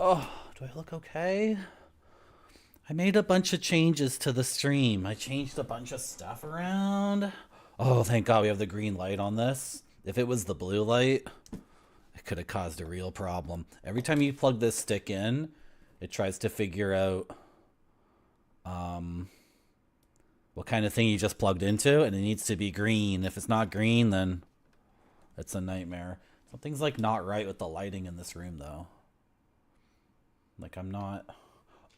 Oh, do I look okay? I made a bunch of changes to the stream. I changed a bunch of stuff around. Oh, thank God we have the green light on this. If it was the blue light, it could have caused a real problem. Every time you plug this stick in, it tries to figure out what kind of thing you just plugged into, and it needs to be green. If it's not green, then it's a nightmare. Something's like not right with the lighting in this room, though. Like I'm not...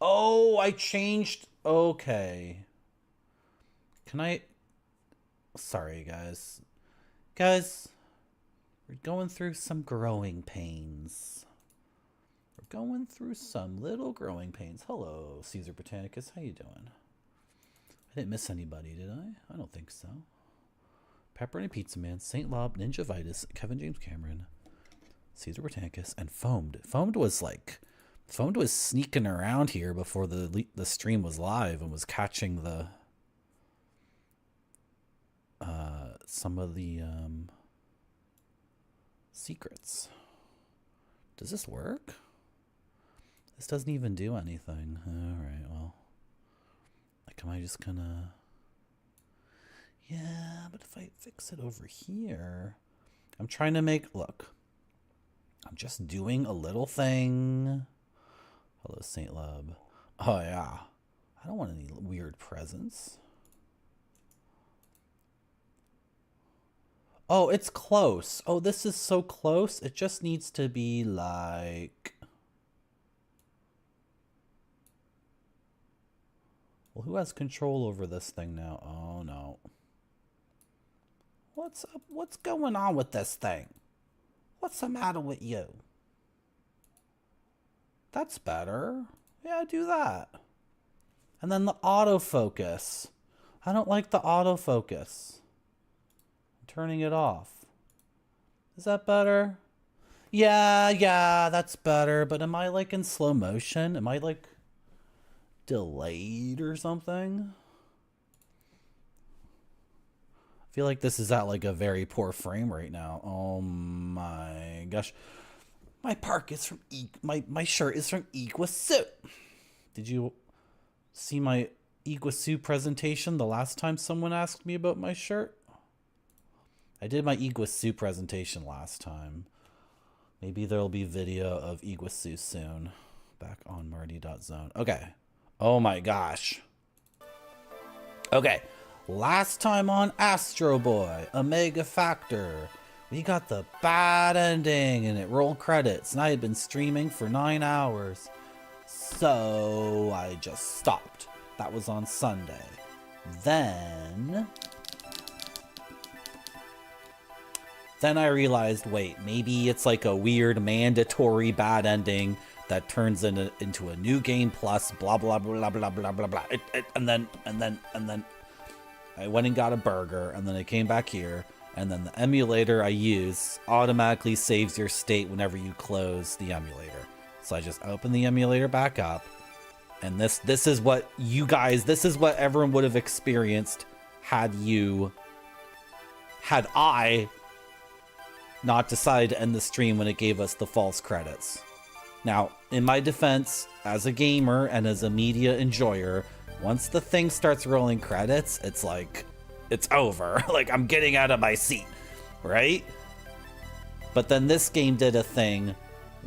Oh, I changed... Okay. Can I... Sorry, guys. Guys, we're going through some growing pains. We're going through some little growing pains. Hello, Caesar Britannicus. How you doing? I didn't miss anybody, did I? I don't think so. Pepperoni Pizza Man, Saint Lob, Ninja Vitus, Kevin James Cameron, Caesar Britannicus, and Foamed. Foamed was sneaking around here before the stream was live and was catching the some of the secrets. Does this work? This doesn't even do anything. All right, well, like, am I just gonna... Yeah, but if I fix it over here, I'm trying to make... Look, I'm just doing a little thing. Hello, Saint Lub. Oh, yeah. I don't want any weird presents. Oh, it's close. Oh, this is so close. It just needs to be like... Well, who has control over this thing now? Oh, no. What's up? What's going on with this thing? What's the matter with you? That's better. Yeah, do that. And then the autofocus. I don't like the autofocus. I'm turning it off. Is that better? Yeah, that's better. But am I like in slow motion? Am I like delayed or something? I feel like this is at like a very poor frame right now. Oh my gosh. My park is from my shirt is from Iguazu. Did you see my Iguazu presentation the last time someone asked me about my shirt? I did my Iguazu presentation last time. Maybe there'll be video of Iguazu soon. Back on Marty.zone. Okay. Oh my gosh. Okay. Last time on Astro Boy, Omega Factor, we got the bad ending and it rolled credits, and I had been streaming for 9 hours. So I just stopped. That was on Sunday. Then I realized, wait, maybe it's like a weird mandatory bad ending that turns into a new game plus blah blah blah blah blah blah blah. And then I went and got a burger, and then I came back here, and then the emulator I use automatically saves your state whenever you close the emulator. So I just open the emulator back up, and this is what you guys, this is what everyone would have experienced had I not decided to end the stream when it gave us the false credits. Now, in my defense, as a gamer and as a media enjoyer, once the thing starts rolling credits, it's like, it's over. Like, I'm getting out of my seat, right? But then this game did a thing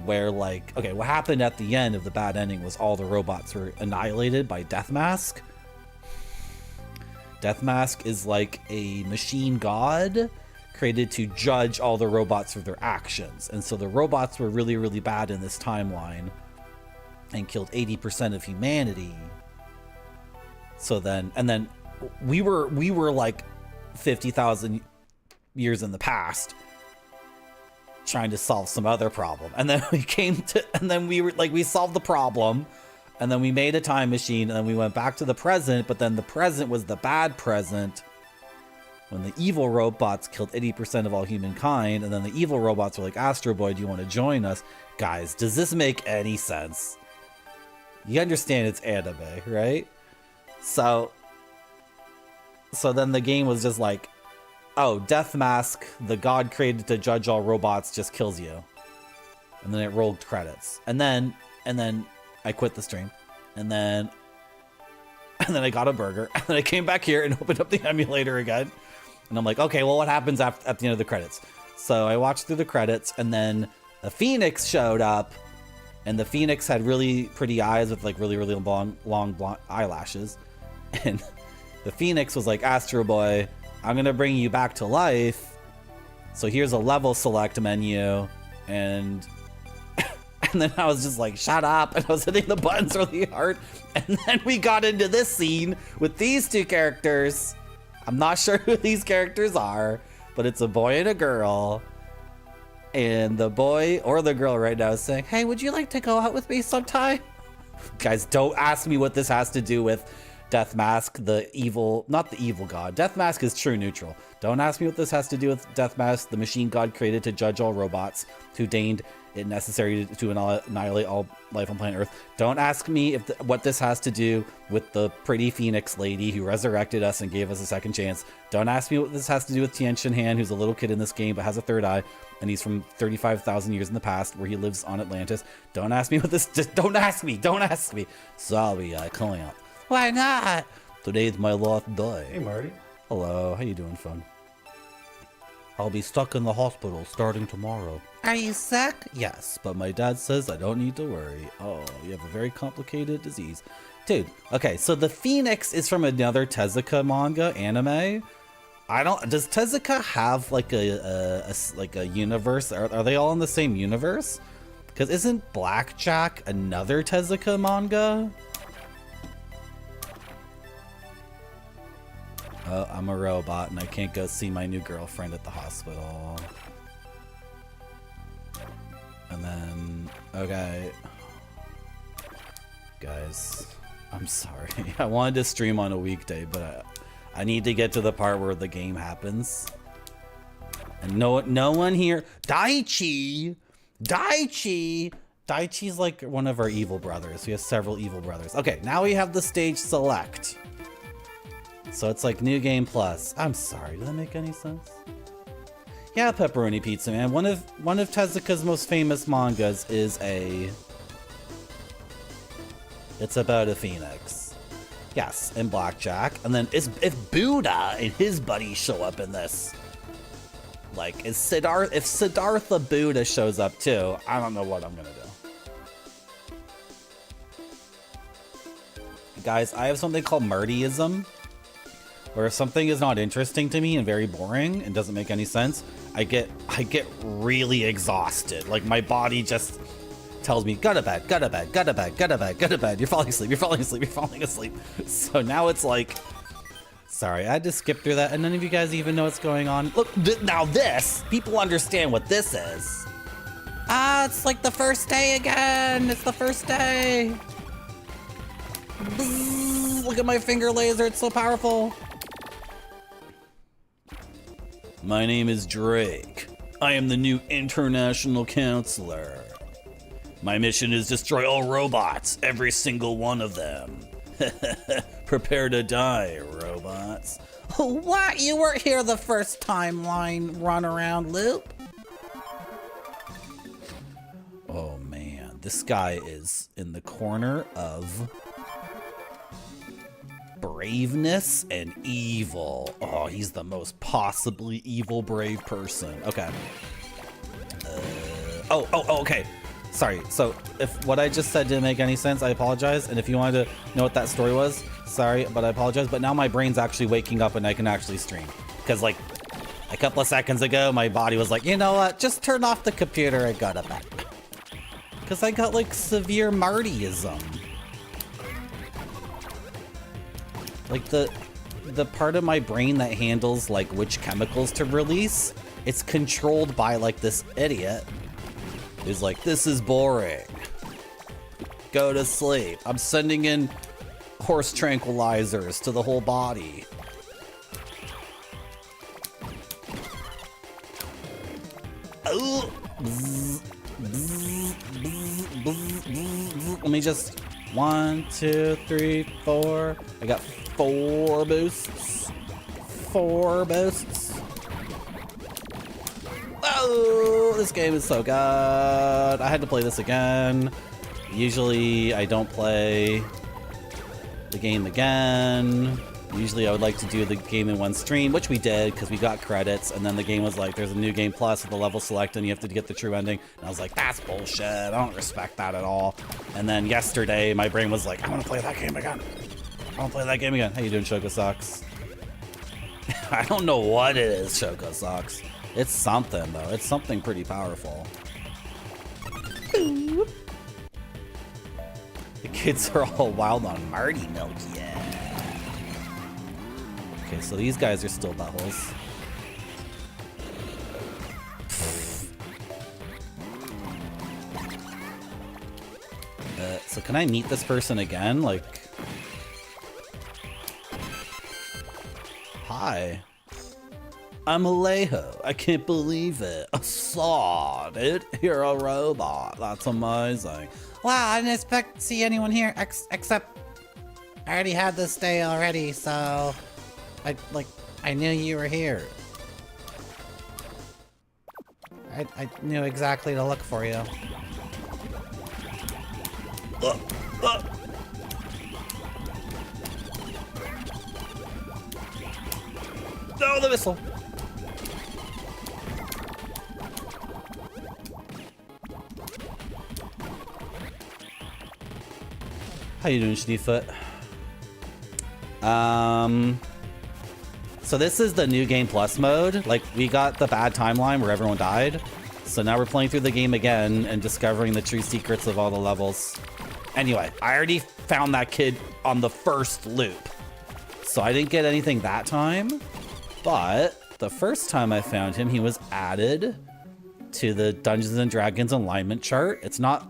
where, like, okay, what happened at the end of the bad ending was all the robots were annihilated by Deathmask. Deathmask is like a machine god created to judge all the robots for their actions. And so the robots were really, really bad in this timeline and killed 80% of humanity. So then, and then we were like 50,000 years in the past trying to solve some other problem. And then we solved the problem, and then we made a time machine, and then we went back to the present, but then the present was the bad present when the evil robots killed 80% of all humankind, and then the evil robots were like, Astro Boy, do you want to join us? Guys, does this make any sense? You understand it's anime, right? So then the game was just like, oh, Deathmask, the god created to judge all robots, just kills you. And then it rolled credits. And then And then I quit the stream. And then I got a burger. And then I came back here and opened up the emulator again. And I'm like, okay, well, what happens at the end of the credits? So I watched through the credits, and then the Phoenix showed up. And the Phoenix had really pretty eyes with like really, really long blonde eyelashes. And the Phoenix was like, Astro Boy, I'm going to bring you back to life. So here's a level select menu. And then I was just like, shut up. And I was hitting the buttons really hard. And then we got into this scene with these two characters. I'm not sure who these characters are, but it's a boy and a girl. And the boy or the girl right now is saying, hey, would you like to go out with me sometime? Guys, don't ask me what this has to do with Death Mask, the evil, not the evil god. Death Mask is true neutral. Don't ask me what this has to do with Death Mask, the machine god created to judge all robots, who deigned it necessary to annihilate all life on planet Earth. Don't ask me what this has to do with the pretty Phoenix lady who resurrected us and gave us a second chance. Don't ask me what this has to do with Tien Shin Han, who's a little kid in this game but has a third eye, and he's from 35,000 years in the past where he lives on Atlantis. Don't ask me what this, just don't ask me, don't ask me. Sorry, I can't. Why not? Today's my last day. Hey, Marty. Hello, how you doing, fun? I'll be stuck in the hospital starting tomorrow. Are you sick? Yes, but my dad says I don't need to worry. Oh, you have a very complicated disease. Dude, okay, so the Phoenix is from another Tezuka manga, anime. Does Tezuka have like a universe? Are they all in the same universe? Because isn't Blackjack another Tezuka manga? Oh, I'm a robot and I can't go see my new girlfriend at the hospital. And then, okay. Guys, I'm sorry. I wanted to stream on a weekday, but I need to get to the part where the game happens. And no one here. Daichi's like one of our evil brothers. We have several evil brothers. Okay, now we have the stage select. So it's like New Game Plus. I'm sorry, does that make any sense? Yeah, Pepperoni Pizza Man. One of Tezuka's most famous mangas is it's about a phoenix. Yes, and Blackjack. And then if Buddha and his buddies show up in this, like if Siddhartha Buddha shows up too, I don't know what I'm gonna do. Guys, I have something called Murdyism, where if something is not interesting to me and very boring and doesn't make any sense, I get really exhausted. Like my body just tells me, go to bed, go to bed, go to bed, go to bed, go to bed. You're falling asleep, you're falling asleep, you're falling asleep. So now it's like, sorry, I had to skip through that and none of you guys even know what's going on. Look, now this, people understand what this is. Ah, it's like the first day again. It's the first day. Bzzz, look at my finger laser, it's so powerful. My name is Drake. I am the new international counselor. My mission is destroy all robots, every single one of them. Prepare to die, robots. What? You weren't here the first timeline run around loop? Oh man, this guy is in the corner of braveness and evil. Oh, he's the most possibly evil brave person. Okay. Okay. Sorry. So if what I just said didn't make any sense, I apologize. And if you wanted to know what that story was, sorry, but I apologize. But now my brain's actually waking up and I can actually stream. Because like a couple of seconds ago, my body was like, you know what? Just turn off the computer and go to bed. Because I got like severe Martyism. Like the part of my brain that handles like which chemicals to release, it's controlled by like this idiot who's like, this is boring. Go to sleep. I'm sending in horse tranquilizers to the whole body. Oh. Let me just 1, 2, 3, 4. I got 4 boosts. 4 boosts. Oh, this game is so good. I had to play this again. Usually I don't play the game again. Usually I would like to do the game in one stream, which we did because we got credits, and then the game was like, there's a new game plus with the level select and you have to get the true ending. And I was like, that's bullshit. I don't respect that at all. And then yesterday my brain was like, I want to play that game again. I want to play that game again. How you doing, Choco Socks? I don't know what it is, Choco Socks. It's something though. It's something pretty powerful. The kids are all wild on Marty milk, yeah. Okay, so these guys are still buttholes. So can I meet this person again? Like, hi. I'm Alejo. I can't believe it. I saw it. You're a robot. That's amazing. Wow, I didn't expect to see anyone here except I already had this day already, so I knew you were here. I knew exactly to look for you. No, the missile. How you doing, Schneefoot? So this is the new game plus mode. Like, we got the bad timeline where everyone died. So now we're playing through the game again and discovering the true secrets of all the levels. Anyway, I already found that kid on the first loop. So I didn't get anything that time. But the first time I found him, he was added to the Dungeons and Dragons alignment chart. It's not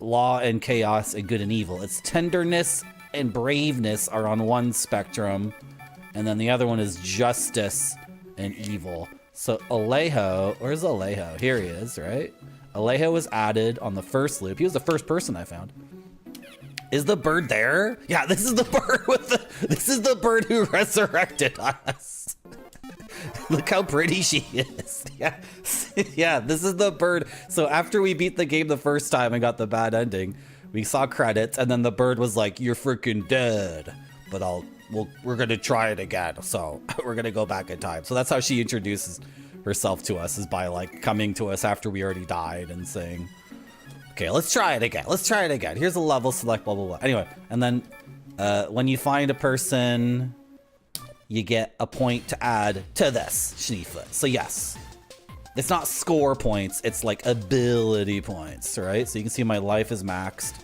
law and chaos and good and evil. It's tenderness and braveness are on one spectrum, and then the other one is justice and evil. So Alejo, where's Alejo? Here he is, right? Alejo was added on the first loop. He was the first person I found. Is the bird there? Yeah, this is the bird with the, this is the bird who resurrected us. Look how pretty she is. Yeah. Yeah, this is the bird. So after we beat the game the first time and got the bad ending, we saw credits, and then the bird was like, "You're freaking dead, but we're gonna try it again." So we're gonna go back in time. So that's how she introduces herself to us, is by like coming to us after we already died and saying, "Okay, let's try it again. Let's try it again. Here's a level, select blah blah blah." Anyway, and then when you find a person, you get a point to add to this Schneefoot. So yes, it's not score points, it's like ability points, right? So you can see my life is maxed.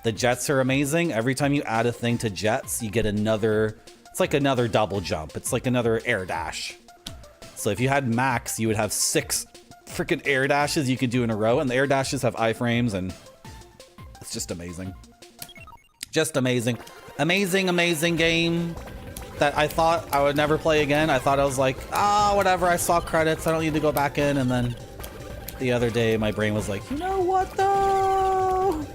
The jets are amazing. Every time you add a thing to jets, you get another, it's like another double jump. It's like another air dash. So if you had max, you would have 6 freaking air dashes you could do in a row, and the air dashes have iframes, and it's just amazing. Just amazing. Amazing, amazing game that I thought I would never play again. I thought I was like, ah, whatever, I saw credits, I don't need to go back in. And then the other day, my brain was like, you know what though?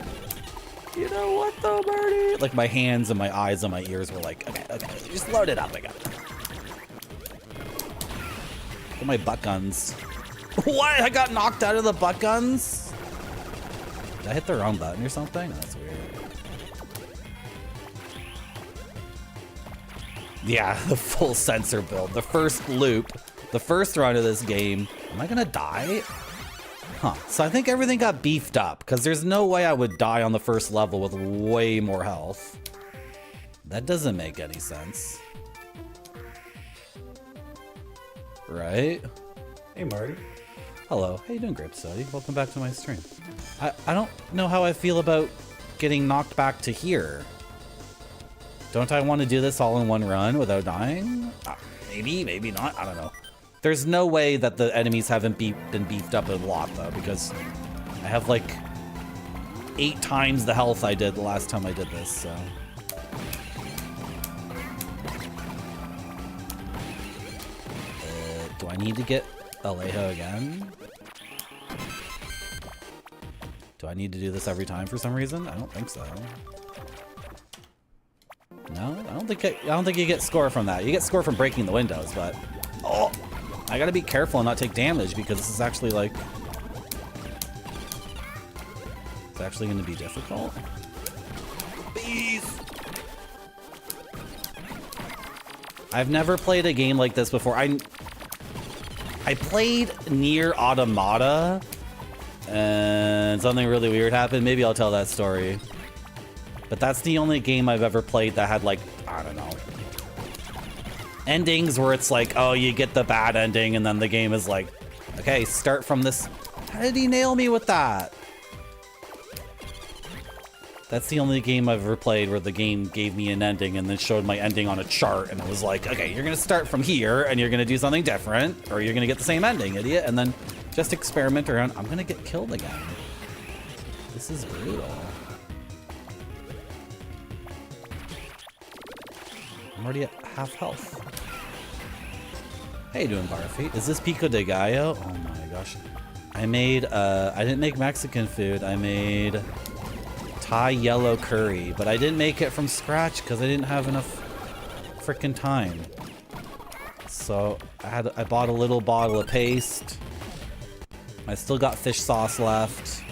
You know what though, Birdie? Like my hands and my eyes and my ears were like, okay, just load it up again. Look at my butt guns. What? I got knocked out of the butt guns? Did I hit the wrong button or something? That's weird. Yeah, the full sensor build. The first loop, the first run of this game. Am I gonna die? Huh. So I think everything got beefed up, because there's no way I would die on the first level with way more health. That doesn't make any sense. Right? Hey, Marty. Hello. How you doing, Grape Study? Welcome back to my stream. I don't know how I feel about getting knocked back to here. Don't I want to do this all in one run without dying? Maybe, maybe not. I don't know. There's no way that the enemies haven't been beefed up a lot, though, because I have like 8 times the health I did the last time I did this, so. Do I need to get Alejo again? Do I need to do this every time for some reason? I don't think so. No, I don't think you get score from that. You get score from breaking the windows, but oh, I gotta be careful and not take damage, because this is actually like actually going to be difficult? Bees! I've never played a game like this before. I played Nier Automata, and something really weird happened. Maybe I'll tell that story. But that's the only game I've ever played that had, like, I don't know, endings where it's like, oh, you get the bad ending, and then the game is like, okay, start from this. How did he nail me with that? That's the only game I've ever played where the game gave me an ending and then showed my ending on a chart, and it was like, okay, you're gonna start from here and you're gonna do something different, or you're gonna get the same ending, idiot, and then just experiment around. I'm gonna get killed again. This is brutal. I'm already at half health. How you doing, Barfeet? Is this Pico de Gallo? Oh my gosh. I made, I didn't make Mexican food. I made Thai yellow curry, but I didn't make it from scratch because I didn't have enough freaking time. So I bought a little bottle of paste. I still got fish sauce left.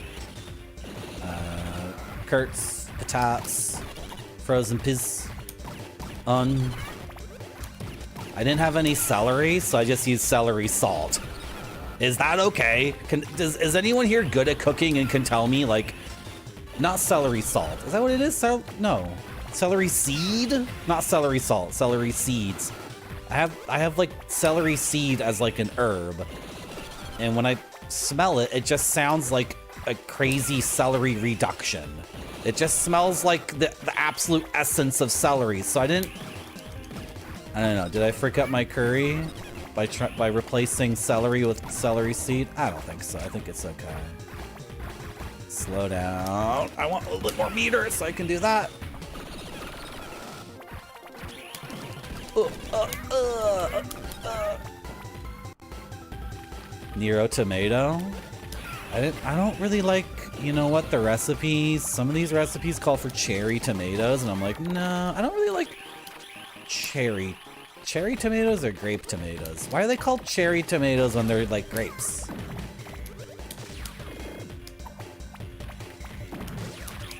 Kurtz, patats, frozen piz. I didn't have any celery, so I just used celery salt. Is that okay? Is anyone here good at cooking and can tell me, like, not celery salt? Is that what it is? No. Celery seed? Not celery salt, celery seeds. I have like celery seed as like an herb. And when I smell it, it just sounds like a crazy celery reduction. It just smells like the absolute essence of celery. So I don't know. Did I frick up my curry by replacing celery with celery seed? I don't think so. I think it's okay. Slow down. I want a little bit more meter so I can do that. Nero tomato. I don't really like, you know what, the recipes. Some of these recipes call for cherry tomatoes, and I'm like, no, I don't really like cherry tomatoes or grape tomatoes. Why are they called cherry tomatoes when they're like grapes?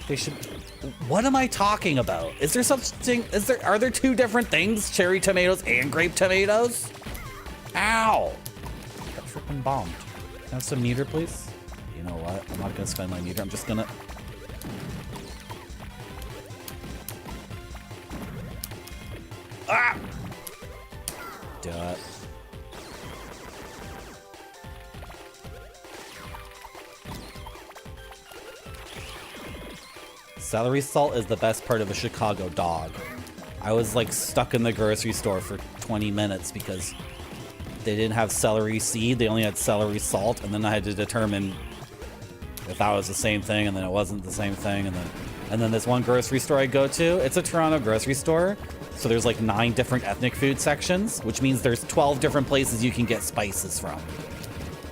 They should. What am I talking about? Is there such thing? Are there two different things? Cherry tomatoes and grape tomatoes? Ow! Got freaking bombed. Can I have some meter, please? You know what? I'm not gonna spend my meter. I'm just gonna. Ah! Do it. Celery salt is the best part of a Chicago dog. I was like stuck in the grocery store for 20 minutes because they didn't have celery seed. They only had celery salt, and then I had to determine if that was the same thing, and then it wasn't the same thing, and then this one grocery store I go to, it's a Toronto grocery store, so there's like 9 different ethnic food sections, which means there's 12 different places you can get spices from.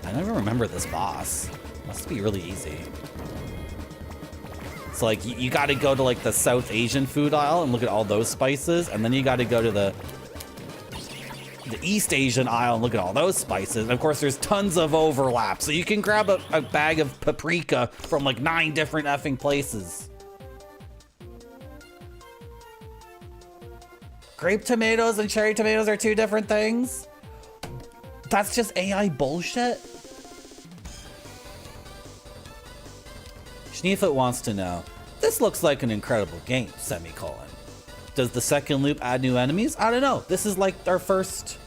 I never remember this boss. Must be really easy. So like you got to go to like the South Asian food aisle and look at all those spices, and then you got to go to the East Asian aisle and look at all those spices. And of course, there's tons of overlap, so you can grab a bag of paprika from like 9 different effing places. Grape tomatoes and cherry tomatoes are 2 different things? That's just AI bullshit? Schneefit wants to know, this looks like an incredible game, semicolon. Does the second loop add new enemies? I don't know. This is like our first...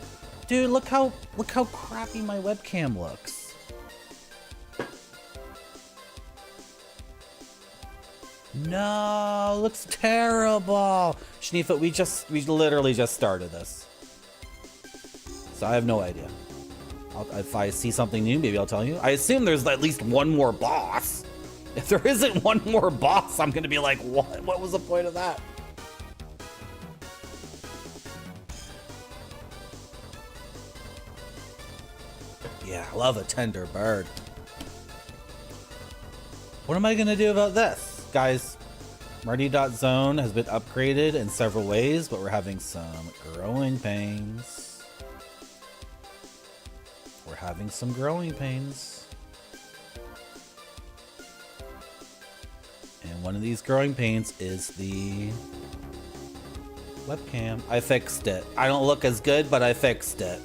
Dude, look how crappy my webcam looks. No, looks terrible. Schneefit, we literally just started this. So I have no idea. If I see something new, maybe I'll tell you. I assume there's at least one more boss. If there isn't one more boss, I'm gonna be like, what? What was the point of that? Yeah, I love a tender bird. What am I gonna do about this? Guys, Marty.zone has been upgraded in several ways, but we're having some growing pains. We're having some growing pains. And one of these growing pains is the webcam. I fixed it. I don't look as good, but I fixed it.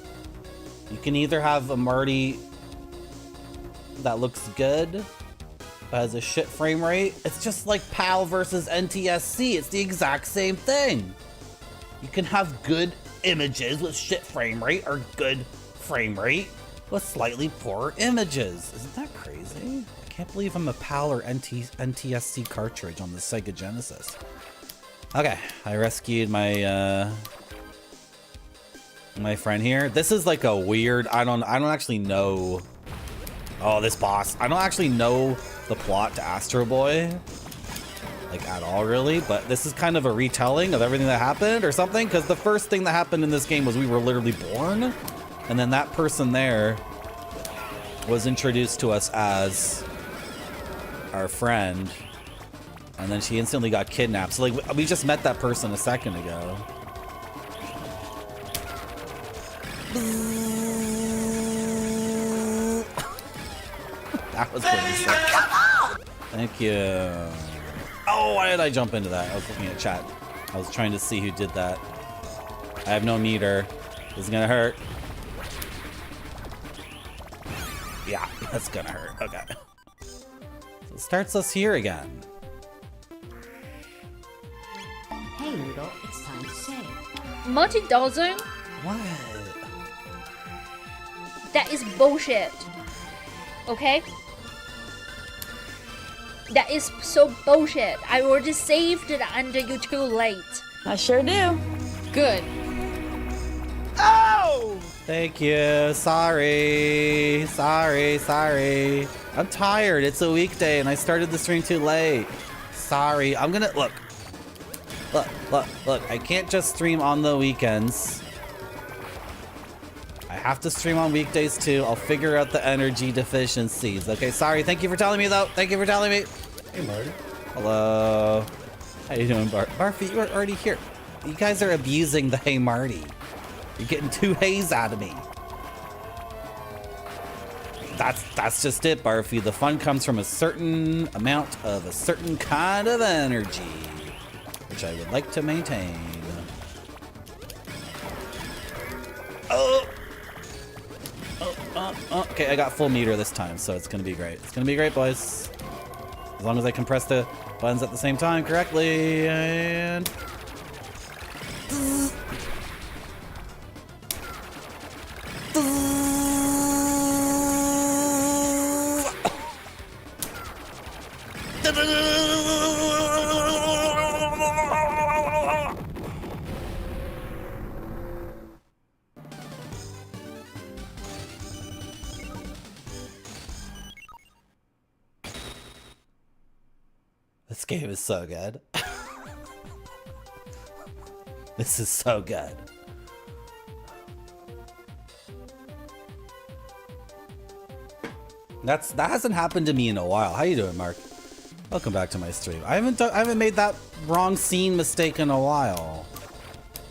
You can either have a Marty that looks good, but has a shit frame rate. It's just like PAL versus NTSC. It's the exact same thing. You can have good images with shit frame rate or good frame rate with slightly poorer images. Isn't that crazy? I can't believe I'm a PAL or NTSC cartridge on the Sega Genesis. Okay, I rescued my my friend here. This is like a weird, I don't actually know. Oh, this boss. I don't actually know the plot to Astro Boy, like at all really, but this is kind of a retelling of everything that happened or something, because the first thing that happened in this game was we were literally born, and then that person there was introduced to us as our friend, and then she instantly got kidnapped. So like we just met that person a second ago. That was pretty sick. Thank you. Oh, why did I jump into that? I was looking at chat. I was trying to see who did that. I have no meter. This is gonna hurt. Yeah, that's gonna hurt. Okay. So it starts us here again. Hey, Noodle, it's time to say. Multi-dosing? What? That is bullshit. Okay? That is so bullshit. I already saved it under you too late. I sure do. Good. Oh! Thank you. Sorry. Sorry. I'm tired. It's a weekday and I started the stream too late. Sorry. I'm gonna look. I can't just stream on the weekends. I have to stream on weekdays too. I'll figure out the energy deficiencies. Okay, sorry. Thank you for telling me though. Thank you for telling me. Hey, Marty. Hello. How you doing, Barfy? You are already here. You guys are abusing the Hey Marty. You're getting 2 hays out of me. That's just it, Barfy. The fun comes from a certain amount of a certain kind of energy, which I would like to maintain. Okay, I got full meter this time, so it's gonna be great. It's gonna be great, boys. As long as I can press the buttons at the same time correctly, and... This game is so good. This is so good. That hasn't happened to me in a while. How you doing, Mark? Welcome back to my stream. I haven't made that wrong scene mistake in a while.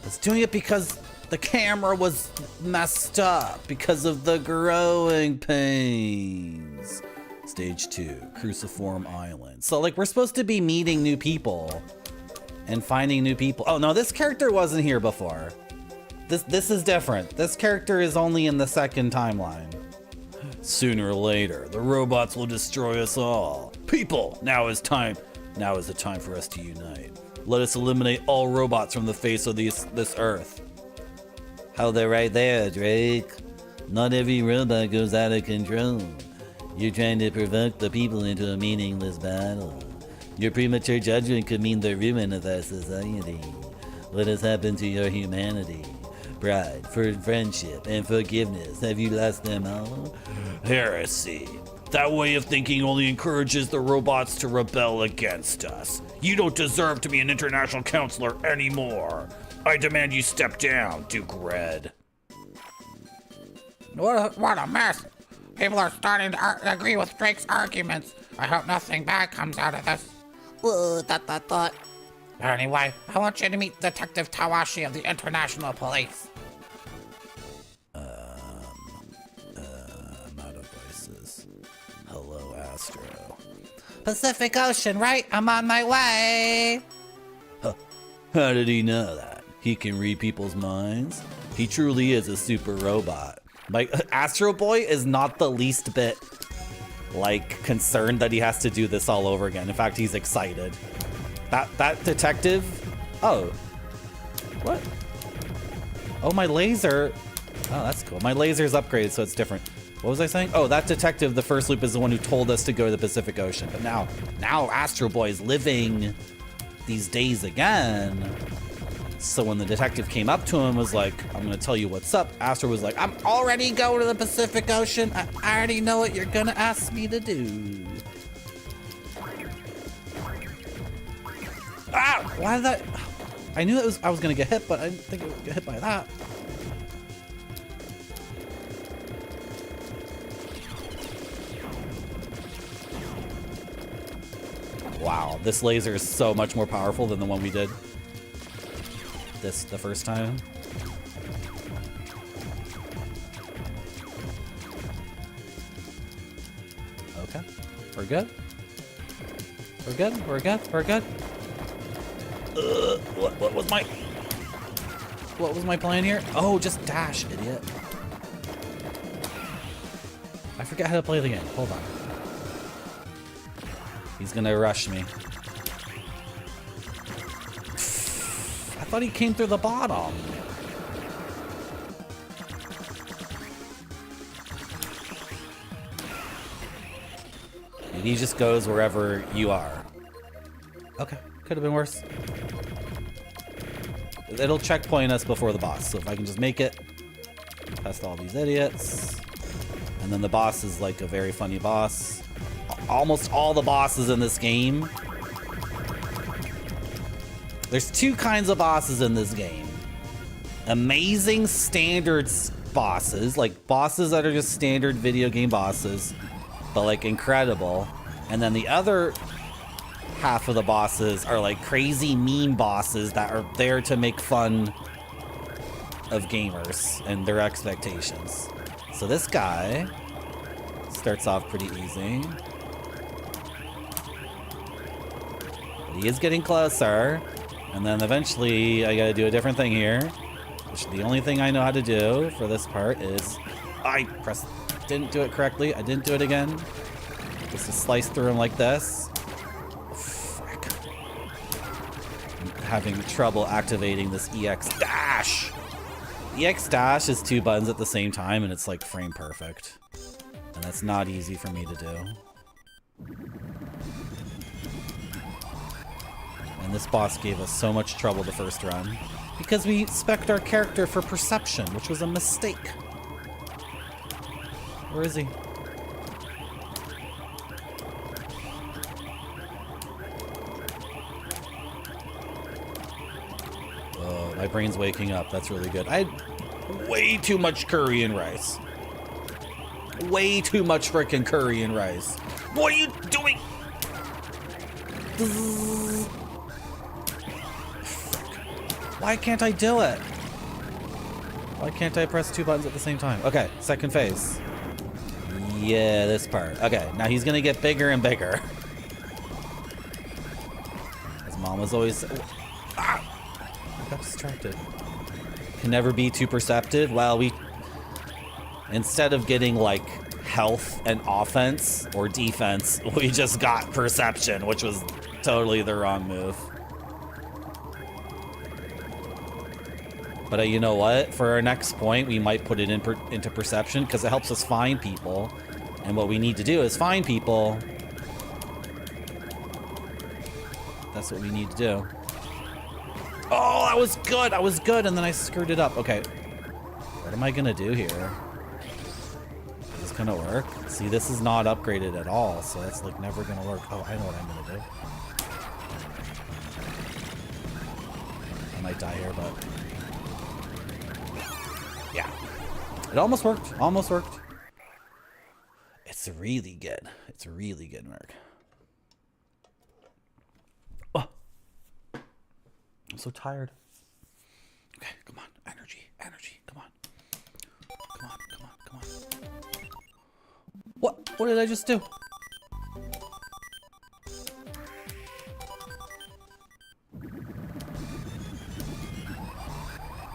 I was doing it because the camera was messed up because of the growing pains. Stage 2, Cruciform Island. So like we're supposed to be meeting new people and finding new people. Oh no, this character wasn't here before. This is different. This character is only in the second timeline. Sooner or later, the robots will destroy us all. People, now is the time for us to unite. Let us eliminate all robots from the face of this earth. How they're right there, Drake. Not every robot goes out of control. You're trying to provoke the people into a meaningless battle. Your premature judgment could mean the ruin of our society. What has happened to your humanity? Pride, friendship, and forgiveness. Have you lost them all? Heresy. That way of thinking only encourages the robots to rebel against us. You don't deserve to be an international counselor anymore. I demand you step down, Duke Red. What a mess. People are starting to agree with Drake's arguments. I hope nothing bad comes out of this. Anyway, I want you to meet Detective Tawashi of the International Police. I'm out of voices. Hello, Astro. Pacific Ocean, right? I'm on my way. Huh. How did he know that? He can read people's minds? He truly is a super robot. Like, Astro Boy is not the least bit, like, concerned that he has to do this all over again. In fact, he's excited. That detective... Oh. What? Oh, my laser... Oh, that's cool. My laser's upgraded, so it's different. What was I saying? Oh, that detective, the first loop, is the one who told us to go to the Pacific Ocean. But now Astro Boy is living these days again. So when the detective came up to him, was like, I'm gonna tell you what's up. Astro was like, I'm already going to the Pacific Ocean. I already know what you're gonna ask me to do. Ah! Why did that? I knew I was gonna get hit, but I didn't think it would get hit by that. Wow, this laser is so much more powerful than the one we did the first time. Okay, we're good. We're good. We're good. We're good. What was my plan here? Oh, just dash, idiot. I forget how to play the game. Hold on. He's gonna rush me. I thought he came through the bottom. Maybe he just goes wherever you are. Okay, could have been worse. It'll checkpoint us before the boss, so if I can just make it past all these idiots. And then the boss is like a very funny boss. Almost all the bosses in this game. There's two kinds of bosses in this game. Amazing standard bosses, like bosses that are just standard video game bosses, but like incredible. And then the other half of the bosses are like crazy meme bosses that are there to make fun of gamers and their expectations. So this guy starts off pretty easy. But he is getting closer. And then eventually I gotta do a different thing here. Which the only thing I know how to do for this part is didn't do it correctly. I didn't do it again. Just to slice through him like this. Frick. I'm having trouble activating this EX dash. EX dash is 2 buttons at the same time and it's like frame perfect. And that's not easy for me to do. And this boss gave us so much trouble the first run because we spec'd our character for perception, which was a mistake. Where is he? Oh, my brain's waking up. That's really good. I had way too much curry and rice. Way too much frickin' curry and rice. What are you doing? Why can't I do it? Why can't I press 2 buttons at the same time? Okay, second phase. Yeah, this part. Okay, now he's gonna get bigger and bigger. His mom was always... Ah! I got distracted. Can never be too perceptive. Well, instead of getting like health and offense or defense, we just got perception, which was totally the wrong move. But you know what? For our next point, we might put it into perception because it helps us find people. And what we need to do is find people. That's what we need to do. Oh, that was good. I was good. And then I screwed it up. Okay. What am I going to do here? Is this going to work? See, this is not upgraded at all. So that's like never going to work. Oh, I know what I'm going to do. I might die here, but... yeah. It almost worked. Almost worked. It's really good. It's really good work. Oh. I'm so tired. Okay, come on. Energy. Energy. Come on. Come on. Come on. Come on. What did I just do?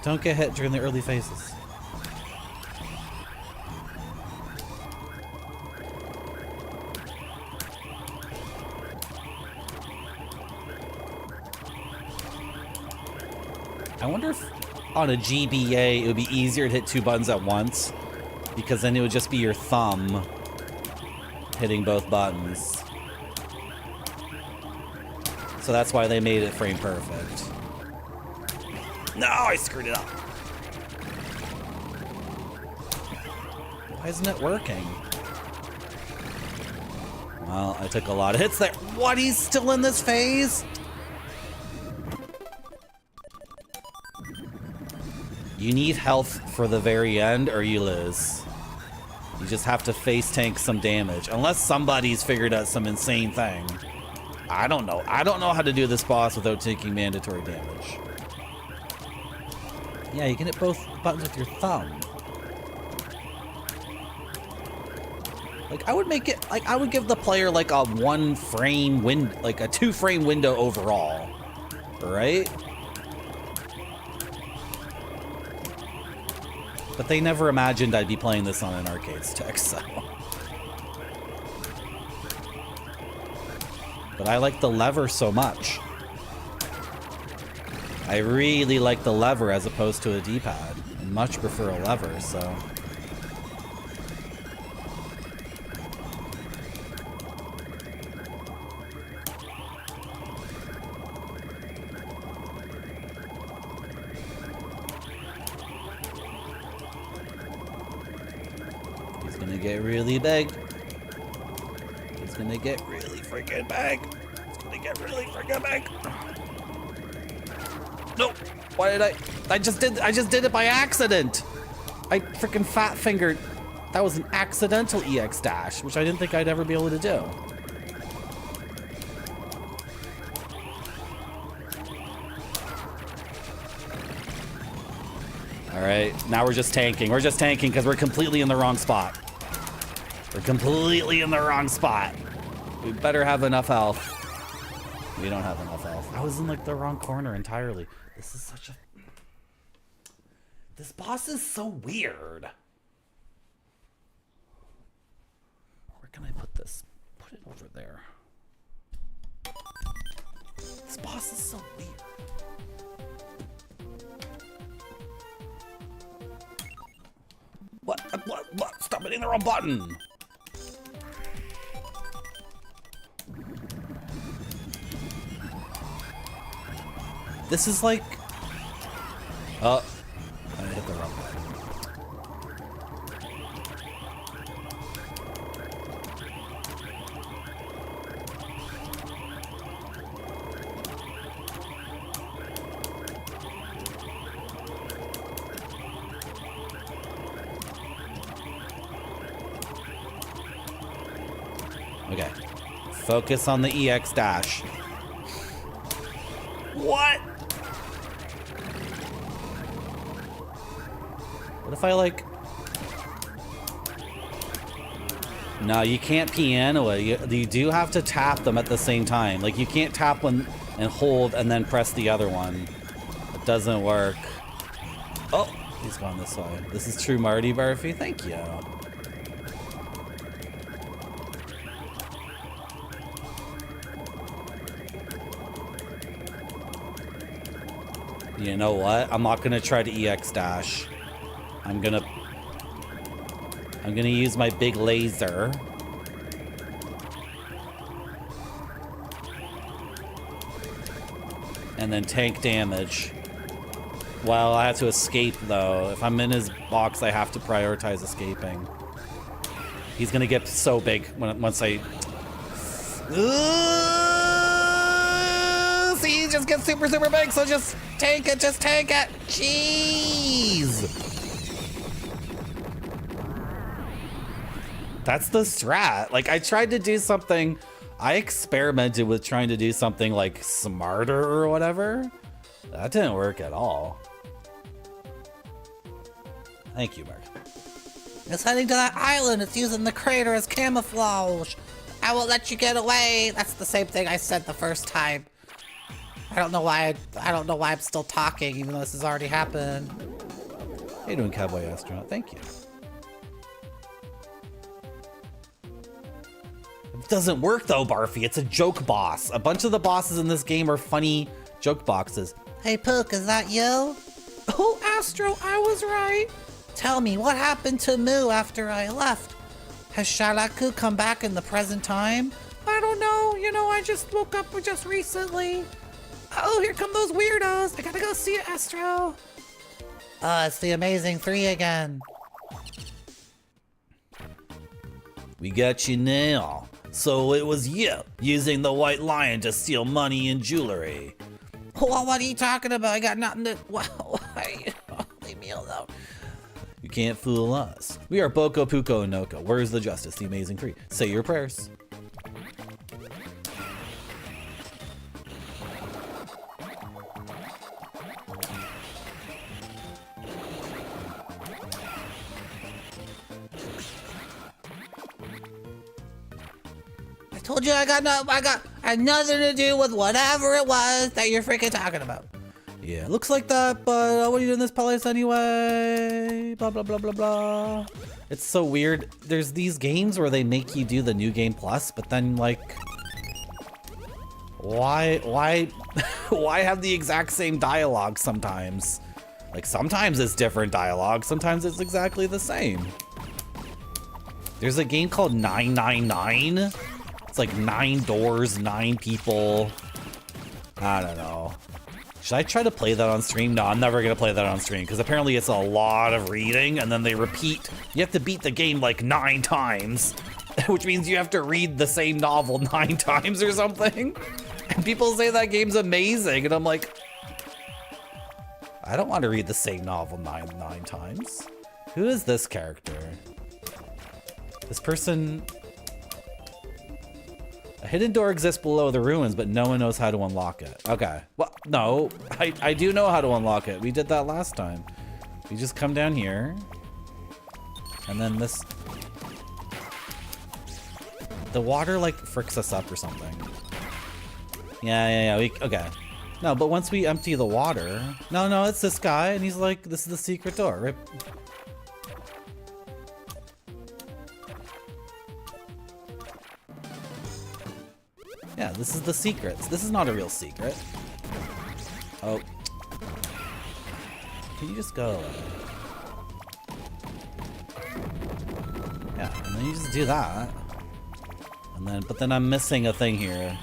Don't get hit during the early phases. I wonder if on a GBA it would be easier to hit 2 buttons at once, because then it would just be your thumb hitting both buttons. So that's why they made it frame perfect. No, I screwed it up. Why isn't it working? Well, I took a lot of hits there. What? He's still in this phase? You need health for the very end or you lose. You just have to face tank some damage. Unless somebody's figured out some insane thing. I don't know. I don't know how to do this boss without taking mandatory damage. Yeah, you can hit both buttons with your thumb. Like, I would make it, like, I would give the player like a 1 frame like a 2 frame window overall. Right? But they never imagined I'd be playing this on an arcade stick, so. But I like the lever so much. I really like the lever as opposed to a D-pad. I much prefer a lever, so. He's gonna get really big. He's gonna get really freaking big. He's gonna get really freaking big. Nope. Why did I just did it by accident. I freaking fat fingered. That was an accidental EX dash, which I didn't think I'd ever be able to do. All right, now we're just tanking. We're just tanking because we're completely in the wrong spot. We're completely in the wrong spot. We better have enough health. We don't have enough health. I was in like the wrong corner entirely. This is such a... This boss is so weird. Where can I put this? Put it over there. This boss is so weird. What? Stop hitting the wrong button. This is like... Oh, I hit the wrong button. Okay. Focus on the EX dash. What? What if I like... No, you can't piano it. You do have to tap them at the same time. Like, you can't tap one and hold and then press the other one. It doesn't work. Oh, he's gone this way. This is true Marty Barfy. Thank you. You know what? I'm not gonna try to EX dash. I'm gonna use my big laser. And then tank damage. Well, I have to escape though. If I'm in his box, I have to prioritize escaping. He's gonna get so big once I... See, he just gets super big, so just tank it, Jeez! That's the strat. Like, I tried to do something, I experimented with trying to do something like smarter or whatever. That didn't work at all. Thank you, Mark. It's heading to that island. It's using the crater as camouflage. I will let you get away. That's the same thing I said the first time. I don't know why I'm still talking, even though this has already happened. How you doing, Cowboy Astronaut? Thank you. It doesn't work though, Barfy. It's a joke boss. A bunch of the bosses in this game are funny joke boxes. Hey, Pook, is that you? Oh, Astro, I was right. Tell me, what happened to Moo after I left? Has Shalaku come back in the present time? I don't know. You know, I just woke up just recently. Oh, here come those weirdos. I gotta go see it, Astro. It's the Amazing Three again. We got you now. So it was you using the White Lion to steal money and jewelry. Well, what are you talking about? I got nothing to... Leave me alone. You can't fool us. We are Boko, Puko, and Noko. Where's the justice? The Amazing Three. Say your prayers. I told you I got nothing to do with whatever it was that you're freaking talking about. Yeah, looks like that, but what are you doing in this palace anyway? Blah, blah, blah, blah, blah. It's so weird. There's these games where they make you do the New Game Plus, but then, like... Why why have the exact same dialogue sometimes? Like, sometimes it's different dialogue, sometimes it's exactly the same. There's a game called 999. It's like 9 doors, 9 people. I don't know. Should I try to play that on stream? No, I'm never gonna play that on stream because apparently it's a lot of reading and then they repeat. You have to beat the game like 9 times, which means you have to read the same novel 9 times or something. And people say that game's amazing and I'm like, I don't want to read the same novel nine times. Who is this character? This person... A hidden door exists below the ruins, but no one knows how to unlock it. Okay. Well, no, I do know how to unlock it. We did that last time. We just come down here. And then this... The water, like, fricks us up or something. Yeah. Okay. No, but once we empty the water... No, it's this guy, and he's like, this is the secret door, right? Yeah, this is the secrets. This is not a real secret. Oh. Can you just go? Yeah, and then you just do that. And then, but then I'm missing a thing here.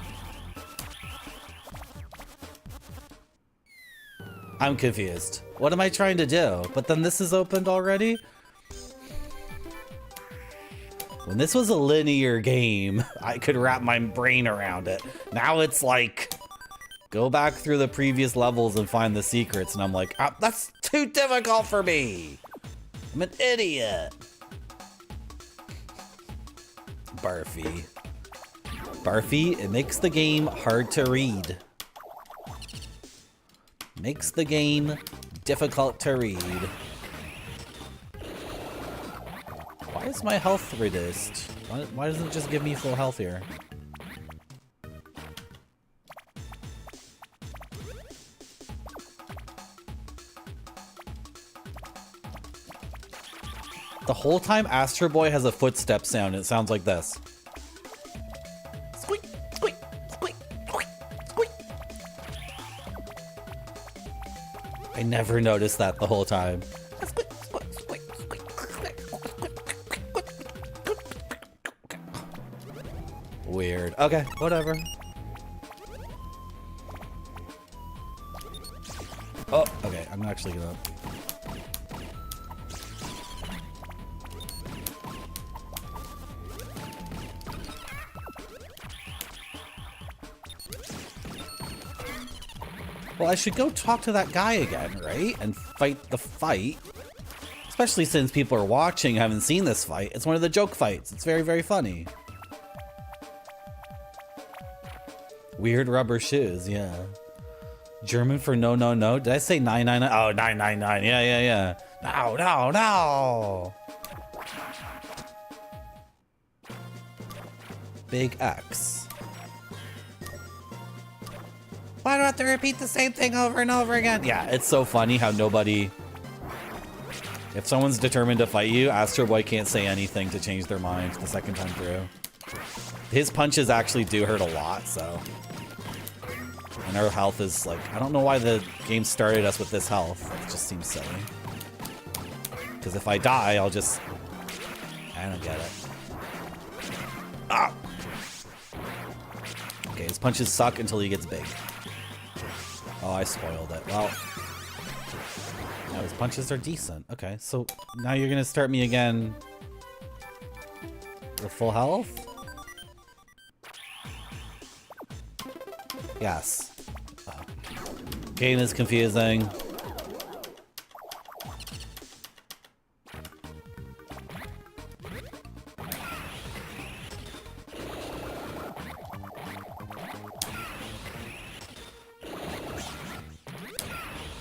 I'm confused. What am I trying to do? But then this is opened already? When this was a linear game, I could wrap my brain around it. Now it's like, go back through the previous levels and find the secrets. And I'm like, ah, that's too difficult for me. I'm an idiot. Barfy. Barfy, it makes the game hard to read. Makes the game difficult to read. Why is my health reduced? Why doesn't it just give me full health here? The whole time Astro Boy has a footstep sound, it sounds like this. Squeak, squeak, squeak, squeak, squeak. I never noticed that the whole time. Weird. Okay, whatever. Oh, okay, I'm actually gonna... Well, I should go talk to that guy again, right? And fight the fight. Especially since people are watching, haven't seen this fight. It's one of the joke fights. It's very, very funny. Weird rubber shoes, yeah. German for no. Did I say 999? Oh, 999. Yeah. No. Big X. Why do I have to repeat the same thing over and over again? Yeah, it's so funny how nobody... If someone's determined to fight you, Astro Boy can't say anything to change their mind the second time through. His punches actually do hurt a lot, so... And our health is like... I don't know why the game started us with this health. It just seems silly. Because if I die, I'll just... I don't get it. Ah! Okay, his punches suck until he gets big. Oh, I spoiled it. Well... No, his punches are decent. Okay, so now you're gonna start me again with full health? Yes. Game is confusing.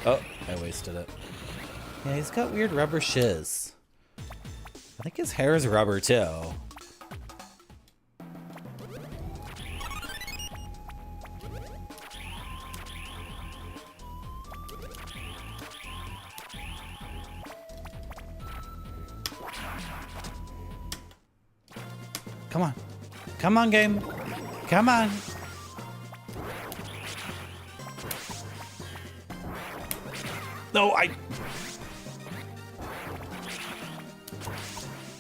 Oh, I wasted it. Yeah, he's got weird rubber shiz. I think his hair is rubber too. Come on. Come on, game. Come on. No, I...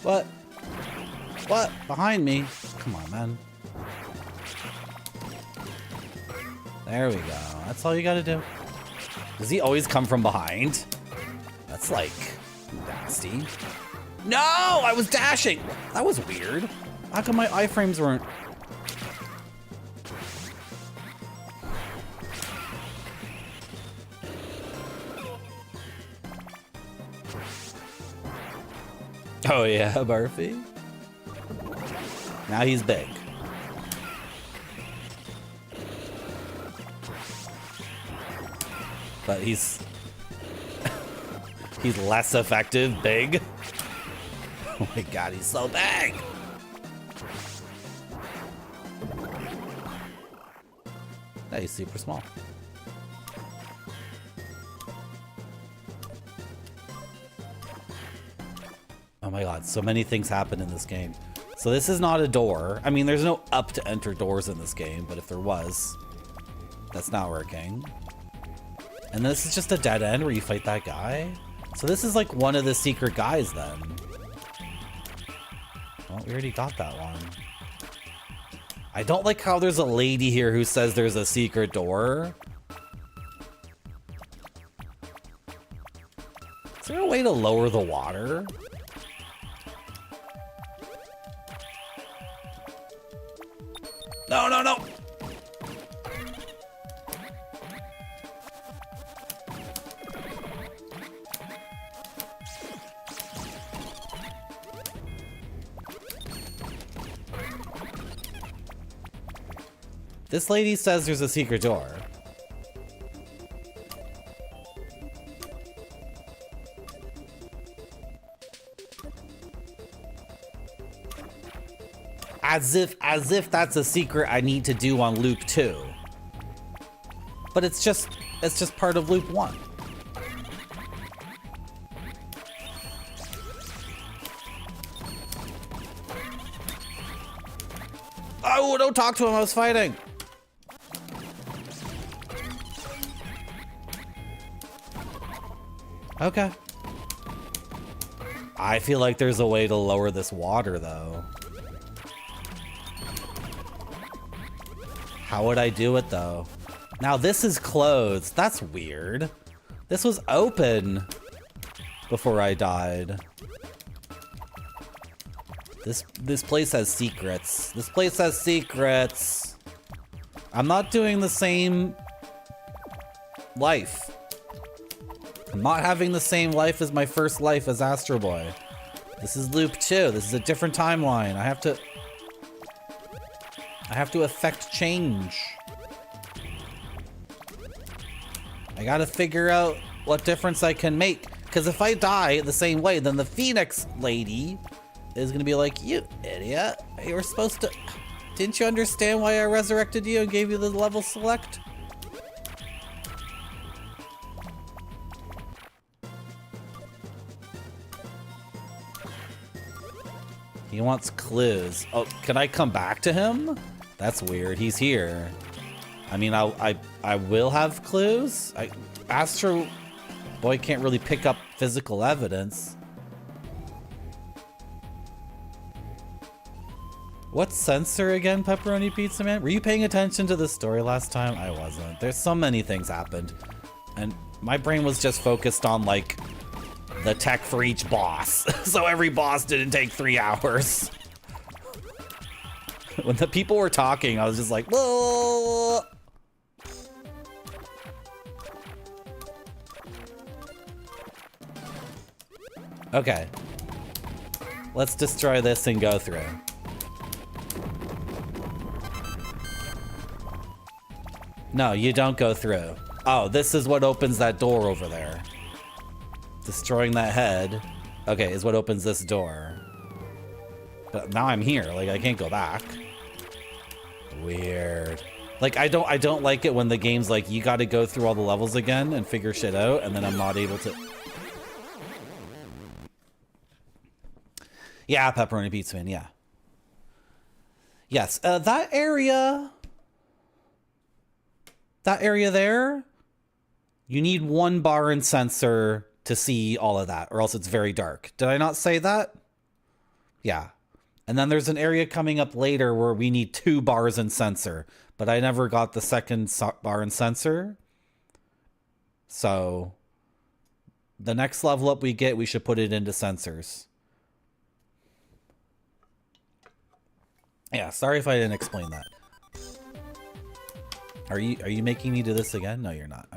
What? What? Behind me? Come on, man. There we go. That's all you gotta do. Does he always come from behind? That's like nasty. No! I was dashing! That was weird. How come my iframes weren't... Oh yeah, Barfy. Now he's big. But he's... he's less effective, big. Oh my god, he's so big! Yeah, he's super small. Oh my god, so many things happen in this game. So this is not a door. I mean, there's no up to enter doors in this game, but if there was, that's not working. And this is just a dead end where you fight that guy? So this is like one of the secret guys then. Well, we already got that one. I don't like how there's a lady here who says there's a secret door. Is there a way to lower the water? No, no, no! This lady says there's a secret door. As if that's a secret I need to do on loop 2. But it's just part of loop 1. Oh, don't talk to him, I was fighting. Okay. I feel like there's a way to lower this water though. How would I do it though? Now this is closed. That's weird. This was open before I died. This place has secrets. This place has secrets. I'm not doing the same life. I'm not having the same life as my first life as Astro Boy. This is loop 2. This is a different timeline. I have to affect change. I gotta figure out what difference I can make. Because if I die the same way, then the Phoenix lady is gonna be like, you idiot. You were supposed to... Didn't you understand why I resurrected you and gave you the level select? He wants clues. Oh, can I come back to him? That's weird. He's here. I mean, I will have clues. Astro Boy can't really pick up physical evidence. What sensor again, Pepperoni Pizza Man? Were you paying attention to the story last time? I wasn't. There's so many things happened. And my brain was just focused on, like, the tech for each boss. So every boss didn't take 3 hours. When the people were talking, I was just like, whoa. Okay. Let's destroy this and go through. No, you don't go through. Oh, this is what opens that door over there. Destroying that head, okay, is what opens this door. But now I'm here, like I can't go back. Weird. Like I don't like it when the game's like you got to go through all the levels again and figure shit out, and then I'm not able to. Yeah, Pepperoni Pizza Man, yeah. Yes, that area there, you need 1 bar and sensor to see all of that, or else it's very dark. Did I not say that? Yeah. And then there's an area coming up later where we need 2 bars and sensor, but I never got the second bar and sensor. So the next level up we get, we should put it into sensors. Yeah, sorry if I didn't explain that. Are you making me do this again? No, you're not.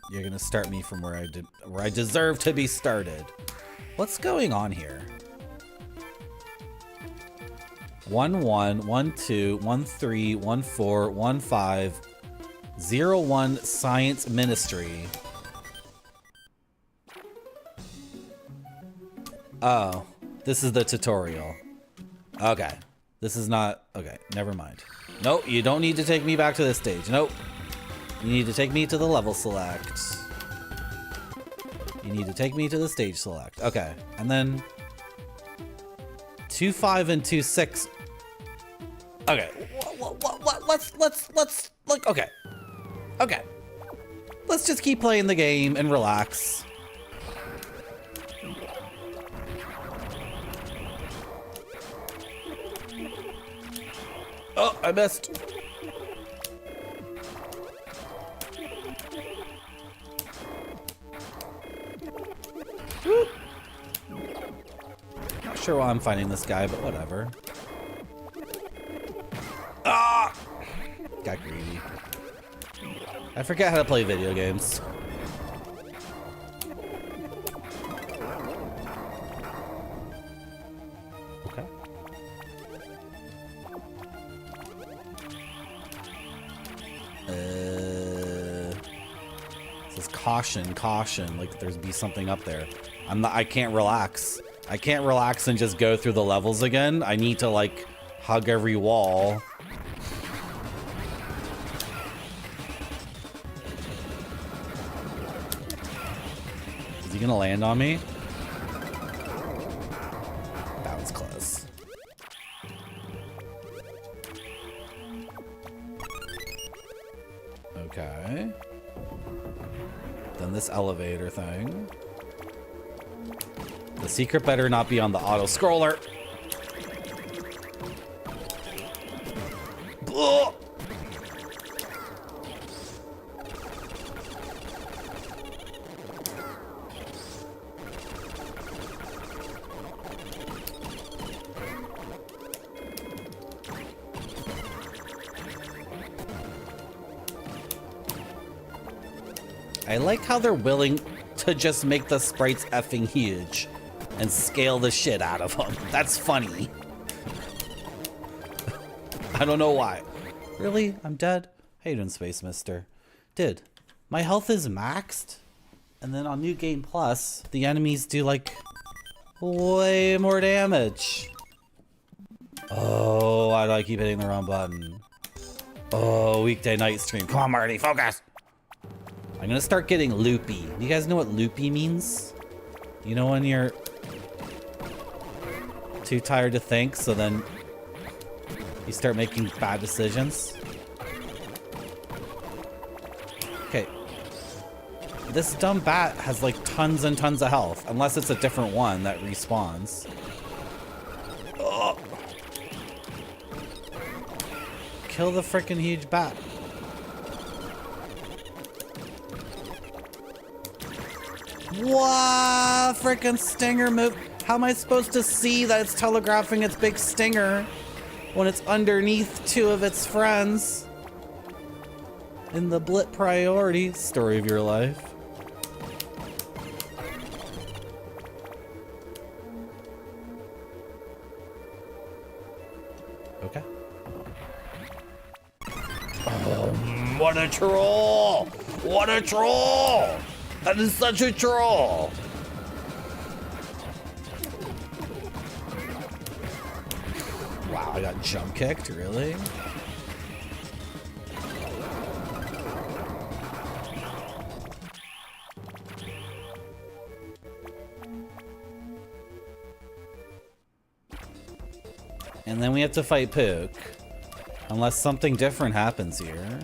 You're gonna start me from where I deserve to be started. What's going on here? 1 1 1 2 1 3 1 4 1 5 0 1 Science Ministry. Oh, this is the tutorial. Okay. This is not... Okay, never mind. Nope, you don't need to take me back to this stage. Nope. You need to take me to the level select. You need to take me to the stage select. Okay, and then... 2 5 and 2 6. Okay. Let's... Like, okay. Okay. Let's just keep playing the game and relax. Oh, I missed. Woo. Not sure why I'm finding this guy, but whatever. Ah! Got greedy. I forget how to play video games. Okay. It says caution, caution. Like there's be something up there. I can't relax. I can't relax and just go through the levels again. I need to like hug every wall. Is he gonna land on me? That was close. Okay. Then this elevator thing. The secret better not be on the auto scroller. Ugh. I like how they're willing to just make the sprites effing huge and scale the shit out of them. That's funny. I don't know why. Really? I'm dead? How you doing, Space Mister? Dude, my health is maxed. And then on New Game Plus, the enemies do like way more damage. Oh, why do I keep hitting the wrong button? Oh, weekday night stream. Come on, Marty, focus. I'm gonna start getting loopy. You guys know what loopy means? You know when you're Too tired to think, so then you start making bad decisions. Okay. This dumb bat has like tons and tons of health, unless it's a different one that respawns. Ugh. Kill the freaking huge bat. What? Freaking stinger move. How am I supposed to see that it's telegraphing its big stinger when it's underneath two of its friends? In the Blit priority story of your life. Okay. What a troll! What a troll! That is such a troll! Wow, I got jump kicked, really? And then we have to fight Pook. Unless something different happens here.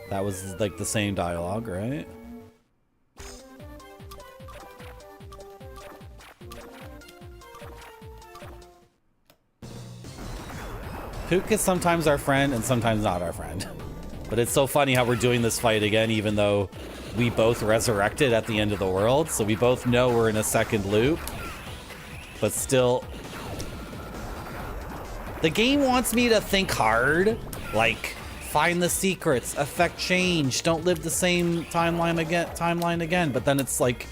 That was like the same dialogue, right? Pook is sometimes our friend and sometimes not our friend. But it's so funny how we're doing this fight again, even though we both resurrected at the end of the world. So we both know we're in a second loop. But still, the game wants me to think hard. Like, find the secrets, affect change, don't live the same timeline again. But then it's like,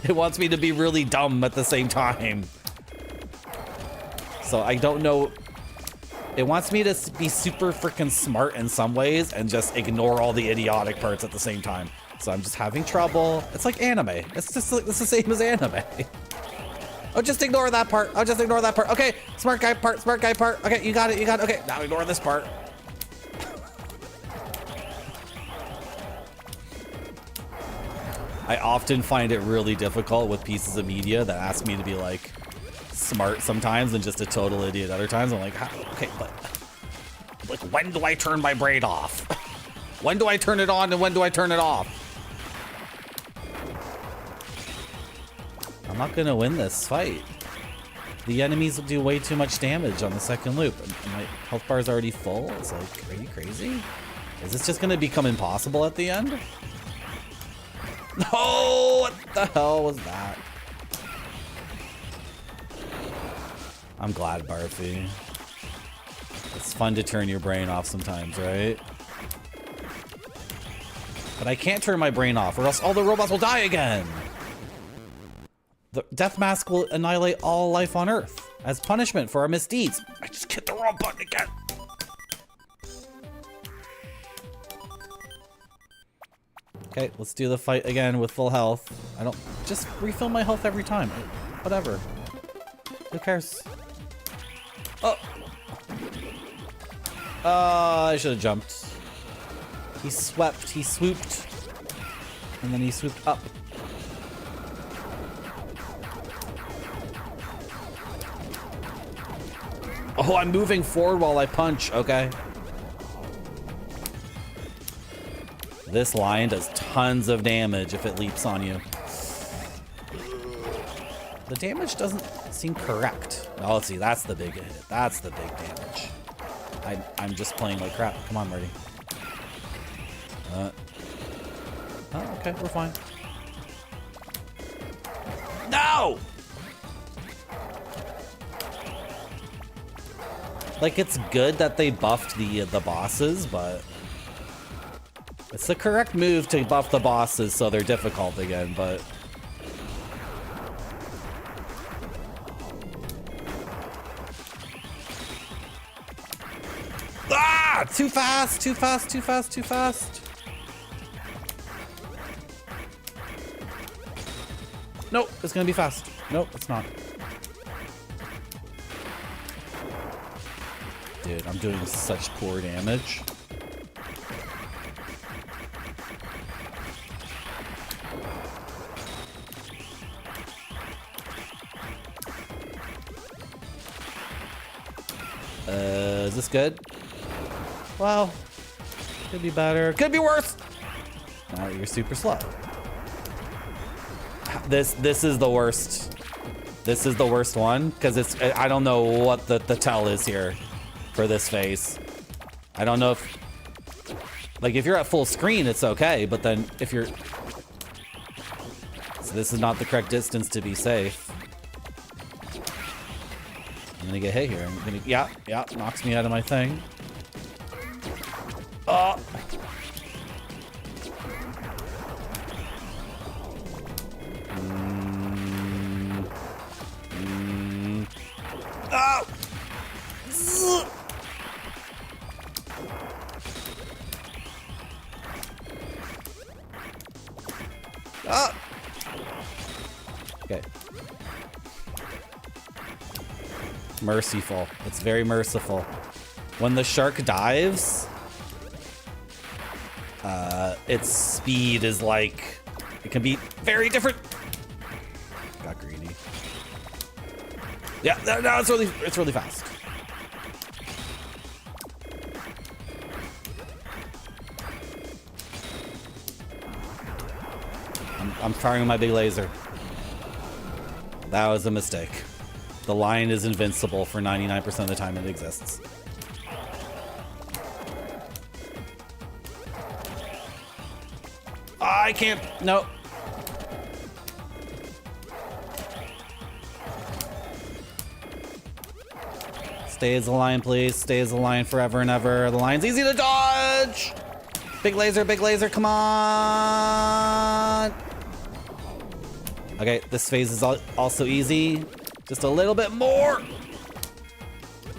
it wants me to be really dumb at the same time. So I don't know. It wants me to be super freaking smart in some ways and just ignore all the idiotic parts at the same time. So I'm just having trouble. It's like anime. It's just like, it's the same as anime. Oh, just ignore that part. I'll just ignore that part. Okay, smart guy part, smart guy part. Okay, you got it, you got it. Okay, now ignore this part. I often find it really difficult with pieces of media that ask me to be like smart sometimes and just a total idiot other times. I'm like, okay, but like, when do I turn my brain off? When do I turn it on and when do I turn it off? I'm not gonna win this fight. The enemies will do way too much damage on the second loop. And my health bar is already full. It's like, are you crazy? Is this just gonna become impossible at the end? No! What the hell was that? I'm glad, Barfy. It's fun to turn your brain off sometimes, right? But I can't turn my brain off or else all the robots will die again! The death mask will annihilate all life on Earth as punishment for our misdeeds. I just hit the wrong button again. Okay, let's do the fight again with full health. I don't... Just refill my health every time. Whatever. Who cares? Oh! I should have jumped. He swept, he swooped. And then he swooped up. Oh, I'm moving forward while I punch. Okay. This lion does tons of damage if it leaps on you. The damage doesn't seem correct. Oh, let's see. That's the big hit. That's the big damage. I'm just playing like crap. Come on, Marty. Oh, okay. We're fine. No! Like, it's good that they buffed the bosses, but it's the correct move to buff the bosses so they're difficult again, but ah! Too fast, too fast, too fast, too fast. Nope, it's gonna be fast. Nope, it's not. Dude, I'm doing such poor damage. Is this good? Well, could be better. Could be worse. Now you're super slow. This is the worst. This is the worst one because I don't know what the tell is here for this phase. I don't know if, like, if you're at full screen, it's okay, but then if you're, so this is not the correct distance to be safe. I'm gonna get hit here. I'm gonna, yeah, knocks me out of my thing. Oh. Oh. Ah. Okay. Merciful. It's very merciful. When the shark dives, its speed is like, it can be very different. Got greedy. Yeah, no, it's really fast. I'm firing my big laser. That was a mistake. The lion is invincible for 99% of the time it exists. I can't. No. Stay as a lion, please. Stay as a lion forever and ever. The lion's easy to dodge. Big laser, come on. Okay, this phase is also easy. Just a little bit more.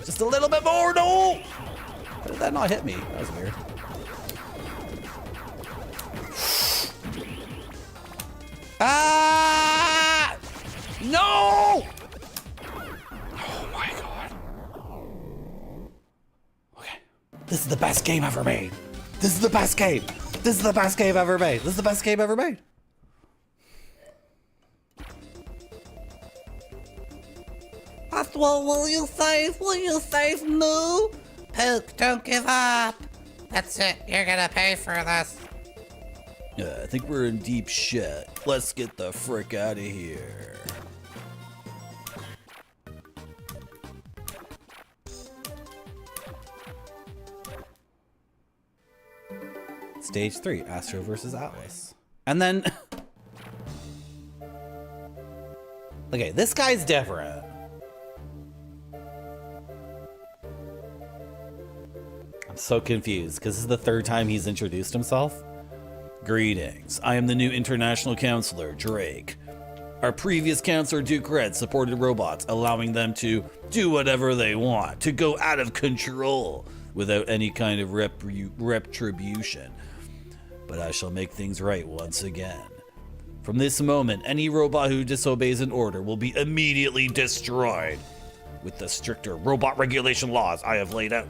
Just a little bit more. No. How did that not hit me? That was weird. Ah! No! Oh my god. Okay. This is the best game ever made. This is the best game. This is the best game ever made. This is the best game ever made. Well, will you save? Will you save Moo? Pook, don't give up. That's it. You're gonna pay for this. I think we're in deep shit. Let's get the frick out of here. Stage 3, Astro versus Atlas. And then... okay, this guy's different. I'm so confused, because this is the third time he's introduced himself. Greetings, I am the new international counselor, Drake. Our previous counselor, Duke Red, supported robots, allowing them to do whatever they want, to go out of control, without any kind of retribution. But I shall make things right once again. From this moment, any robot who disobeys an order will be immediately destroyed, with the stricter robot regulation laws I have laid out.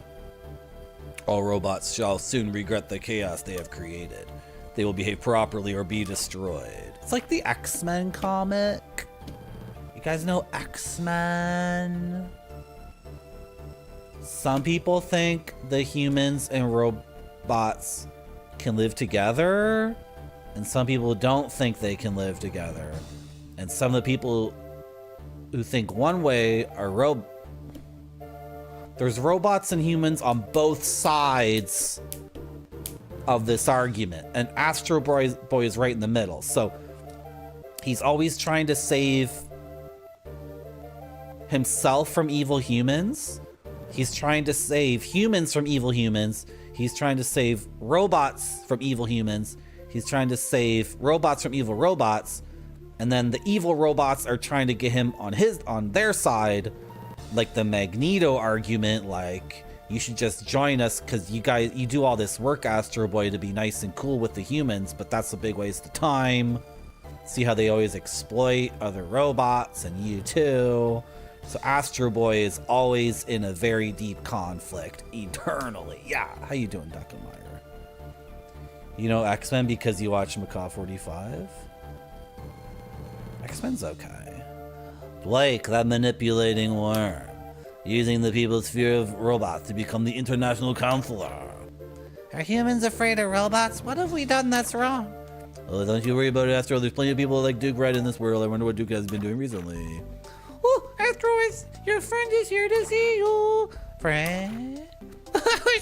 All robots shall soon regret the chaos they have created. They will behave properly or be destroyed. It's like the X-Men comic. You guys know X-Men? Some people think the humans and robots can live together, and some people don't think they can live together. And some of the people who think one way are there's robots and humans on both sides of this argument, and Astro Boy is right in the middle. So he's always trying to save himself from evil humans. He's trying to save humans from evil humans. He's trying to save robots from evil humans. He's trying to save robots from evil robots. And then the evil robots are trying to get him on their side, like the Magneto argument, like, you should just join us because you do all this work, Astro Boy, to be nice and cool with the humans, but that's a big waste of time. See how they always exploit other robots, and you too. So Astro Boy is always in a very deep conflict, eternally. Yeah, how you doing, Duckemeyer? You know X-Men because you watch Macaw 45? X-Men's okay. Blake, that manipulating worm. using the people's fear of robots to become the international counselor. Are humans afraid of robots? What have we done that's wrong? Oh, don't you worry about it, Astro. There's plenty of people like Duke Red in this world. I wonder what Duke has been doing recently. Oh, Astro, your friend is here to see you. Friend?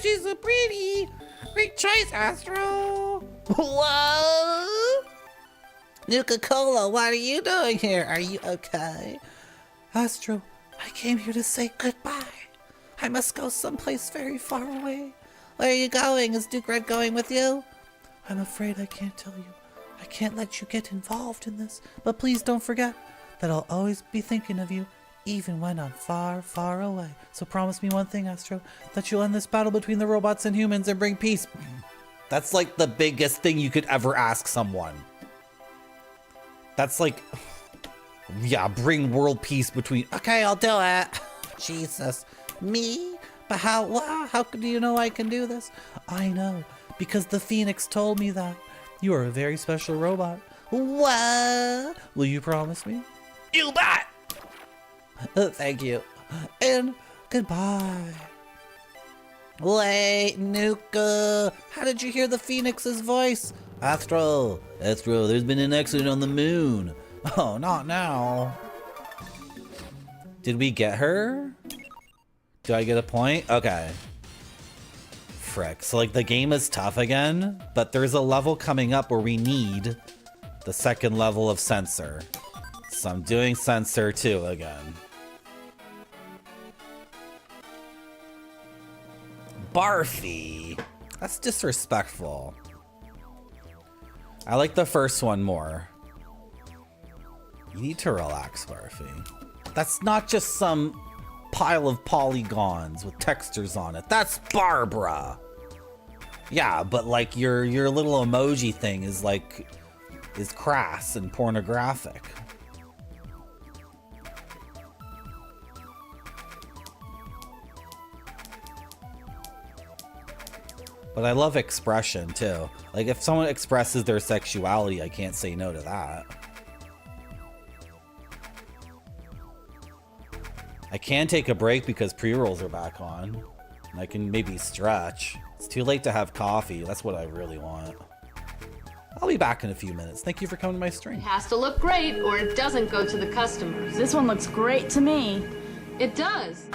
She's so pretty. Great choice, Astro. Whoa! Nuka-Cola, what are you doing here? Are you okay? Astro, I came here to say goodbye. I must go someplace very far away. Where are you going? Is Duke Red going with you? I'm afraid I can't tell you. I can't let you get involved in this. But please don't forget that I'll always be thinking of you, even when I'm far, far away. So promise me one thing, Astro, that you'll end this battle between the robots and humans and bring peace. That's like the biggest thing you could ever ask someone. That's like, yeah, bring world peace between. Okay, I'll do it. Jesus. Me? But how do you know I can do this? I know, because the Phoenix told me that. You are a very special robot. What? Will you promise me? You bet! Thank you. And goodbye. Wait, Nuka. How did you hear the Phoenix's voice? Astro, there's been an accident on the moon. Oh, not now. Did we get her? Do I get a point? Okay. Frick. So like the game is tough again, but there's a level coming up where we need the second level of sensor. So I'm doing sensor 2 again. Barfy. That's disrespectful. I like the first one more. You need to relax, Barfy. That's not just some pile of polygons with textures on it. That's Barbara. Yeah, but like your little emoji thing is crass and pornographic. But I love expression too. Like if someone expresses their sexuality, I can't say no to that. I can take a break because pre-rolls are back on. And I can maybe stretch. It's too late to have coffee. That's what I really want. I'll be back in a few minutes. Thank you for coming to my stream. It has to look great or it doesn't go to the customers. This one looks great to me. It does.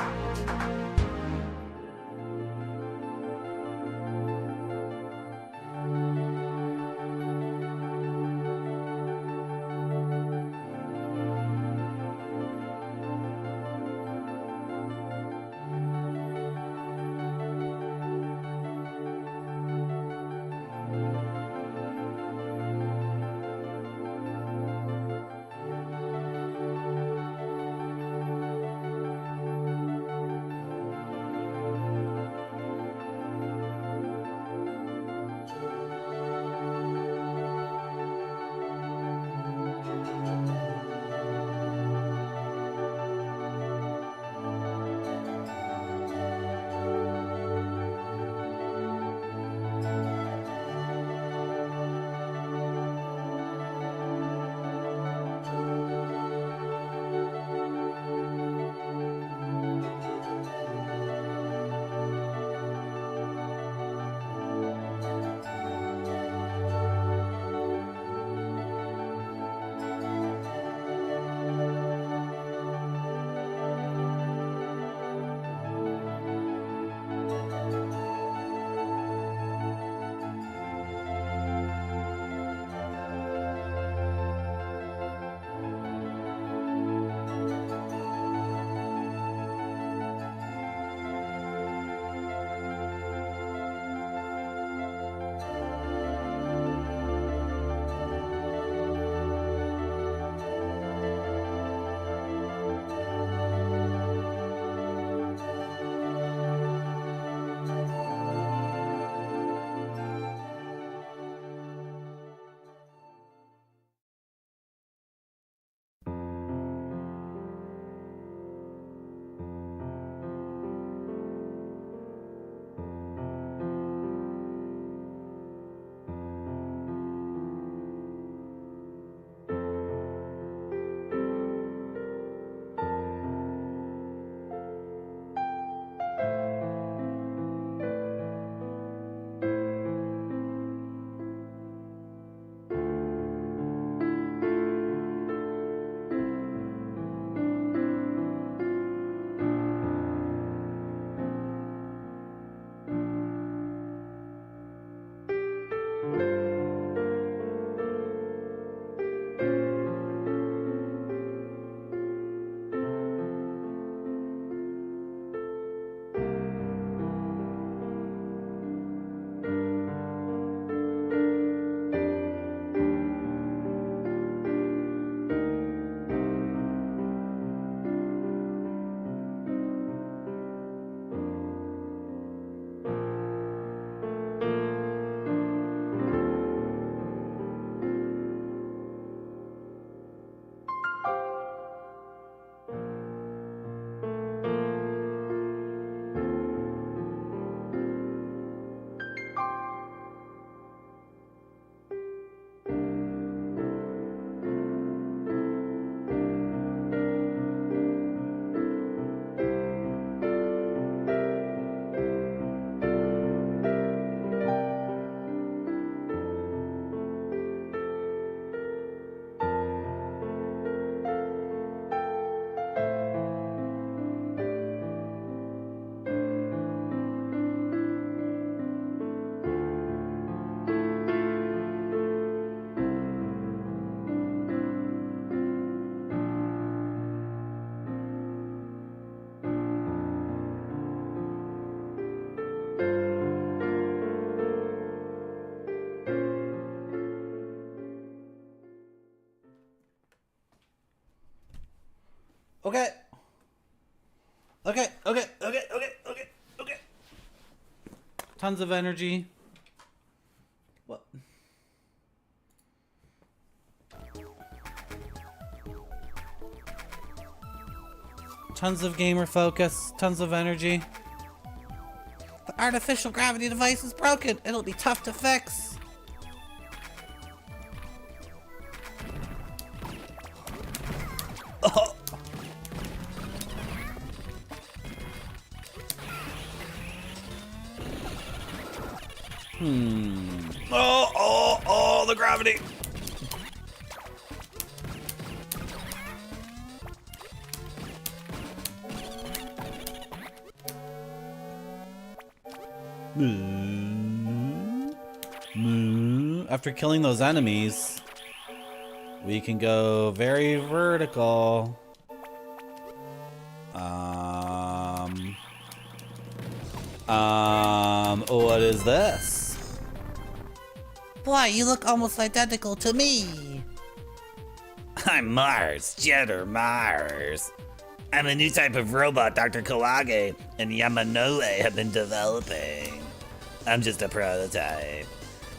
Okay. Okay. Tons of energy. What? Tons of gamer focus. Tons of energy. The artificial gravity device is broken. It'll be tough to fix. Oh. Oh, the gravity. After killing those enemies, we can go very vertical. What is this? Boy, you look almost identical to me. I'm Mars, Jetter Mars. I'm a new type of robot Dr. Kawage and Yamanoe have been developing. I'm just a prototype.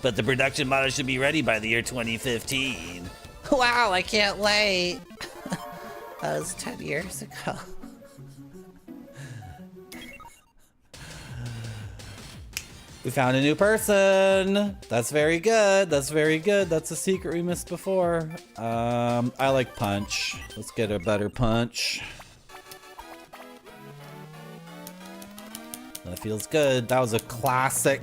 But the production model should be ready by the year 2015. Wow, I can't wait. That was 10 years ago. We found a new person. That's very good. That's very good. That's a secret we missed before. I like punch. Let's get a better punch. That feels good. That was a classic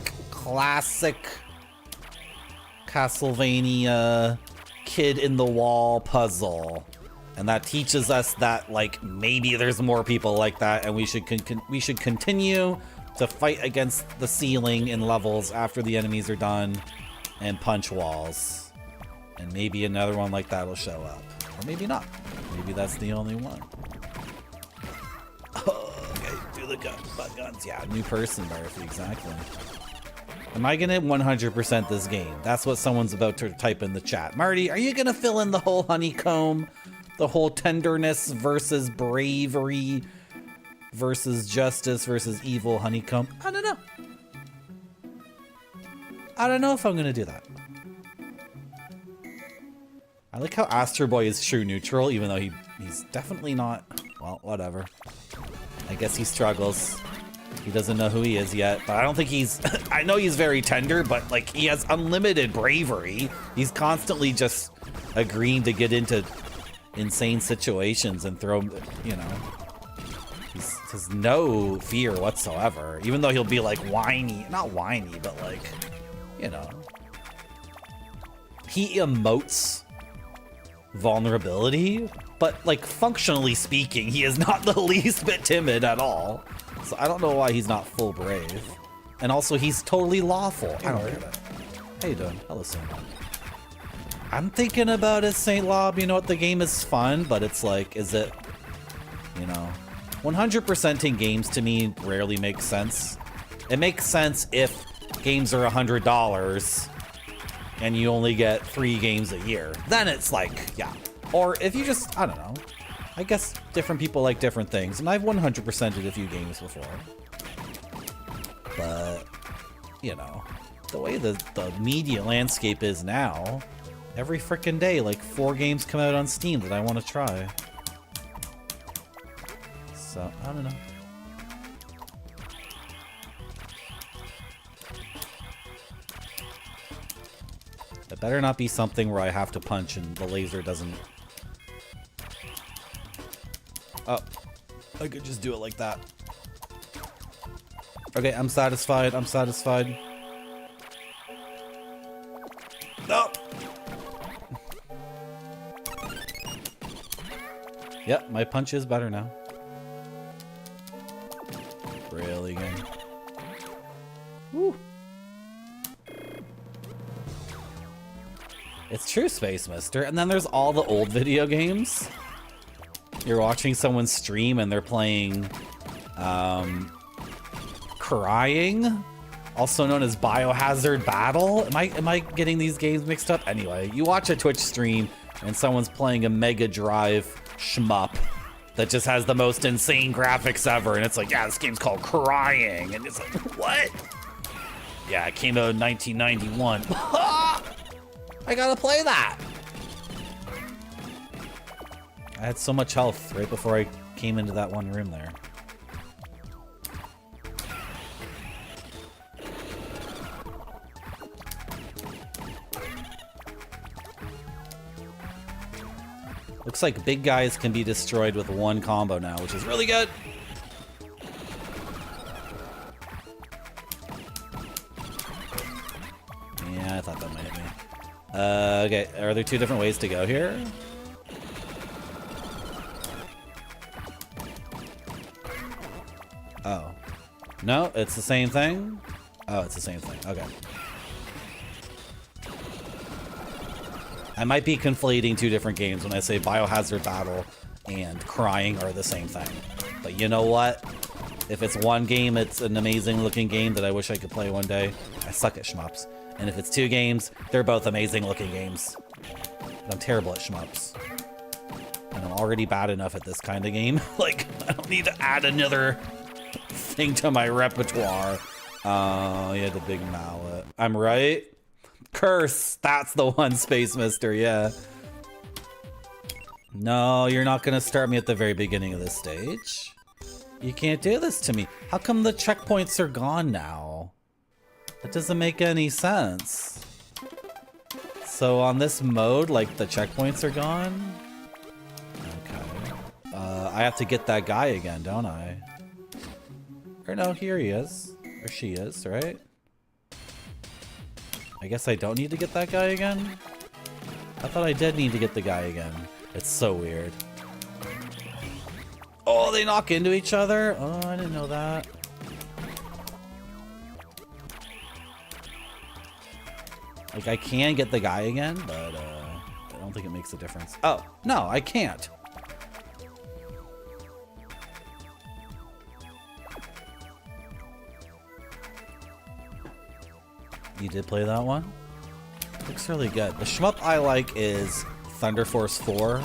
Castlevania kid in the wall puzzle. And that teaches us that, like, maybe there's more people like that, and we should continue to fight against the ceiling in levels after the enemies are done and punch walls. And maybe another one like that will show up. Or maybe not. Maybe that's the only one. Oh, okay, do the butt guns. Yeah, new person, Murphy, exactly. Am I gonna 100% this game? That's what someone's about to type in the chat. Marty, are you gonna fill in the whole honeycomb? The whole tenderness versus bravery versus justice versus evil honeycomb? I don't know. I don't know if I'm gonna do that. I like how Astro Boy is true neutral, even though he's definitely not. Well, whatever. I guess he struggles. He doesn't know who he is yet, but I don't think he's... I know he's very tender, but, like, he has unlimited bravery. He's constantly just agreeing to get into insane situations and throw, you know... He has no fear whatsoever, even though he'll be, like, whiny. Not whiny, but, like, you know... He emotes vulnerability, but, like, functionally speaking, he is not the least bit timid at all. So I don't know why he's not full brave. And also, he's totally lawful. I don't get it. How you doing? Hello, Saint Lob. I'm thinking about it, Saint Lob. You know what? The game is fun, but it's like, is it, you know... 100%ing games to me rarely makes sense. It makes sense if games are $100 and you only get 3 games a year. Then it's like, yeah. Or if you just, I don't know. I guess different people like different things, and I've 100%ed a few games before. But, you know, the way the media landscape is now, every frickin' day, like 4 games come out on Steam that I want to try. So, I don't know. It better not be something where I have to punch and the laser doesn't... Oh, I could just do it like that. Okay, I'm satisfied. I'm satisfied. No! Yep, my punch is better now. Really good. Woo! It's true, Space Mister. And then there's all the old video games. You're watching someone stream and they're playing Crying, also known as Biohazard Battle. Am I getting these games mixed up? Anyway, you watch a Twitch stream and someone's playing a Mega Drive shmup that just has the most insane graphics ever. And it's like, yeah, this game's called Crying. And it's like, what? Yeah, it came out in 1991. I gotta play that. I had so much health right before I came into that one room there. Looks like big guys can be destroyed with one combo now, which is really good. Yeah, I thought that might hit me. Okay, are there two different ways to go here? Oh. No, it's the same thing? Oh, it's the same thing. Okay. I might be conflating two different games when I say Biohazard Battle and Crying are the same thing. But you know what? If it's one game, it's an amazing looking game that I wish I could play one day. I suck at shmups. And if it's two games, they're both amazing looking games. But I'm terrible at shmups. And I'm already bad enough at this kind of game. Like, I don't need to add another thing to my repertoire. Oh, yeah, the big mallet. I'm right? Curse, that's the one, Space Mister, yeah. No, you're not gonna start me at the very beginning of this stage. You can't do this to me. How come the checkpoints are gone now? That doesn't make any sense. So on this mode, like, the checkpoints are gone? Okay. I have to get that guy again, don't I? Or no, here he is. Or she is, right? I guess I don't need to get that guy again? I thought I did need to get the guy again. It's so weird. Oh, they knock into each other? Oh, I didn't know that. Like, I can get the guy again, but I don't think it makes a difference. Oh, no, I can't. You did play that one? Looks really good. The shmup I like is Thunder Force 4,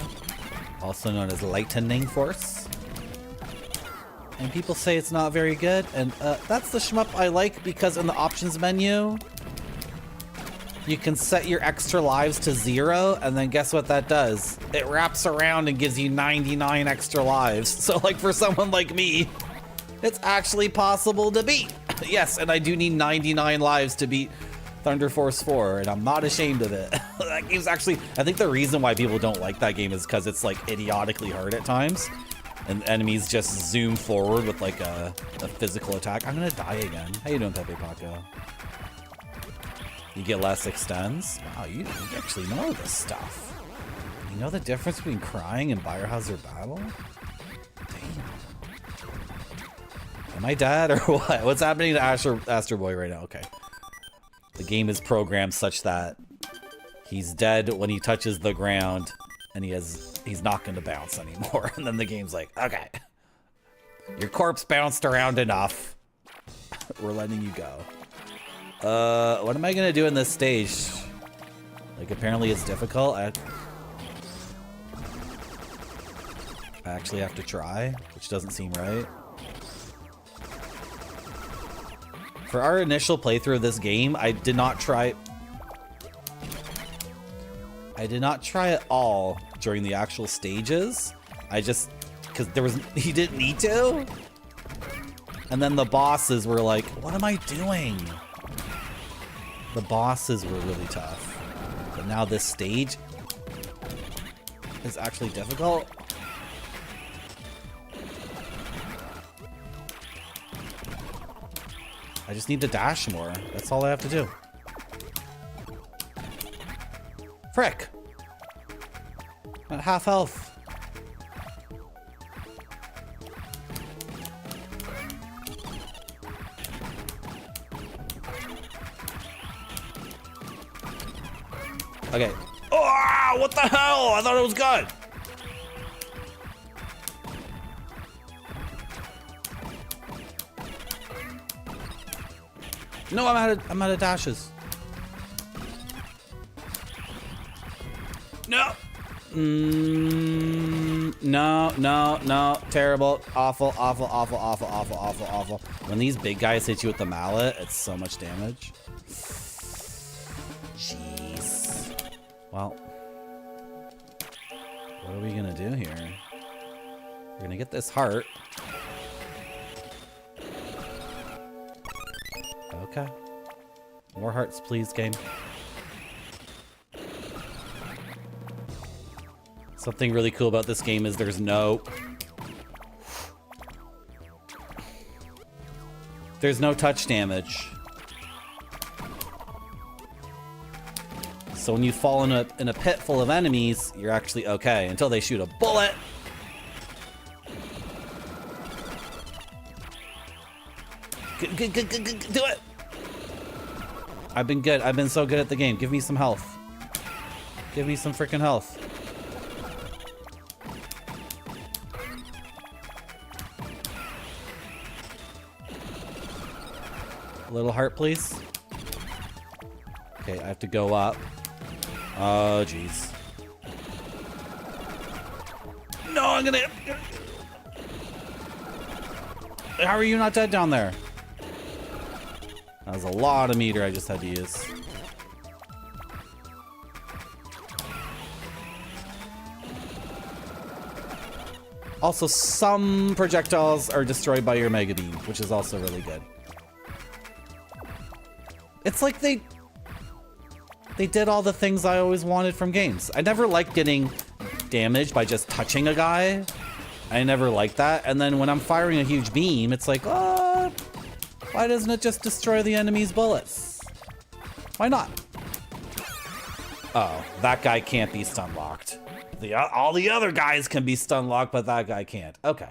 also known as Lightning Force. And people say it's not very good, and that's the shmup I like because in the options menu, you can set your extra lives to 0, and then guess what that does? It wraps around and gives you 99 extra lives. So like for someone like me, it's actually possible to beat. Yes, and I do need 99 lives to beat Thunder Force 4, and I'm not ashamed of it. That game's actually, I think the reason why people don't like that game is because it's like idiotically hard at times, and enemies just zoom forward with like a physical attack. I'm gonna die again. How you doing, Pepe Paco? You get less extends? Wow, you actually know this stuff. You know the difference between Crying and Biohazard Battle? Damn. Am I dead or what? What's happening to Astro Boy right now? Okay. The game is programmed such that he's dead when he touches the ground and he's not going to bounce anymore. And then the game's like, okay, your corpse bounced around enough. We're letting you go. What am I going to do in this stage? Like, apparently it's difficult. I actually have to try, which doesn't seem right. For our initial playthrough of this game, I did not try at all during the actual stages. I just, because he didn't need to. And then the bosses were like, what am I doing? The bosses were really tough. But now this stage is actually difficult. I just need to dash more. That's all I have to do. Frick! I'm at half health. Okay. Oh, what the hell? I thought it was good. No, I'm out of dashes. No. No. Terrible. Awful. When these big guys hit you with the mallet, it's so much damage. Jeez. Well, what are we gonna do here? We're gonna get this heart. Okay. More hearts, please, game. Something really cool about this game is there's no touch damage. So when you fall in a pit full of enemies, you're actually okay until they shoot a bullet. Do it. I've been good. I've been so good at the game. Give me some health. Give me some freaking health. A little heart, please. Okay, I have to go up. Oh, jeez. No, I'm gonna... How are you not dead down there? That was a lot of meter I just had to use. Also, some projectiles are destroyed by your Mega Beam, which is also really good. It's like they did all the things I always wanted from games. I never liked getting damaged by just touching a guy. I never liked that. And then when I'm firing a huge beam, it's like, oh, why doesn't it just destroy the enemy's bullets? Why not? Oh, that guy can't be stun locked. All the other guys can be stun locked, but that guy can't. Okay.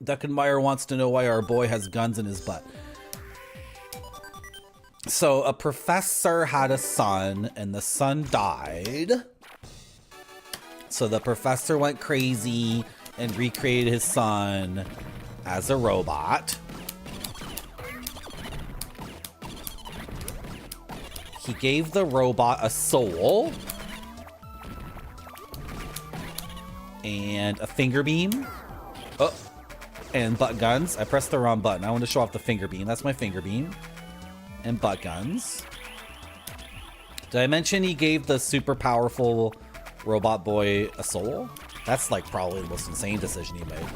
Duckenmeyer wants to know why our boy has guns in his butt. So a professor had a son and the son died. So the professor went crazy and recreated his son as a robot. He gave the robot a soul and a finger beam. Oh, and butt guns. I pressed the wrong button. I want to show off the finger beam. That's my finger beam. And butt guns. Did I mention he gave the super powerful robot boy a soul? That's like probably the most insane decision he made.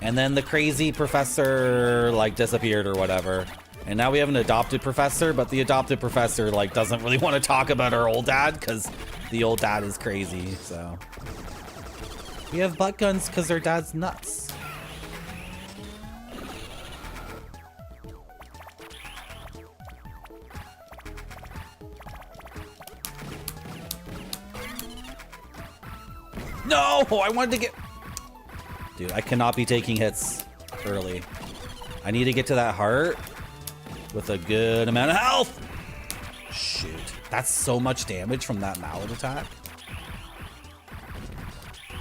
And then the crazy professor like disappeared or whatever. And now we have an adopted professor, but the adopted professor like doesn't really want to talk about our old dad because the old dad is crazy, so. We have butt guns because their dad's nuts. No, I wanted to get... Dude, I cannot be taking hits early. I need to get to that heart with a good amount of health. Shoot, that's so much damage from that mallet attack.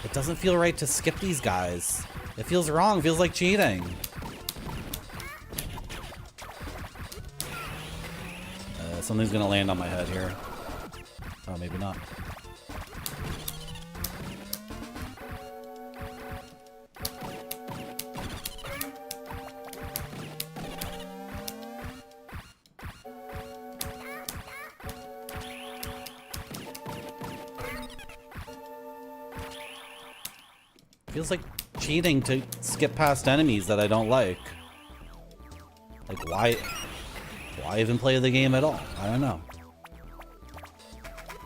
It doesn't feel right to skip these guys. It feels wrong, it feels like cheating. Something's gonna land on my head here. Oh, maybe not. Feels like cheating to skip past enemies that I don't like. Like, why even play the game at all? I don't know.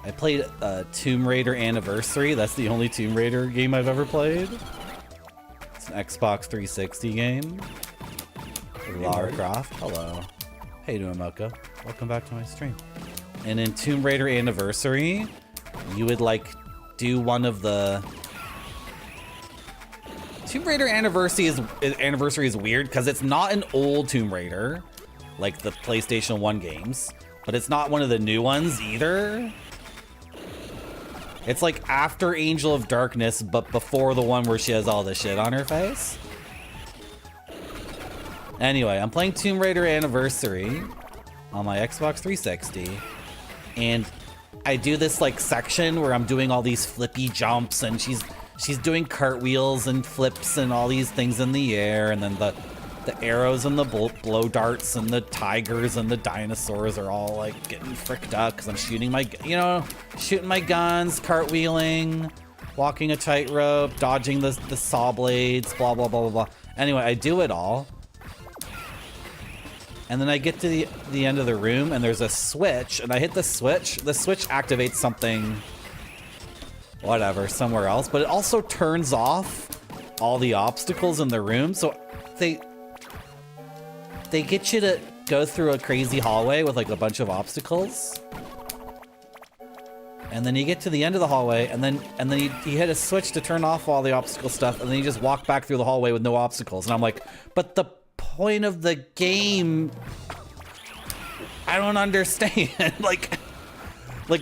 I played Tomb Raider Anniversary. That's the only Tomb Raider game I've ever played. It's an Xbox 360 game. Lara Croft. Hello. How you doing, Mocha? Welcome back to my stream. And in Tomb Raider Anniversary, you would like do one of the... Tomb Raider Anniversary is weird because it's not an old Tomb Raider, like the PlayStation 1 games, but it's not one of the new ones either. It's like after Angel of Darkness, but before the one where she has all the shit on her face. Anyway, I'm playing Tomb Raider Anniversary, on my Xbox 360. And I do this like section where I'm doing all these flippy jumps, and she's doing cartwheels and flips and all these things in the air, and then the arrows and the blow darts and the tigers and the dinosaurs are all like getting fricked up because I'm shooting my, shooting my guns, cartwheeling, walking a tightrope, dodging the saw blades, blah, blah, blah, blah, blah. Anyway, I do it all. And then I get to the end of the room and there's a switch, and I hit the switch. The switch activates something, whatever, somewhere else, but it also turns off all the obstacles in the room. So they get you to go through a crazy hallway with like a bunch of obstacles. And then you get to the end of the hallway, and then you hit a switch to turn off all the obstacle stuff, and then you just walk back through the hallway with no obstacles. And I'm like, but the point of the game, I don't understand. like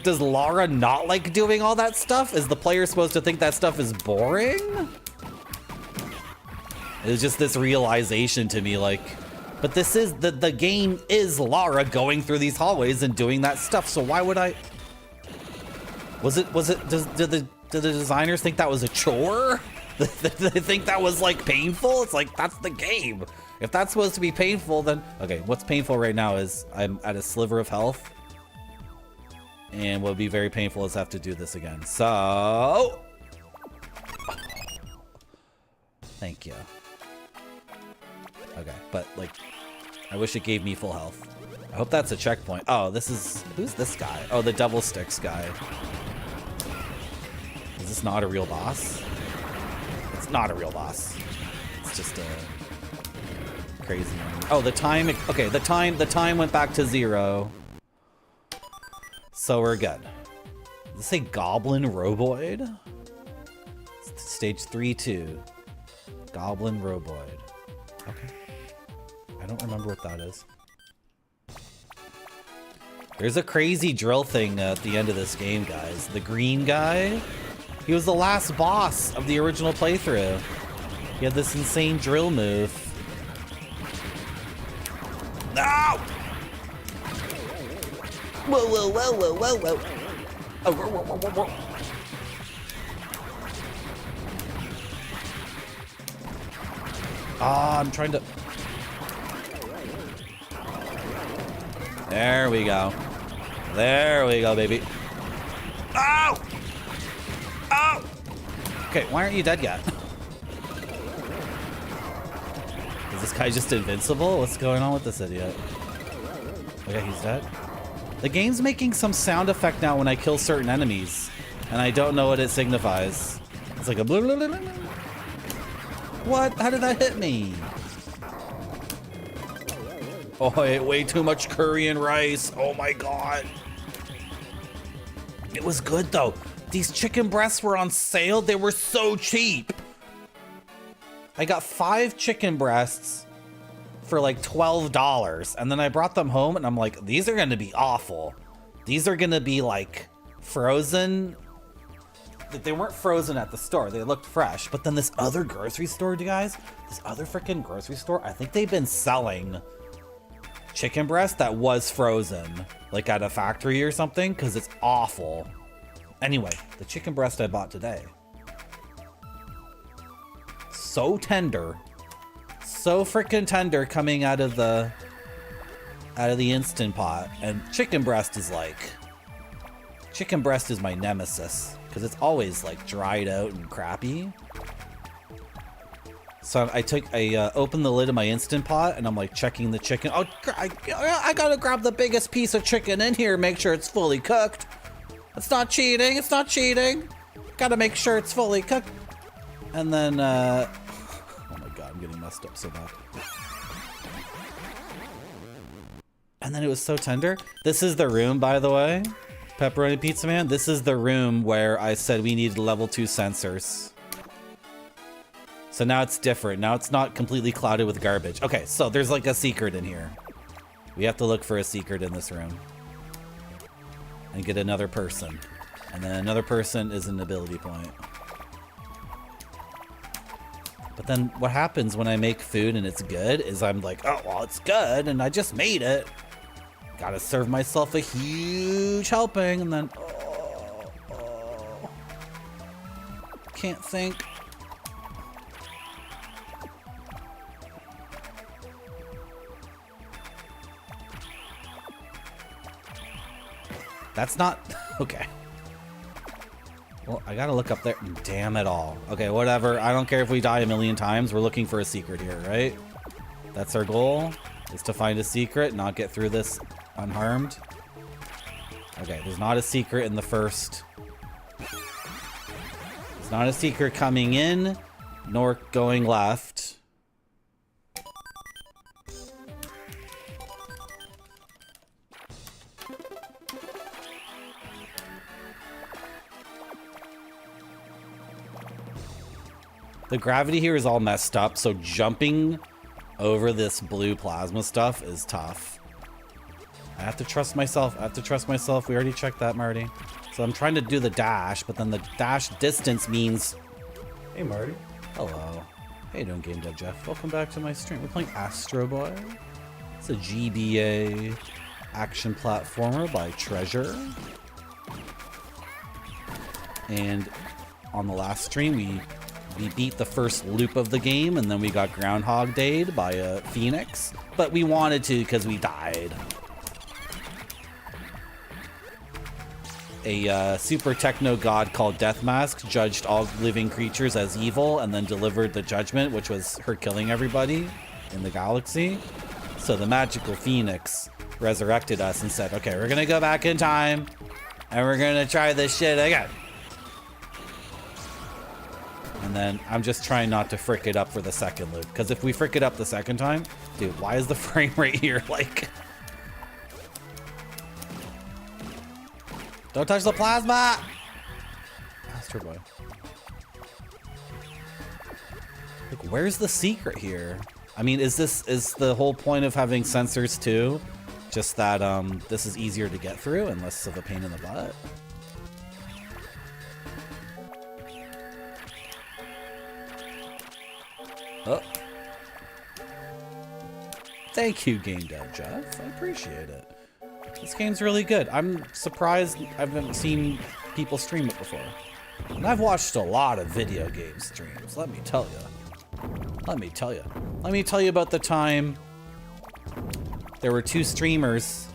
does Lara not like doing all that stuff? Is the player supposed to think that stuff is boring? It's just this realization to me, like, but this is the game is Lara going through these hallways and doing that stuff. So why would I? Did the designers think that was a chore? Did they think that was like painful? It's like, that's the game. If that's supposed to be painful, then okay. What's painful right now is I'm at a sliver of health, and what would be very painful is have to do this again. So, thank you. Okay, but like, I wish it gave me full health. I hope that's a checkpoint. Oh, who's this guy? Oh, the double sticks guy. Is this not a real boss? It's not a real boss. It's just a crazy one. Oh, the time, okay, the time went back to 0. So we're good. Does this say Goblin Roboid? Stage 3-2. Goblin Roboid. Okay. I don't remember what that is. There's a crazy drill thing at the end of this game, guys. The green guy, he was the last boss of the original playthrough. He had this insane drill move. No! Whoa, whoa, whoa, whoa, whoa, whoa. Oh, whoa, whoa, whoa, whoa, whoa. Ah, I'm trying to... There we go. There we go, baby. Oh! Oh! Okay, why aren't you dead yet? Is this guy just invincible? What's going on with this idiot? Okay, he's dead. The game's making some sound effect now when I kill certain enemies, and I don't know what it signifies. It's like a blah, blah, blah, blah. What? How did that hit me? Oh, I ate way too much curry and rice. Oh my god. It was good though. These chicken breasts were on sale. They were so cheap. I got 5 chicken breasts for like $12, and then I brought them home and I'm like, these are gonna be awful. These are gonna be like frozen. They weren't frozen at the store. They looked fresh. But then this other grocery store, guys, this other freaking grocery store, I think they've been selling chicken breast that was frozen, like at a factory or something, because it's awful. Anyway, the chicken breast I bought today, so tender, so freaking tender, coming out of the Instant Pot. And chicken breast is my nemesis because it's always like dried out and crappy. So I opened the lid of my Instant Pot and I'm like checking the chicken. Oh, I gotta grab the biggest piece of chicken in here, make sure it's fully cooked. It's not cheating, it's not cheating. Gotta make sure it's fully cooked. And then, oh my god, I'm getting messed up so bad. And then it was so tender. This is the room, by the way, Pepperoni Pizza Man. This is the room where I said we needed level 2 sensors. So now it's different. Now it's not completely clouded with garbage. Okay, so there's like a secret in here. We have to look for a secret in this room. And get another person. And then another person is an ability point. But then what happens when I make food and it's good is I'm like, oh, well, it's good and I just made it. Gotta serve myself a huge helping, and then... Can't think. That's not... Okay. Well, I gotta look up there. Damn it all. Okay, whatever. I don't care if we die a million times. We're looking for a secret here, right? That's our goal, is to find a secret, not get through this unharmed. Okay, there's not a secret in the first... There's not a secret coming in, nor going left. The gravity here is all messed up, so jumping over this blue plasma stuff is tough. I have to trust myself. I have to trust myself. We already checked that, Marty. So I'm trying to do the dash, but then the dash distance means... Hey, Marty. Hello. How you doing, Game Dev Jeff? Welcome back to my stream. We're playing Astro Boy. It's a GBA action platformer by Treasure. And on the last stream, we beat the first loop of the game, and then we got Groundhog Day'd by a Phoenix. But we wanted to because we died. A super techno god called Death Mask judged all living creatures as evil and then delivered the judgment, which was her killing everybody in the galaxy. So the magical Phoenix resurrected us and said, okay, we're gonna go back in time and we're gonna try this shit again. And then I'm just trying not to frick it up for the second loop, because if we frick it up the second time, dude, why is the frame rate here like... Don't touch the plasma! Astro Boy. Like, where's the secret here? I mean, is the whole point of having sensors too? Just that this is easier to get through and less of a pain in the butt? Oh. Thank you, Game Dev Jeff. I appreciate it. This game's really good. I'm surprised I haven't seen people stream it before. And I've watched a lot of video game streams, let me tell you. Let me tell you. Let me tell you about the time there were two streamers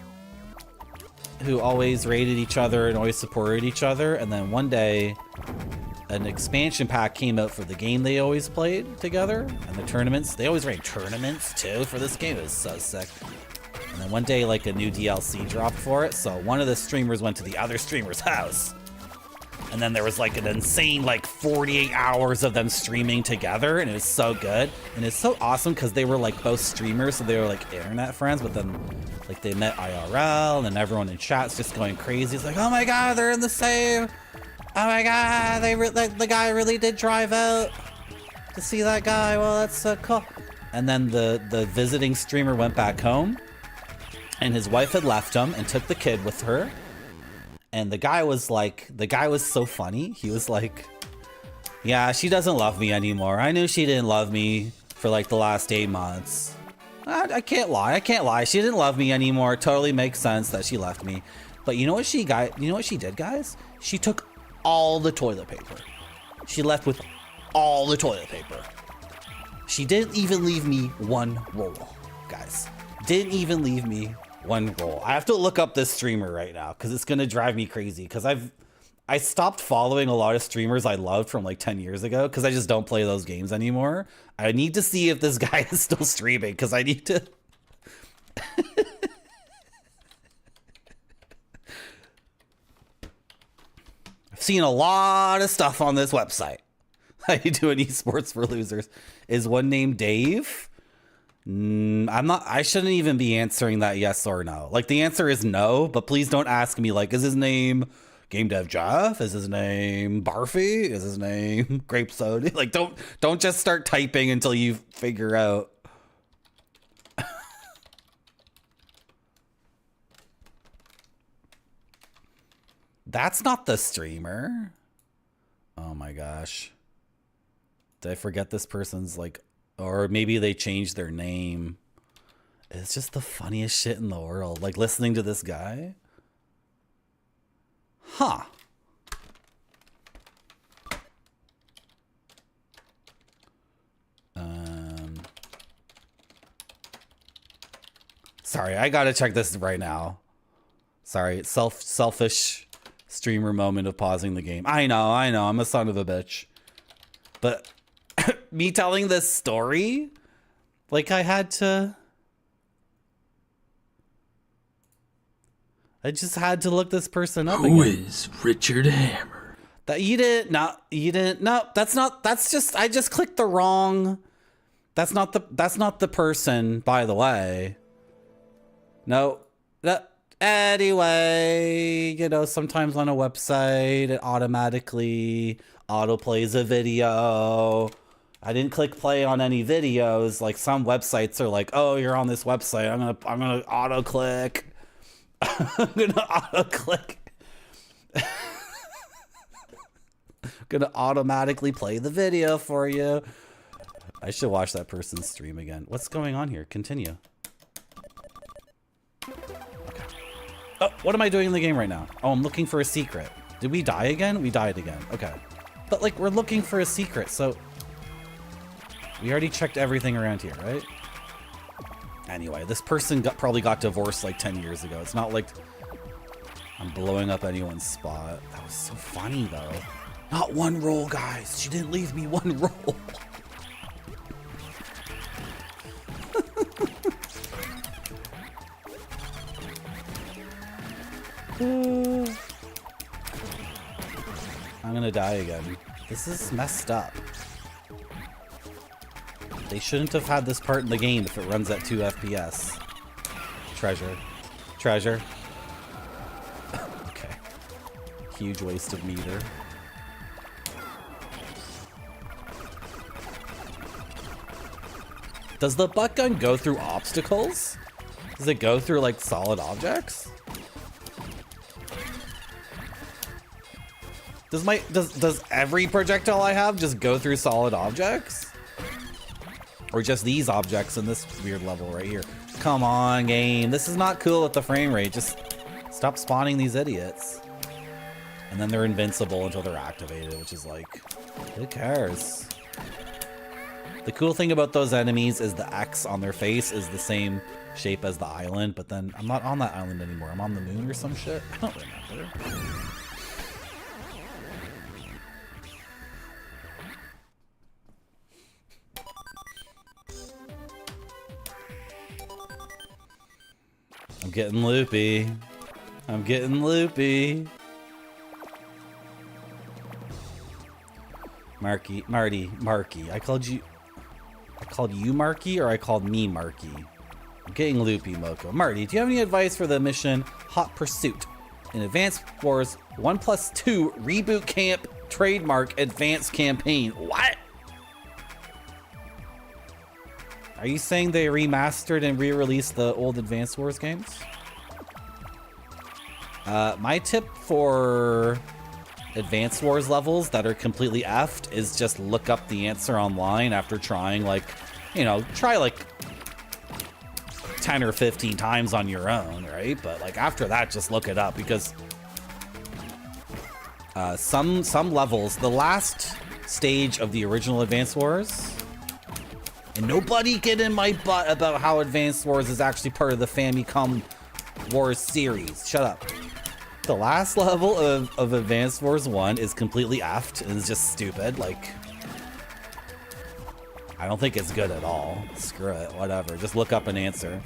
who always rated each other and always supported each other, and then one day an expansion pack came out for the game they always played together, and the tournaments. They always ran tournaments too for this game. It was so sick. And then one day, like, a new DLC dropped for it, so one of the streamers went to the other streamer's house. And then there was like an insane, like, 48 hours of them streaming together, and it was so good. And it's so awesome because they were like both streamers, so they were like internet friends, but then like they met IRL, and then everyone in chat's just going crazy. It's like, oh my god, they're in the same. Oh my god, the guy really did drive out to see that guy. Well, that's so cool. And then the visiting streamer went back home, and his wife had left him and took the kid with her. And the guy was so funny. He was like, yeah, she doesn't love me anymore. I knew she didn't love me for like the last 8 months. I can't lie. She didn't love me anymore. It totally makes sense that she left me. But you know what she did, guys? She took all the toilet paper. She left with all the toilet paper. She didn't even leave me one roll, guys. Didn't even leave me one roll. I have to look up this streamer right now because it's gonna drive me crazy, because I stopped following a lot of streamers I loved from like 10 years ago because I just don't play those games anymore. I need to see if this guy is still streaming, because I need to I've seen a lot of stuff on this website. How you doing, esports for losers? Is one named Dave? I shouldn't even be answering that yes or no. Like, the answer is no, but please don't ask me like, is his name Game Dev Jeff? Is his name Barfy? Is his name Grape Soda? Like, don't just start typing until you figure out. That's not the streamer. Oh my gosh. Did I forget this person's like, or maybe they changed their name. It's just the funniest shit in the world. Like listening to this guy. Huh. Sorry, I gotta check this right now. Sorry, selfish streamer moment of pausing the game. I know, I'm a son of a bitch. But me telling this story, like I just had to look this person up again. Who is Richard Hammer? I just clicked the wrong. That's not the person, by the way. No. Anyway, you know, sometimes on a website it automatically autoplays a video. I didn't click play on any videos. Like some websites are like, "Oh, you're on this website. I'm gonna auto click. I'm gonna auto click. Gonna automatically play the video for you." I should watch that person's stream again. What's going on here? Continue. Okay. Oh, what am I doing in the game right now? Oh, I'm looking for a secret. Did we die again? We died again. Okay. But like, we're looking for a secret, so we already checked everything around here, right? Anyway, this person probably got divorced like 10 years ago. It's not like I'm blowing up anyone's spot. That was so funny, though. Not one roll, guys. She didn't leave me one roll. I'm gonna die again. This is messed up. They shouldn't have had this part in the game if it runs at 2 FPS. Treasure. Treasure. Okay. Huge waste of meter. Does the butt gun go through obstacles? Does it go through like solid objects? Does every projectile I have just go through solid objects? Or just these objects in this weird level right here? Come on, game. This is not cool with the frame rate. Just stop spawning these idiots. And then they're invincible until they're activated, which is like, who cares? The cool thing about those enemies is the X on their face is the same shape as the island, but then I'm not on that island anymore. I'm on the moon or some shit. I don't remember. I'm getting loopy. I'm getting loopy. Marky. I called you Marky, or I called me Marky? I'm getting loopy, Moko. Marty, do you have any advice for the mission Hot Pursuit in Advanced Wars 1+2 Reboot Camp Trademark Advanced Campaign? What? Are you saying they remastered and re-released the old Advanced Wars games? My tip for Advanced Wars levels that are completely effed is just look up the answer online after trying, like, you know, try like 10 or 15 times on your own, right? But like after that, just look it up, because some levels, the last stage of the original Advanced Wars, and nobody get in my butt about how Advanced Wars is actually part of the Famicom Wars series. Shut up. The last level of Advanced Wars 1 is completely effed and is just stupid. Like, I don't think it's good at all. Screw it, whatever. Just look up an answer.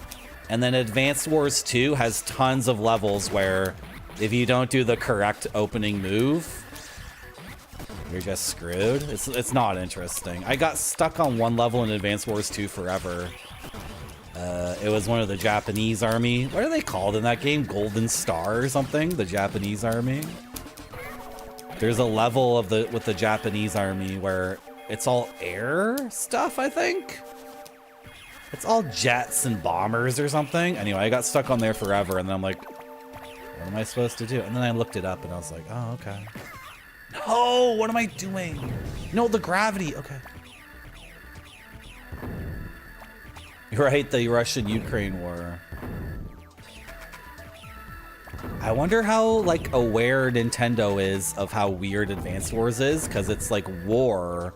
And then Advanced Wars 2 has tons of levels where if you don't do the correct opening move, you're just screwed. It's not interesting. I got stuck on one level in Advanced Wars 2 forever. It was one of the Japanese army. What are they called in that game? Golden Star or something? The Japanese army? There's a level of with the Japanese army where it's all air stuff, I think? It's all jets and bombers or something. Anyway, I got stuck on there forever, and then I'm like, what am I supposed to do? And then I looked it up, and I was like, oh, okay. No, what am I doing? No, the gravity, okay. Right, the Russian-Ukraine war. I wonder how, like, aware Nintendo is of how weird Advance Wars is, because it's like war,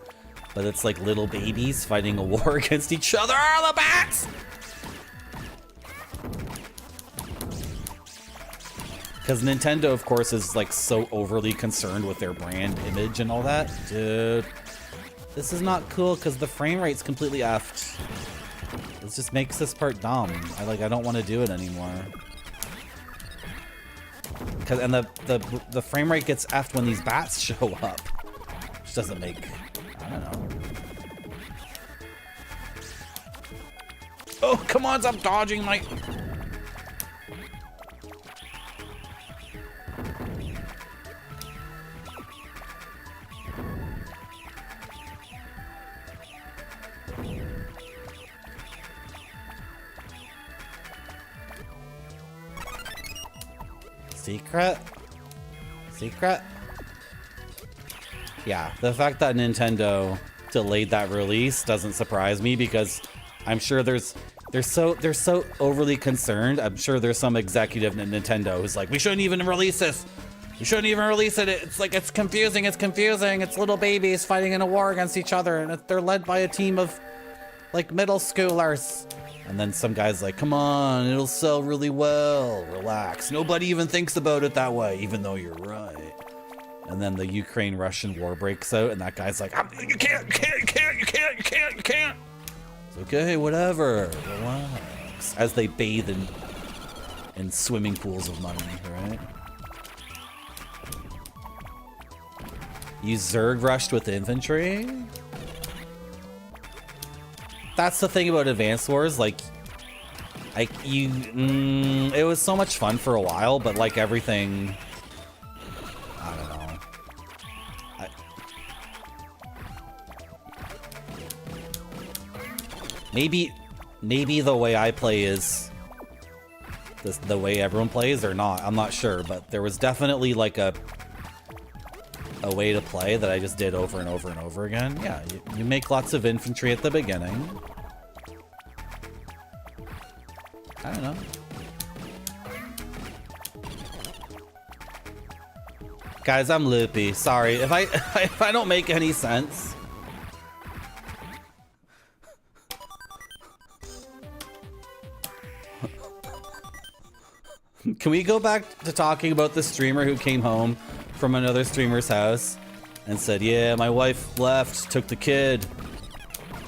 but it's like little babies fighting a war against each other. Oh, the bats! Because Nintendo, of course, is like so overly concerned with their brand image and all that. Dude, this is not cool because the frame rate's completely effed. This just makes this part dumb. I don't want to do it anymore. And the frame rate gets effed when these bats show up, which doesn't make, I don't know. Oh, come on, stop dodging my... Secret? Yeah, the fact that Nintendo delayed that release doesn't surprise me because I'm sure they're so overly concerned. I'm sure there's some executive in Nintendo who's like, we shouldn't even release this. We shouldn't even release it. It's like, it's confusing. It's little babies fighting in a war against each other and they're led by a team of like middle schoolers. And then some guy's like, come on, it'll sell really well. Relax. Nobody even thinks about it that way, even though you're right. And then the Ukraine-Russian war breaks out, and that guy's like, you can't. It's okay, whatever. Relax. As they bathe in swimming pools of money, right? You Zerg rushed with infantry? That's the thing about Advance Wars, it was so much fun for a while, but like everything, I don't know. Maybe the way I play is the way everyone plays or not, I'm not sure, but there was definitely like a way to play that I just did over and over and over again. Yeah, you make lots of infantry at the beginning. I don't know. Guys, I'm loopy. Sorry if I don't make any sense. Can we go back to talking about the streamer who came home from another streamer's house and said, yeah, my wife left, took the kid.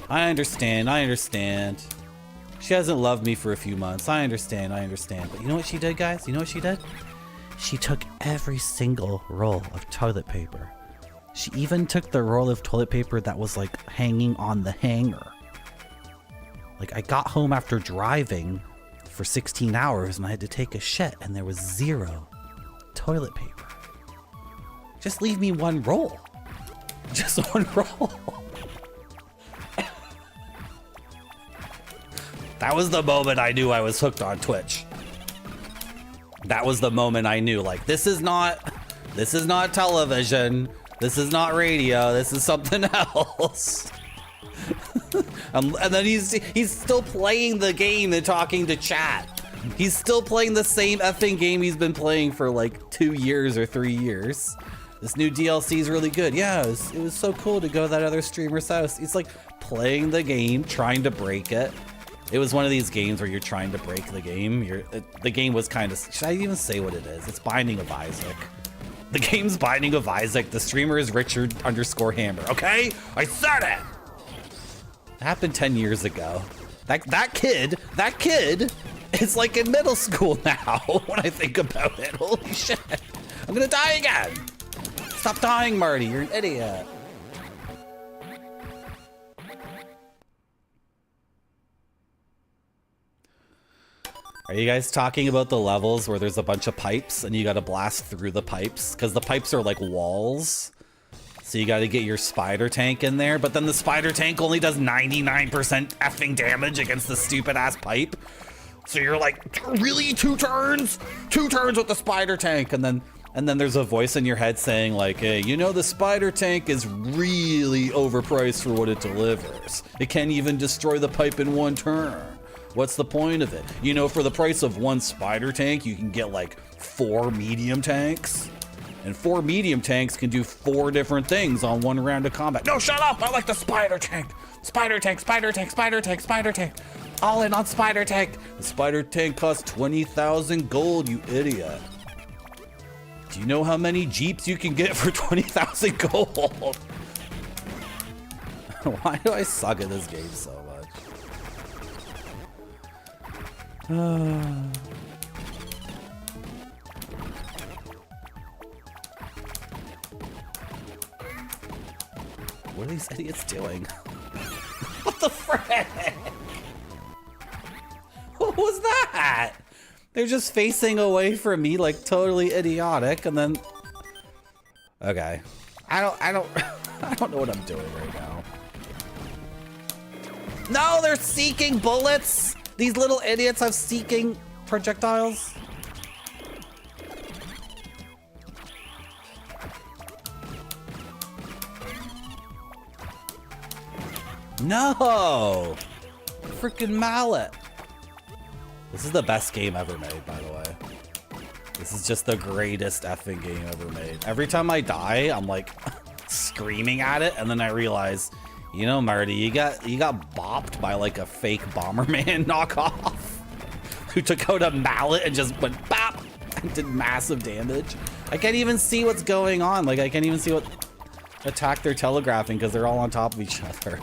I understand. She hasn't loved me for a few months. I understand. But you know what she did, guys? You know what she did? She took every single roll of toilet paper. She even took the roll of toilet paper that was like hanging on the hanger. Like I got home after driving for 16 hours and I had to take a shit and there was 0 toilet paper. Just leave me one roll. Just one roll. That was the moment I knew I was hooked on Twitch. That was the moment I knew, like, this is not television. This is not radio. This is something else. And then he's still playing the game and talking to chat. He's still playing the same effing game he's been playing for like 2 years or 3 years. This new DLC is really good. Yeah, it was so cool to go to that other streamer's house. He's like playing the game, trying to break it. It was one of these games where you're trying to break the game. The game was kind of, should I even say what it is? It's Binding of Isaac. The game's Binding of Isaac. The streamer is Richard_Hammer. Okay? I said it! It happened 10 years ago. That kid is like in middle school now when I think about it. Holy shit. I'm gonna die again. Stop dying, Marty. You're an idiot. Are you guys talking about the levels where there's a bunch of pipes and you gotta blast through the pipes? Because the pipes are like walls. So you gotta get your spider tank in there, but then the spider tank only does 99% effing damage against the stupid ass pipe. So you're like, really? 2 turns? 2 turns with the spider tank, and then And then there's a voice in your head saying like, hey, you know, the spider tank is really overpriced for what it delivers. It can't even destroy the pipe in one turn. What's the point of it? You know, for the price of one spider tank, you can get like 4 medium tanks. And 4 medium tanks can do 4 different things on one round of combat. No, shut up! I like the spider tank! Spider tank, spider tank, spider tank, spider tank. All in on spider tank. The spider tank costs 20,000 gold, you idiot. Do you know how many Jeeps you can get for 20,000 gold? Why do I suck at this game so much? What are these idiots doing? What the frick? What was that? They're just facing away from me like totally idiotic, and then okay. I don't know what I'm doing right now. No, they're seeking bullets. These little idiots have seeking projectiles. No! Freaking mallet. This is the best game ever made, by the way. This is just the greatest effing game ever made. Every time I die, I'm like screaming at it, and then I realize, you know, Marty, you got bopped by like a fake Bomberman knockoff who took out a mallet and just went bop and did massive damage. I can't even see what's going on. Like, I can't even see what attack they're telegraphing because they're all on top of each other.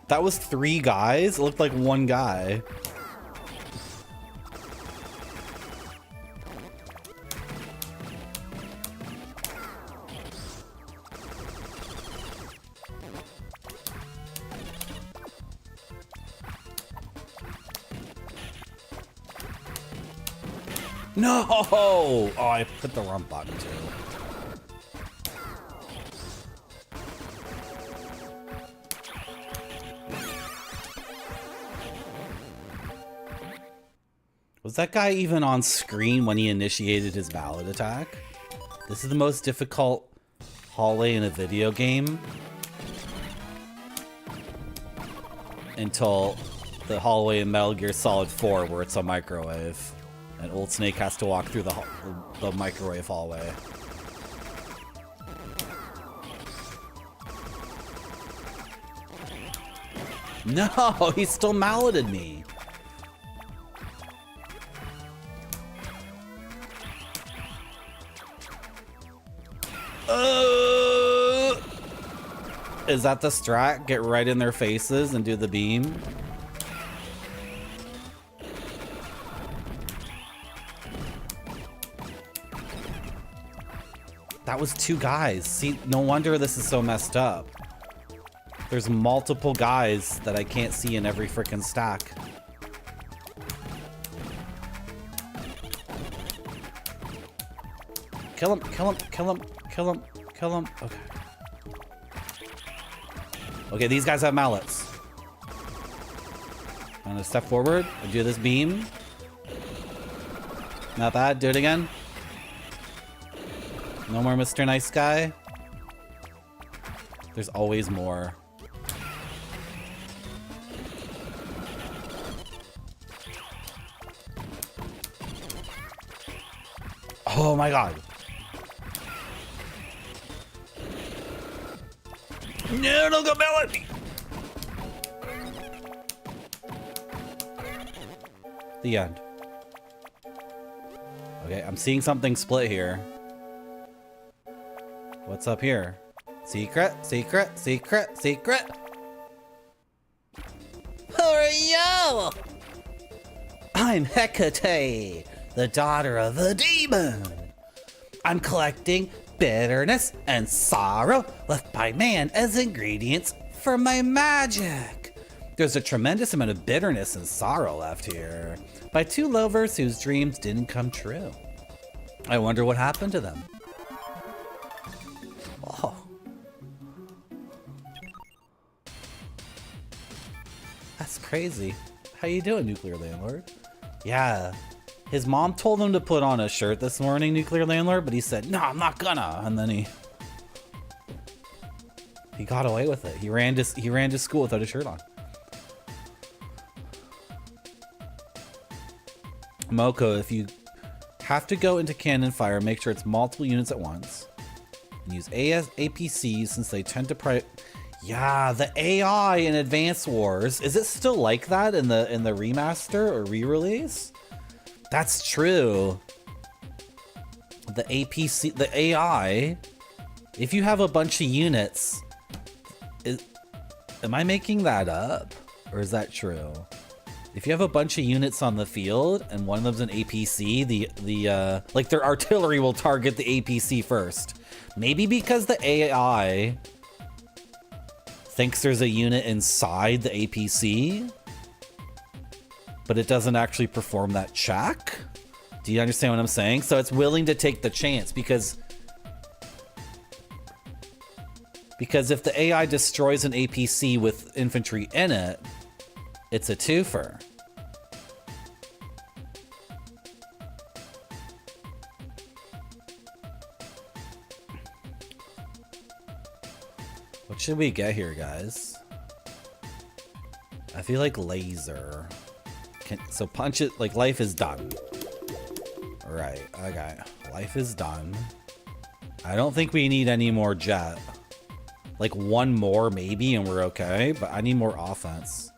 That was 3 guys? It looked like 1 guy. No! Oh, I put the wrong button too. Was that guy even on screen when he initiated his mallet attack? This is the most difficult hallway in a video game. Until the hallway in Metal Gear Solid 4 where it's a microwave. And Old Snake has to walk through the microwave hallway. No, he still malleted me. Is that the strat? Get right in their faces and do the beam? That was 2 guys. See, no wonder this is so messed up. There's multiple guys that I can't see in every freaking stack. Kill him, kill him, kill him, kill him, kill him. Okay. Okay, these guys have mallets. I'm gonna step forward and do this beam. Not bad, do it again. No more Mr. Nice Guy. There's always more. Oh my god. No, don't go mallet me. The end. Okay, I'm seeing something split here. What's up here? Secret, secret, secret, secret. Who are you? I'm Hecate, the daughter of a demon. I'm collecting bitterness and sorrow left by man as ingredients for my magic. There's a tremendous amount of bitterness and sorrow left here by two lovers whose dreams didn't come true. I wonder what happened to them. Oh. That's crazy. How you doing, Nuclear Landlord? Yeah. His mom told him to put on a shirt this morning, Nuclear Landlord, but he said, no, I'm not gonna. And then he got away with it. He ran to school without a shirt on. Moko, if you have to go into cannon fire, make sure it's multiple units at once. And use APCs since they tend to Yeah, the AI in Advance Wars. Is it still like that in the remaster or re-release? That's true. The APC, the AI, if you have a bunch of units, am I making that up? Or is that true? If you have a bunch of units on the field and one of them's an APC, like their artillery will target the APC first. Maybe because the AI thinks there's a unit inside the APC, but it doesn't actually perform that check. Do you understand what I'm saying? So it's willing to take the chance because if the AI destroys an APC with infantry in it, it's a twofer. What should we get here, guys? I feel like laser. So punch it, like life is done. Right, okay. Life is done. I don't think we need any more jet. Like one more maybe and we're okay, but I need more offense.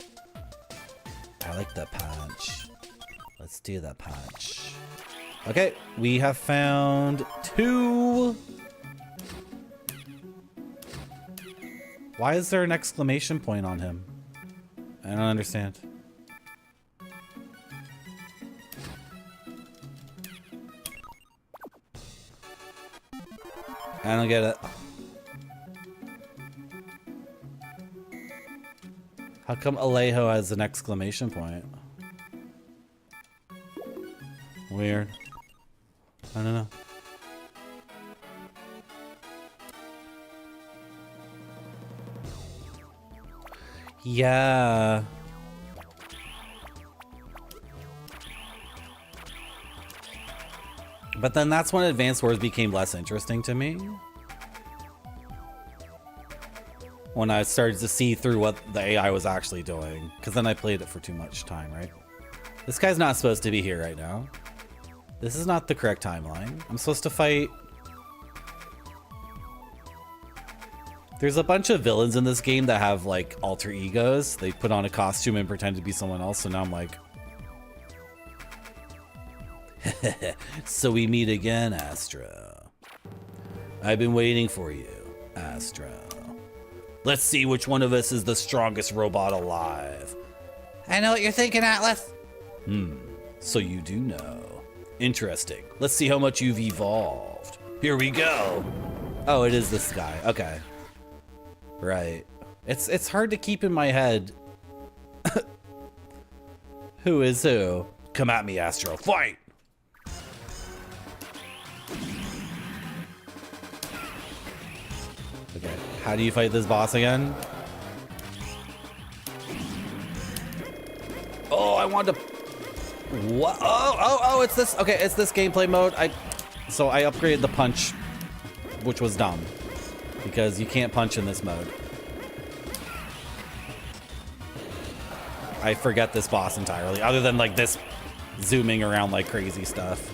I like the punch. Let's do the punch. Okay, we have found 2. Why is there an exclamation point on him? I don't understand. I don't get it. How come Alejo has an exclamation point? Weird. I don't know. Yeah. But then that's when Advance Wars became less interesting to me. When I started to see through what the AI was actually doing. Because then I played it for too much time, right? This guy's not supposed to be here right now. This is not the correct timeline. I'm supposed to fight... There's a bunch of villains in this game that have, like, alter egos. They put on a costume and pretend to be someone else, so now I'm like... So we meet again, Astro. I've been waiting for you, Astro. Let's see which one of us is the strongest robot alive. I know what you're thinking, Atlas. So you do know. Interesting. Let's see how much you've evolved. Here we go. Oh, it is this guy. Okay. Right. It's hard to keep in my head who is who. Come at me, Astro. Fight! Okay. How do you fight this boss again? Oh, I want to... What? Oh, it's this. Okay, it's this gameplay mode. So I upgraded the punch, which was dumb. Because you can't punch in this mode. I forget this boss entirely, other than like this zooming around like crazy stuff.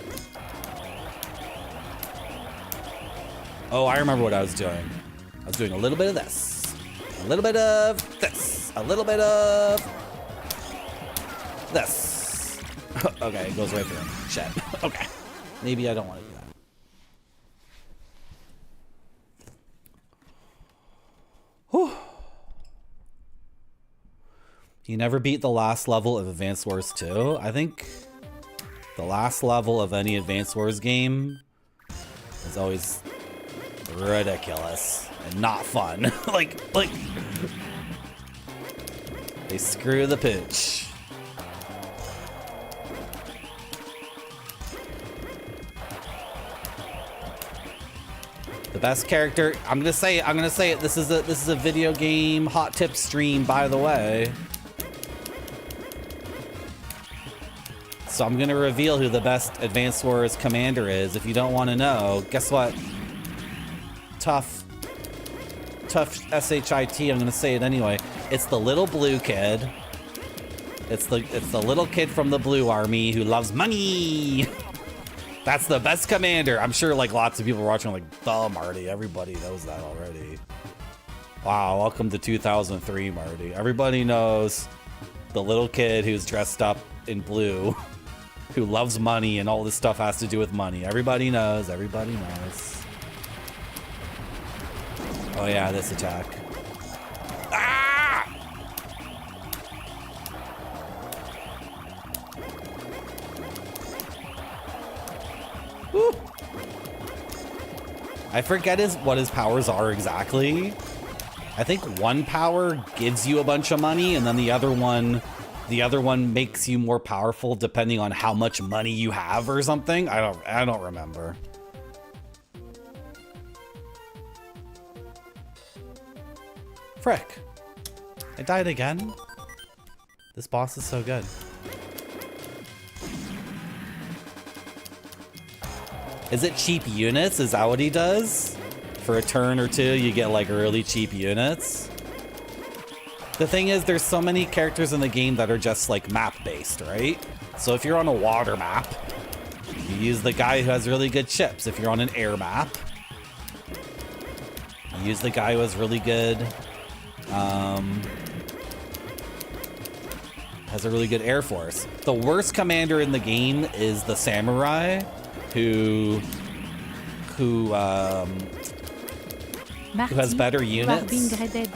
Oh, I remember what I was doing. I was doing a little bit of this, a little bit of this, a little bit of this. Okay, it goes right through him. Shit. Okay. Maybe I don't want to do that. Whew. You never beat the last level of Advance Wars 2? I think the last level of any Advance Wars game is always ridiculous and not fun. like They screw the pooch. The best character. I'm gonna say it. This is a video game hot tip stream, by the way. So I'm gonna reveal who the best Advanced Wars commander is. If you don't want to know, guess what? Tough SHIT. I'm gonna say it anyway. It's the little blue kid. It's the little kid from the blue army who loves money. That's the best commander. I'm sure like lots of people are watching like, duh, Marty. Everybody knows that already. Wow, welcome to 2003, Marty. Everybody knows the little kid who's dressed up in blue, who loves money, and all this stuff has to do with money. Everybody knows. Everybody knows. Oh yeah, this attack. Ah! Woo. I forget what his powers are exactly. I think one power gives you a bunch of money, and then the other one makes you more powerful depending on how much money you have or something. I don't remember. Frick. I died again. This boss is so good. Is it cheap units? Is that what he does? For a turn or two, you get like really cheap units. The thing is, there's so many characters in the game that are just like map-based, right? So if you're on a water map, you use the guy who has really good ships. If you're on an air map, you use the guy who has really good, has a really good air force. The worst commander in the game is the samurai, who has better units,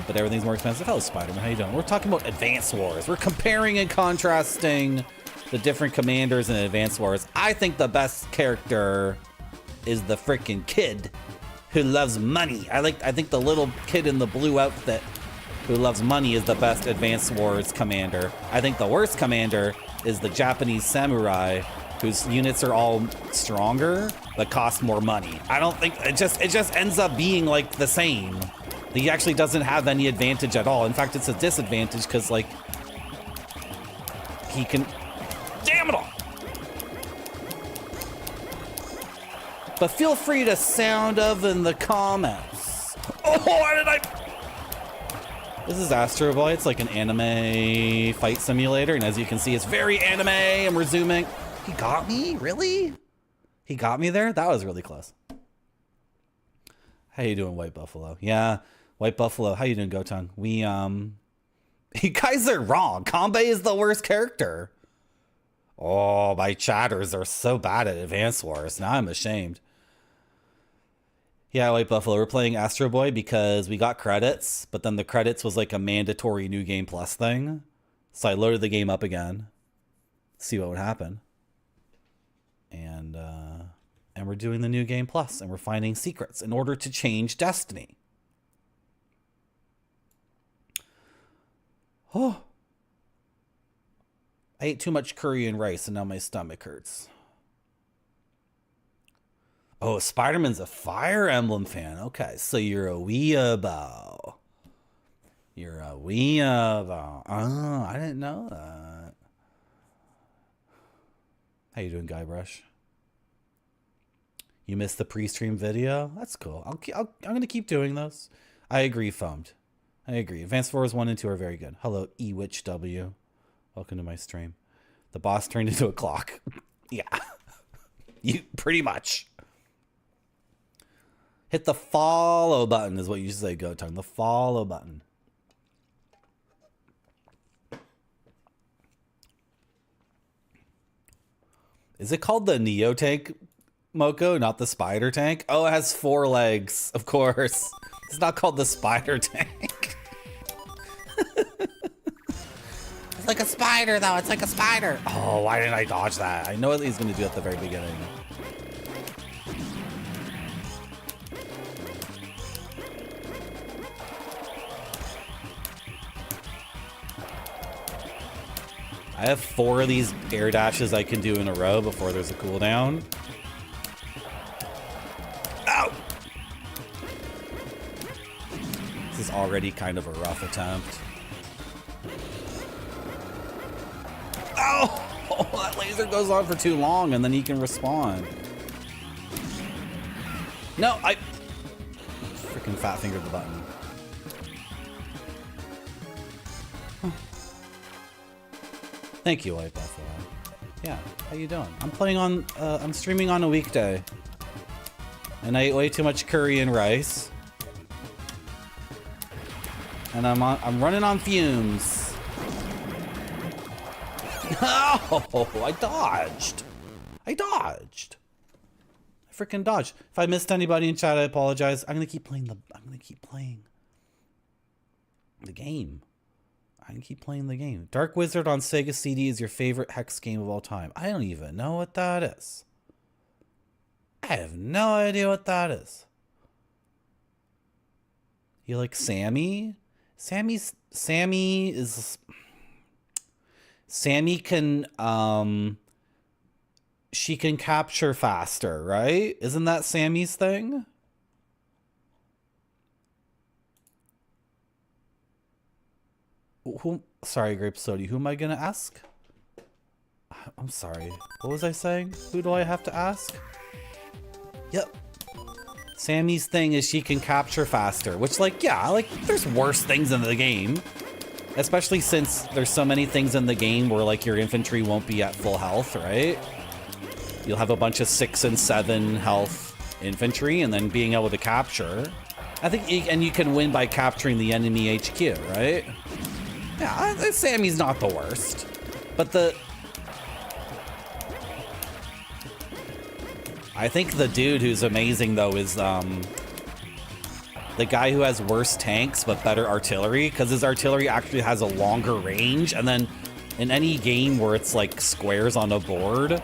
but everything's more expensive. Hello, Spider-Man. How you doing? We're talking about Advanced Wars. We're comparing and contrasting the different commanders in Advanced Wars. I think the best character is the frickin' kid who loves money. I think the little kid in the blue outfit who loves money is the best Advanced Wars commander. I think the worst commander is the Japanese samurai, whose units are all stronger but cost more money. I don't think it just ends up being like the same. He actually doesn't have any advantage at all. In fact, it's a disadvantage because like he can, damn it all. But feel free to sound of in the comments. Oh, why did I? This is Astro Boy. It's like an anime fight simulator, and as you can see, it's very anime. I'm resuming. He got me? Really? He got me there? That was really close. How you doing, White Buffalo? Yeah, White Buffalo. How you doing, Gotung? You guys are wrong. Kanbei is the worst character. Oh, my chatters are so bad at Advanced Wars. Now I'm ashamed. Yeah, White Buffalo. We're playing Astro Boy because we got credits, but then the credits was like a mandatory New Game Plus thing. So I loaded the game up again. See what would happen. And we're doing the New Game Plus, and we're finding secrets in order to change Destiny. Oh. I ate too much curry and rice, and now my stomach hurts. Oh, Spider-Man's a Fire Emblem fan. Okay, so you're a weeaboo. You're a weeaboo. Oh, I didn't know that. How you doing, Guybrush? You missed the pre-stream video? That's cool. I'm going to keep doing those. I agree, Foamed. I agree. Advanced Wars 1 and 2 are very good. Hello, EWitchW. Welcome to my stream. The boss turned into a clock. Yeah. You pretty much. Hit the follow button is what you should say, Gotung. The follow button. Is it called the Neo Tank, Moko, not the Spider Tank? Oh, it has 4 legs, of course. It's not called the Spider Tank. It's like a spider, though. It's like a spider. Oh, why didn't I dodge that? I know what he's going to do at the very beginning. I have 4 of these air dashes I can do in a row before there's a cooldown. Ow! This is already kind of a rough attempt. Ow! Oh, that laser goes on for too long and then he can respawn. No, I freaking fat fingered the button. Thank you, White Buffalo. Yeah, how you doing? I'm playing on, I'm streaming on a weekday. And I ate way too much curry and rice. And I'm running on fumes. Oh, I dodged. I freaking dodged. If I missed anybody in chat, I apologize. I'm gonna keep playing the game. I can keep playing the game. Dark Wizard on Sega CD is your favorite Hex game of all time. I don't even know what that is. I have no idea what that is. You like Sammy? Sammy can, she can capture faster, right? Isn't that Sammy's thing? Sorry, Grape Sody. Who am I gonna ask? I'm sorry. What was I saying? Who do I have to ask? Yep. Sammy's thing is she can capture faster, which, like, yeah, like, there's worse things in the game. Especially since there's so many things in the game where, like, your infantry won't be at full health, right? You'll have a bunch of 6 and 7 health infantry and then being able to capture. I think, and you can win by capturing the enemy HQ, right? Yeah, Sammy's not the worst. But I think the dude who's amazing, though, is the guy who has worse tanks but better artillery, because his artillery actually has a longer range. And then in any game where it's like squares on a board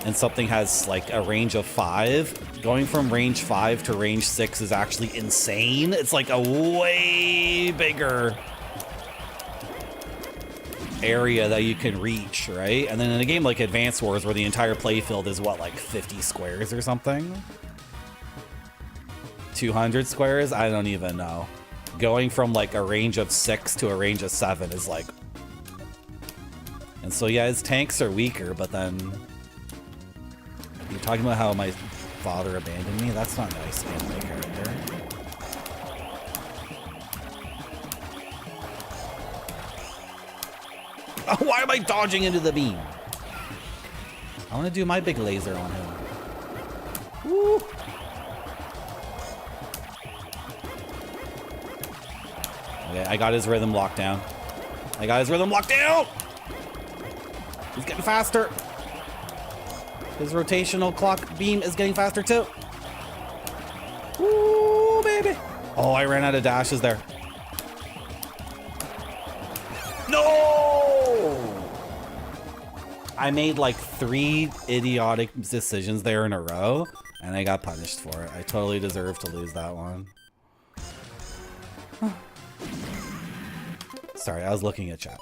and something has like a range of 5, going from range 5 to range 6 is actually insane. It's like a way bigger area that you can reach, right? And then in a game like Advance Wars, where the entire playfield is what, like 50 squares or something? 200 squares? I don't even know. Going from like a range of 6 to a range of 7 is like... And so yeah, his tanks are weaker, but then... You're talking about how my father abandoned me? That's not nice, anime character. Oh, why am I dodging into the beam? I want to do my big laser on him. Woo! Okay, I got his rhythm locked down. He's getting faster. His rotational clock beam is getting faster too. Woo, baby. Oh, I ran out of dashes there. No! I made like 3 idiotic decisions there in a row, and I got punished for it. I totally deserved to lose that one. Sorry, I was looking at chat.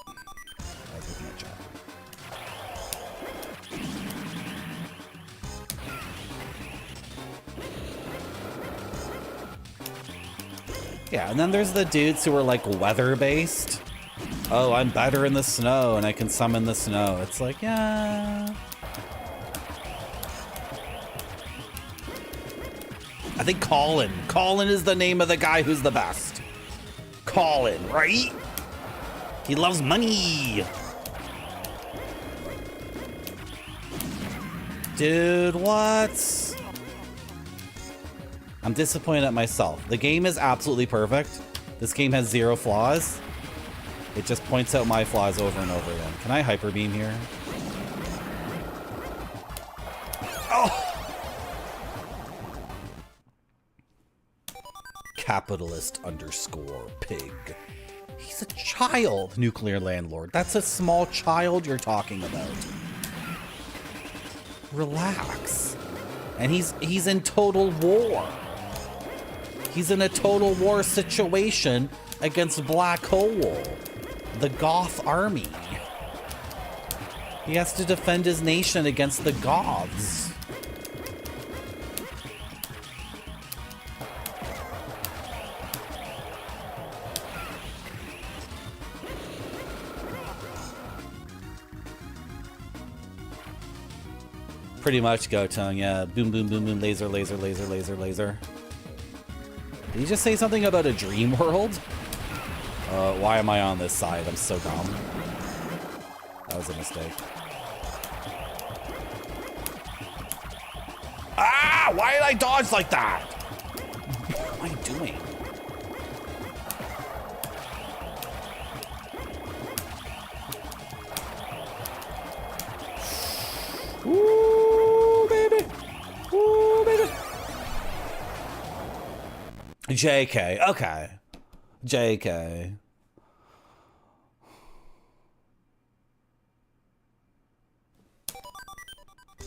Yeah, and then there's the dudes who are like weather-based. Oh, I'm better in the snow and I can summon the snow. It's like, yeah. I think Colin. Colin is the name of the guy who's the best. Colin, right? He loves money. Dude, what? I'm disappointed at myself. The game is absolutely perfect. This game has 0 flaws. It just points out my flaws over and over again. Can I hyper beam here? Oh! Capitalist underscore pig. He's a child, nuclear landlord. That's a small child you're talking about. Relax. And he's in total war. He's in a total war situation against Black Hole, the Goth army. He has to defend his nation against the goths. Pretty much Gotung, yeah. Boom, boom, boom, boom, laser, laser, laser, laser, laser. Did he just say something about a dream world? Why am I on this side? I'm so dumb. That was a mistake. Ah! Why did I dodge like that? What am I doing? Ooh, baby. Ooh, baby. JK. Okay. JK.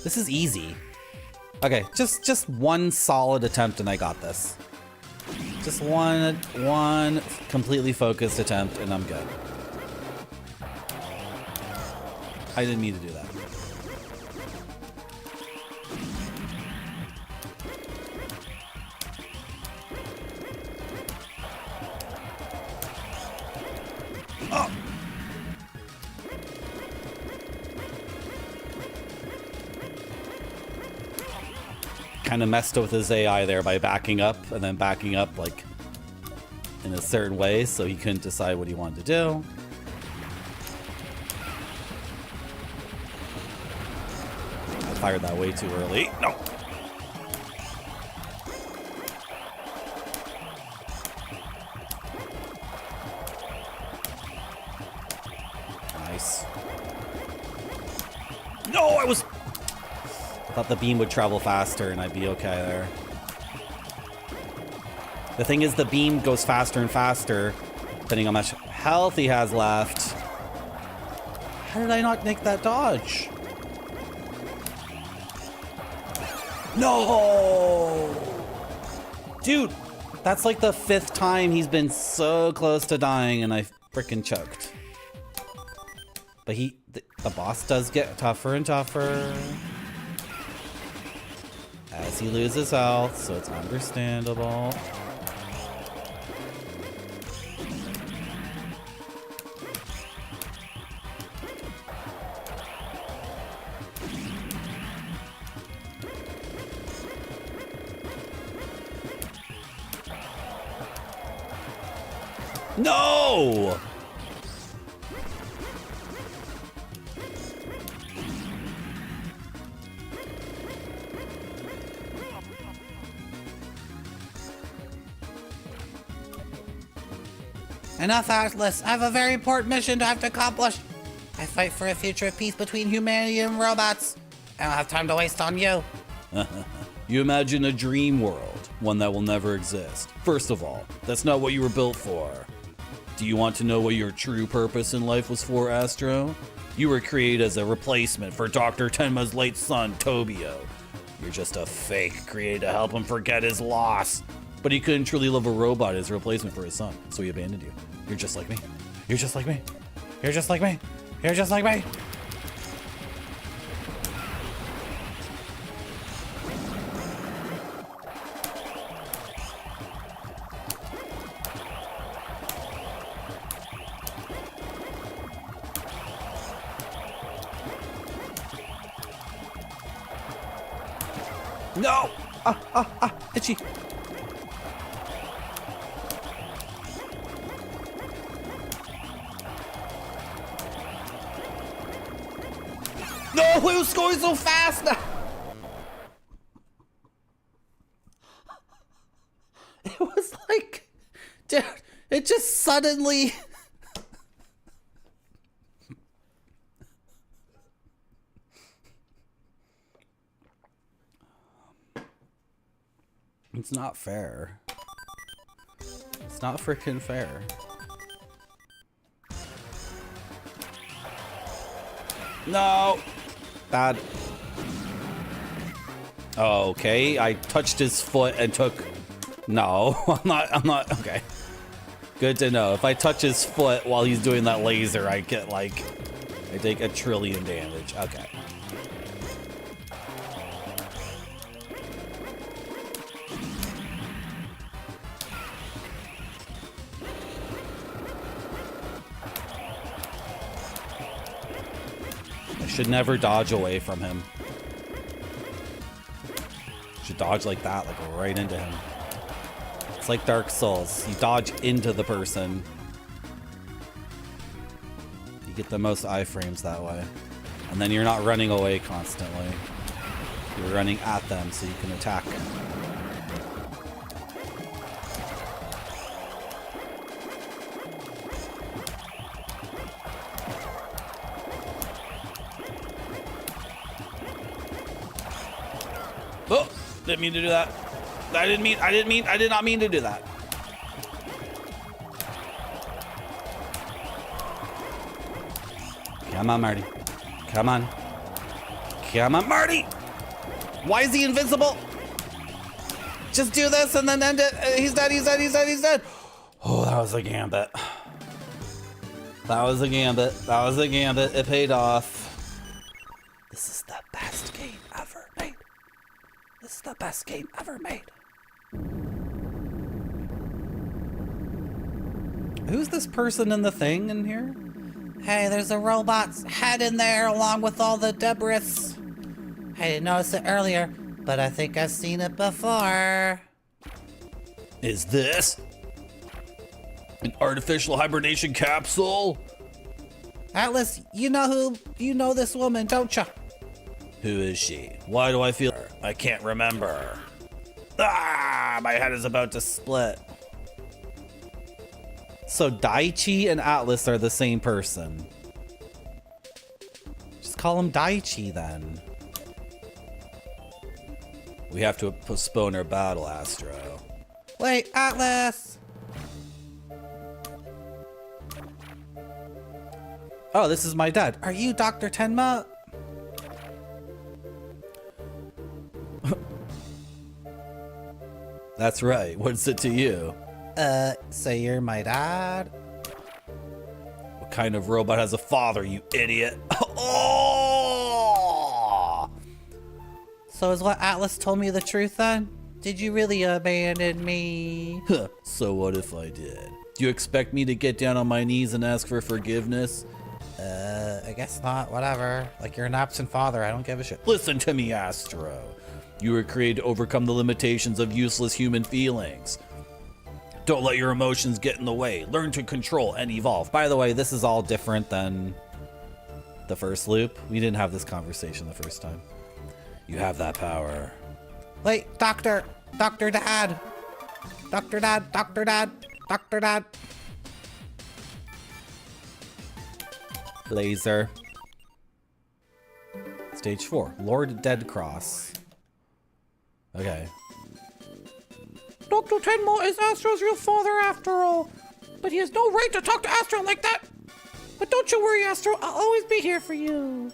This is easy. Okay, just one solid attempt and I got this. Just one completely focused attempt and I'm good. I didn't mean to do that. Oh. Kind of messed with his AI there by backing up and then backing up like in a certain way so he couldn't decide what he wanted to do. I fired that way too early. No. Nice. No, I thought the beam would travel faster and I'd be okay there. The thing is, the beam goes faster and faster, depending on how much health he has left. How did I not make that dodge? No! Dude, that's like the 5th time he's been so close to dying and I freaking choked. But the boss does get tougher and tougher as he loses health, so it's understandable. No! Enough, Atlas. I have a very important mission to have to accomplish. I fight for a future of peace between humanity and robots. I don't have time to waste on you. You imagine a dream world, one that will never exist. First of all, that's not what you were built for. Do you want to know what your true purpose in life was for, Astro? You were created as a replacement for Dr. Tenma's late son, Tobio. You're just a fake created to help him forget his loss. But he couldn't truly love a robot as a replacement for his son, so he abandoned you. You're just like me. You're just like me. You're just like me. You're just like me. No! Itchy. No, it was going so fast now. It was like, dude, it just suddenly. It's not fair. It's not freaking fair. No! Bad. Okay, I touched his foot and took... No, I'm not, okay. Good to know. If I touch his foot while he's doing that laser, I get like I take 1 trillion damage. Okay. I should never dodge away from him. Should dodge like that, like right into him. It's like Dark Souls. You dodge into the person. You get the most iframes that way. And then you're not running away constantly. You're running at them so you can attack. Oh, didn't mean to do that. I did not mean to do that. Come on, Marty. Come on. Come on, Marty! Why is he invincible? Just do this and then end it. He's dead, he's dead, he's dead, he's dead. Oh, that was a gambit. That was a gambit. That was a gambit. It paid off. This is the best game ever made. This is the best game ever made. Who's this person in the thing in here? Hey, there's a robot's head in there along with all the debris. I didn't notice it earlier, but I think I've seen it before. Is this an artificial hibernation capsule? Atlas, you know this woman, don't you? Who is she? Why do I feel her? I can't remember. Ah, my head is about to split. So Daichi and Atlas are the same person. Just call him Daichi then. We have to postpone our battle, Astro. Wait, Atlas! Oh, this is my dad. Are you Dr. Tenma? That's right. What's it to you? So you're my dad? What kind of robot has a father, you idiot? Oh! So is what Atlas told me the truth then? Did you really abandon me? So what if I did? Do you expect me to get down on my knees and ask for forgiveness? I guess not, whatever. Like you're an absent father, I don't give a shit. Listen to me, Astro. You were created to overcome the limitations of useless human feelings. Don't let your emotions get in the way. Learn to control and evolve. By the way, this is all different than the first loop. We didn't have this conversation the first time. You have that power. Wait, Dr. Dad. Dr. Dad, Dr. Dad, Dr. Dad. Laser. Stage 4. Lord Deadcross. Okay. Dr. Tenma is Astro's real father after all. But he has no right to talk to Astro like that. But don't you worry, Astro. I'll always be here for you.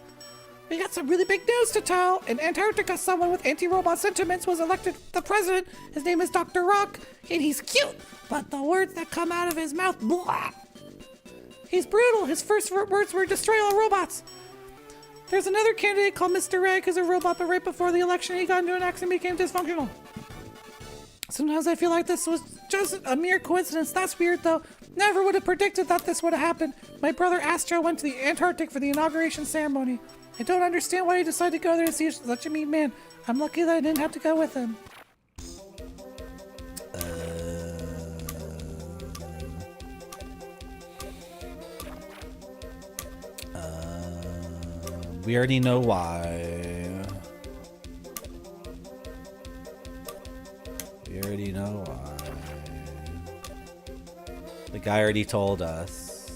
We got some really big news to tell. In Antarctica, someone with anti-robot sentiments was elected the president. His name is Dr. Rock, and he's cute. But the words that come out of his mouth, blah. He's brutal. His first words were destroy all robots. There's another candidate called Mr. Rag who's a robot, but right before the election, he got into an accident and became dysfunctional. Sometimes I feel like this was just a mere coincidence. That's weird, though. Never would have predicted that this would have happened. My brother Astro went to the Antarctic for the inauguration ceremony. I don't understand why he decided to go there to see such a mean man. I'm lucky that I didn't have to go with him. We already know why. We already know why. The guy already told us.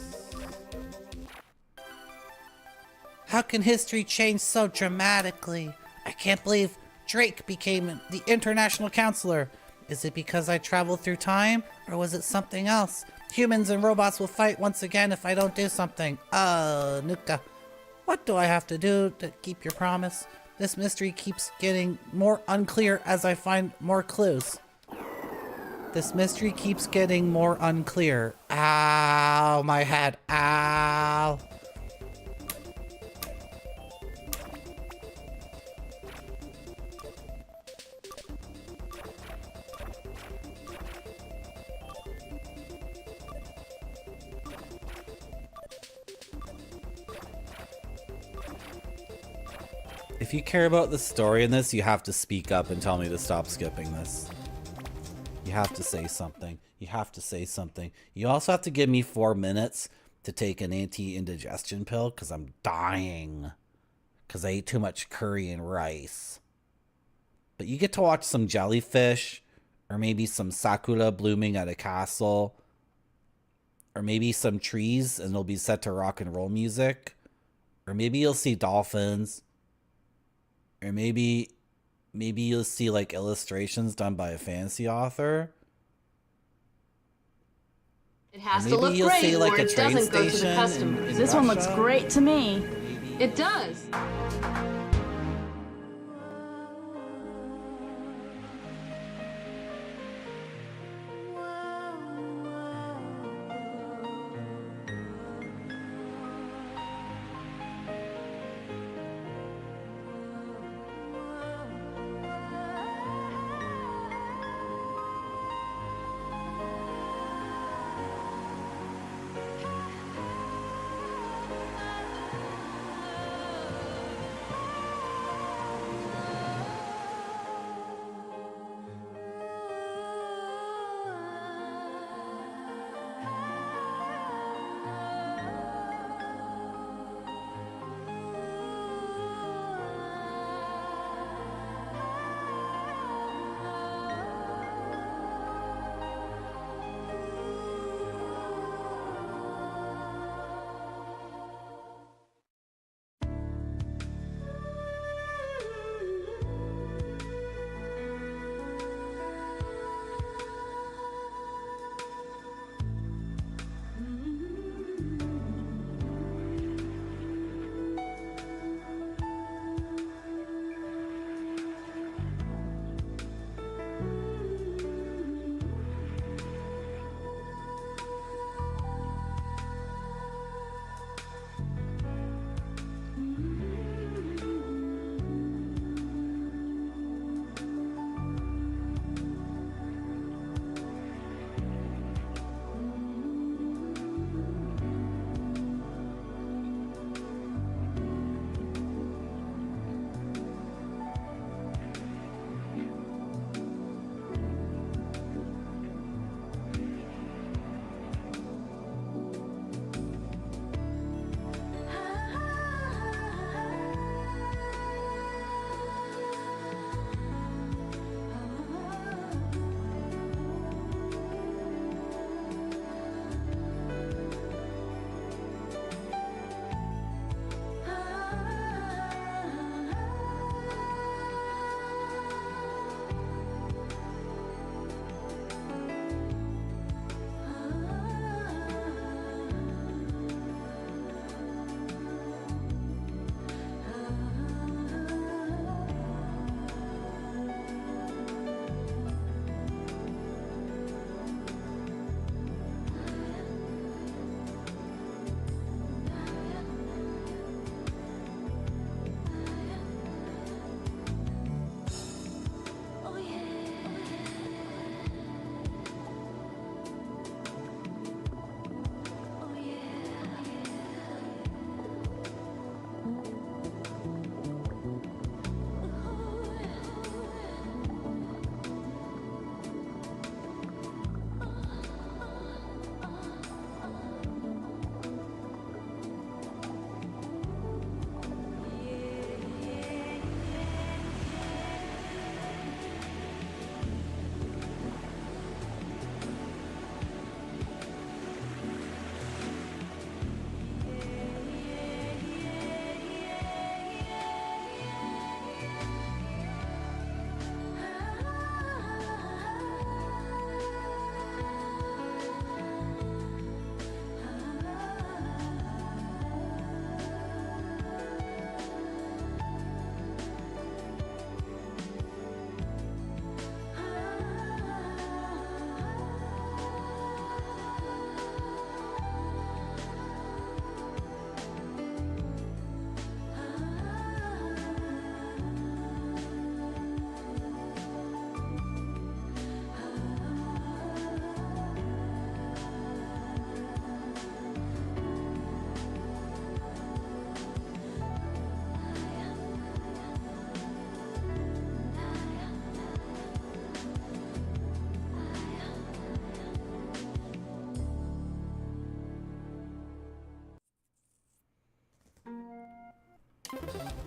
How can history change so dramatically? I can't believe Drake became the international counselor. Is it because I traveled through time, or was it something else? Humans and robots will fight once again if I don't do something. Oh, Nuka. What do I have to do to keep your promise? This mystery keeps getting more unclear as I find more clues. This mystery keeps getting more unclear. Ow, my head. Ow. If you care about the story in this, you have to speak up and tell me to stop skipping this. You have to say something. You have to say something. You also have to give me 4 minutes to take an anti-indigestion pill because I'm dying. Because I ate too much curry and rice. But you get to watch some jellyfish, or maybe some sakura blooming at a castle, or maybe some trees and they'll be set to rock and roll music, or maybe you'll see dolphins, or maybe you'll see like illustrations done by a fantasy author. It has Or to maybe look you'll great see like or a it train doesn't go to the station customers. in This one looks Russia. great to me. It does.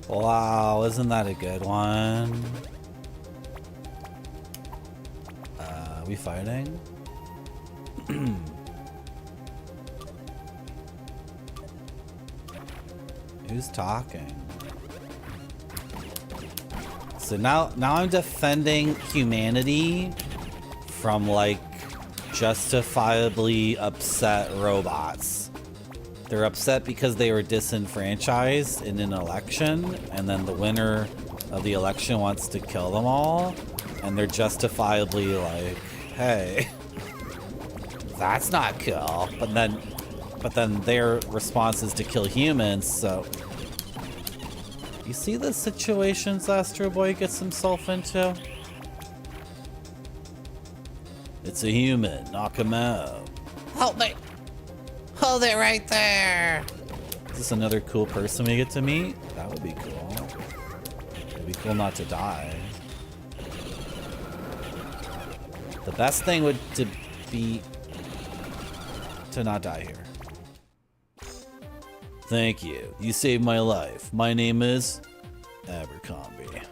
Wow, isn't that a good one? Are we fighting? Who's talking? So now I'm defending humanity from like justifiably upset robots. They're upset because they were disenfranchised in an election, and then the winner of the election wants to kill them all, and they're justifiably like, hey, that's not cool. But then their response is to kill humans, so you see the situations Astro Boy gets himself into? It's a human, knock him out. Help me! Hold it right there! Is this another cool person we get to meet? That would be cool. It'd be cool not to die. The best thing would be to not die here. Thank you. You saved my life. My name is Abercrombie.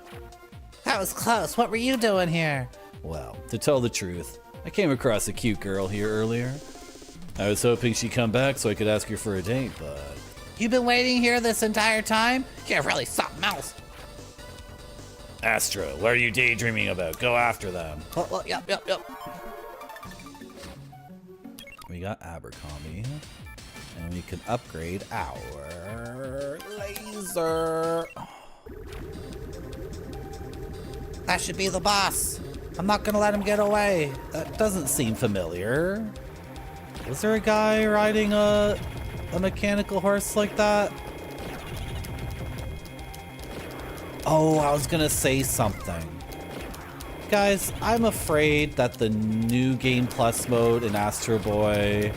That was close. What were you doing here? Well, to tell the truth, I came across a cute girl here earlier. I was hoping she'd come back so I could ask her for a date, but... You've been waiting here this entire time? You're really something else. Astro, what are you daydreaming about? Go after them. Well, yep. We got Abercrombie. And we can upgrade our laser. That should be the boss. I'm not gonna let him get away. That doesn't seem familiar. Was there a guy riding a mechanical horse like that? Oh, I was gonna say something. Guys, I'm afraid that the new Game Plus mode in Astro Boy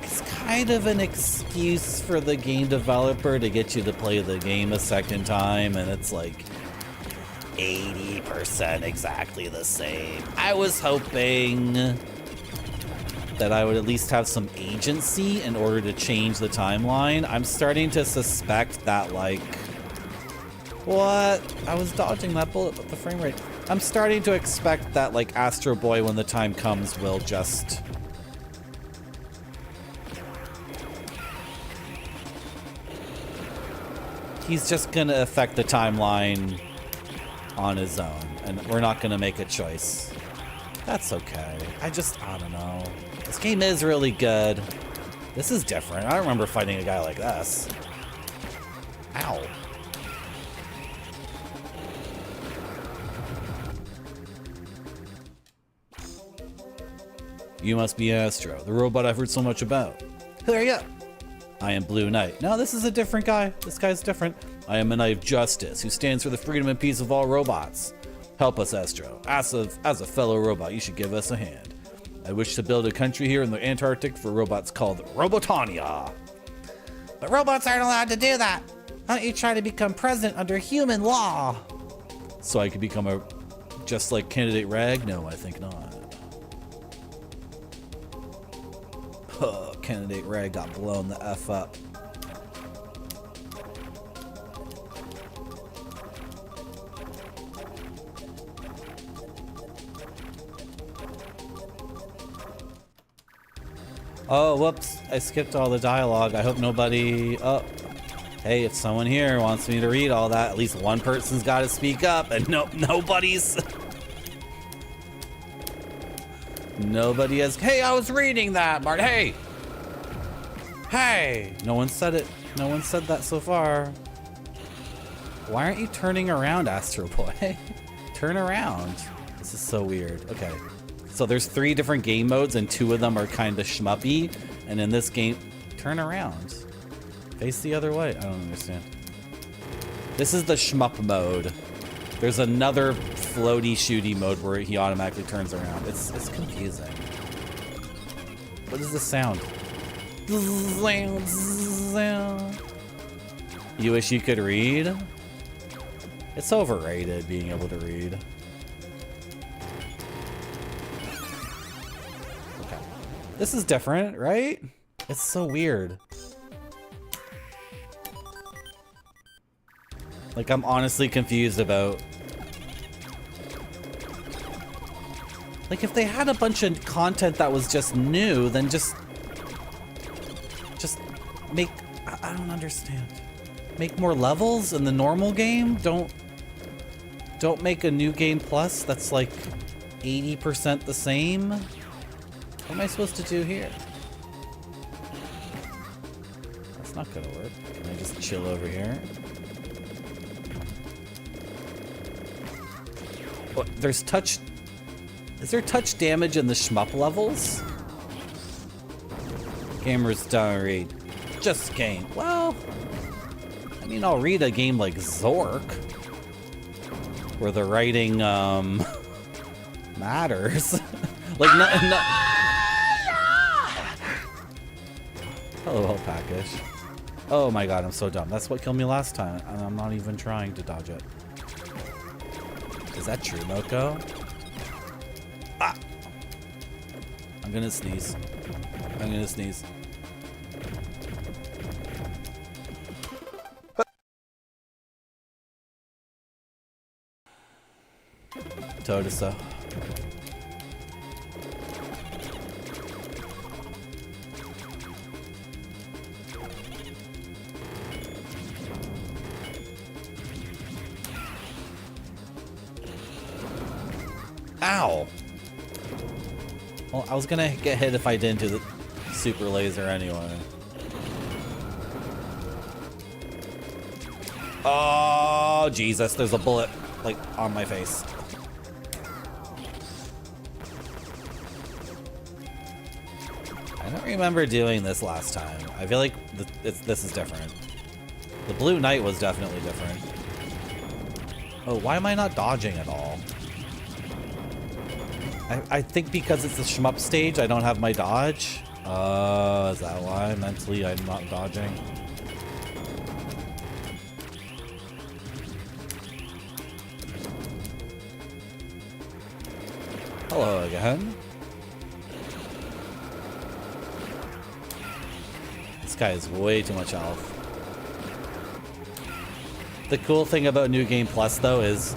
is kind of an excuse for the game developer to get you to play the game a second time, and it's like 80% exactly the same. I was hoping that I would at least have some agency in order to change the timeline. I'm starting to suspect that, like... What? I was dodging that bullet with the frame rate. I'm starting to expect that, like, Astro Boy, when the time comes, will just... He's just gonna affect the timeline on his own, and we're not gonna make a choice. That's okay. I don't know. This game is really good. This is different. I don't remember fighting a guy like this. Ow. You must be Astro, the robot I've heard so much about. Who are you? I am Blue Knight. No, this is a different guy. This guy's different. I am a knight of justice who stands for the freedom and peace of all robots. Help us, Astro. As a fellow robot, you should give us a hand. I wish to build a country here in the Antarctic for robots called Robotania. But robots aren't allowed to do that. Why don't you try to become president under human law? So I could become just like Candidate Rag? No, I think not. Candidate Rag got blown the F up. Oh, whoops. I skipped all the dialogue. I hope nobody... Oh. Hey, if someone here wants me to read all that, at least one person's got to speak up, and nobody's... Nobody has... Hey, I was reading that, Mart. Hey! Hey! No one said it. No one said that so far. Why aren't you turning around, Astro Boy? Turn around. This is so weird. Okay. So there's 3 different game modes, and 2 of them are kind of shmuppy. And in this game... Turn around. Face the other way. I don't understand. This is the shmup mode. There's another floaty shooty mode where he automatically turns around. It's confusing. What is the sound? You wish you could read? It's overrated being able to read. Okay. This is different, right? It's so weird. Like, I'm honestly confused about... Like, if they had a bunch of content that was just new, then just make... I don't understand. Make more levels in the normal game? Don't make a new game plus that's like 80% the same? What am I supposed to do here? That's not gonna work. Can I just chill over here? What, there's touch... Is there touch damage in the shmup levels? Gamers don't read. Just game. Well... I mean, I'll read a game like Zork, where the writing, matters. Like, Hello, whole package. Oh my god, I'm so dumb. That's what killed me last time, and I'm not even trying to dodge it. Is that true, Moko? Ah! I'm gonna sneeze. I'm gonna sneeze. Totosa. Ow! Well, I was gonna get hit if I didn't do the super laser anyway. Oh, Jesus, there's a bullet, like, on my face. I don't remember doing this last time. I feel like this is different. The Blue Knight was definitely different. Oh, why am I not dodging at all? I think because it's the shmup stage, I don't have my dodge. Is that why? Mentally, I'm not dodging. Hello again. This guy is way too much health. The cool thing about New Game Plus, though, is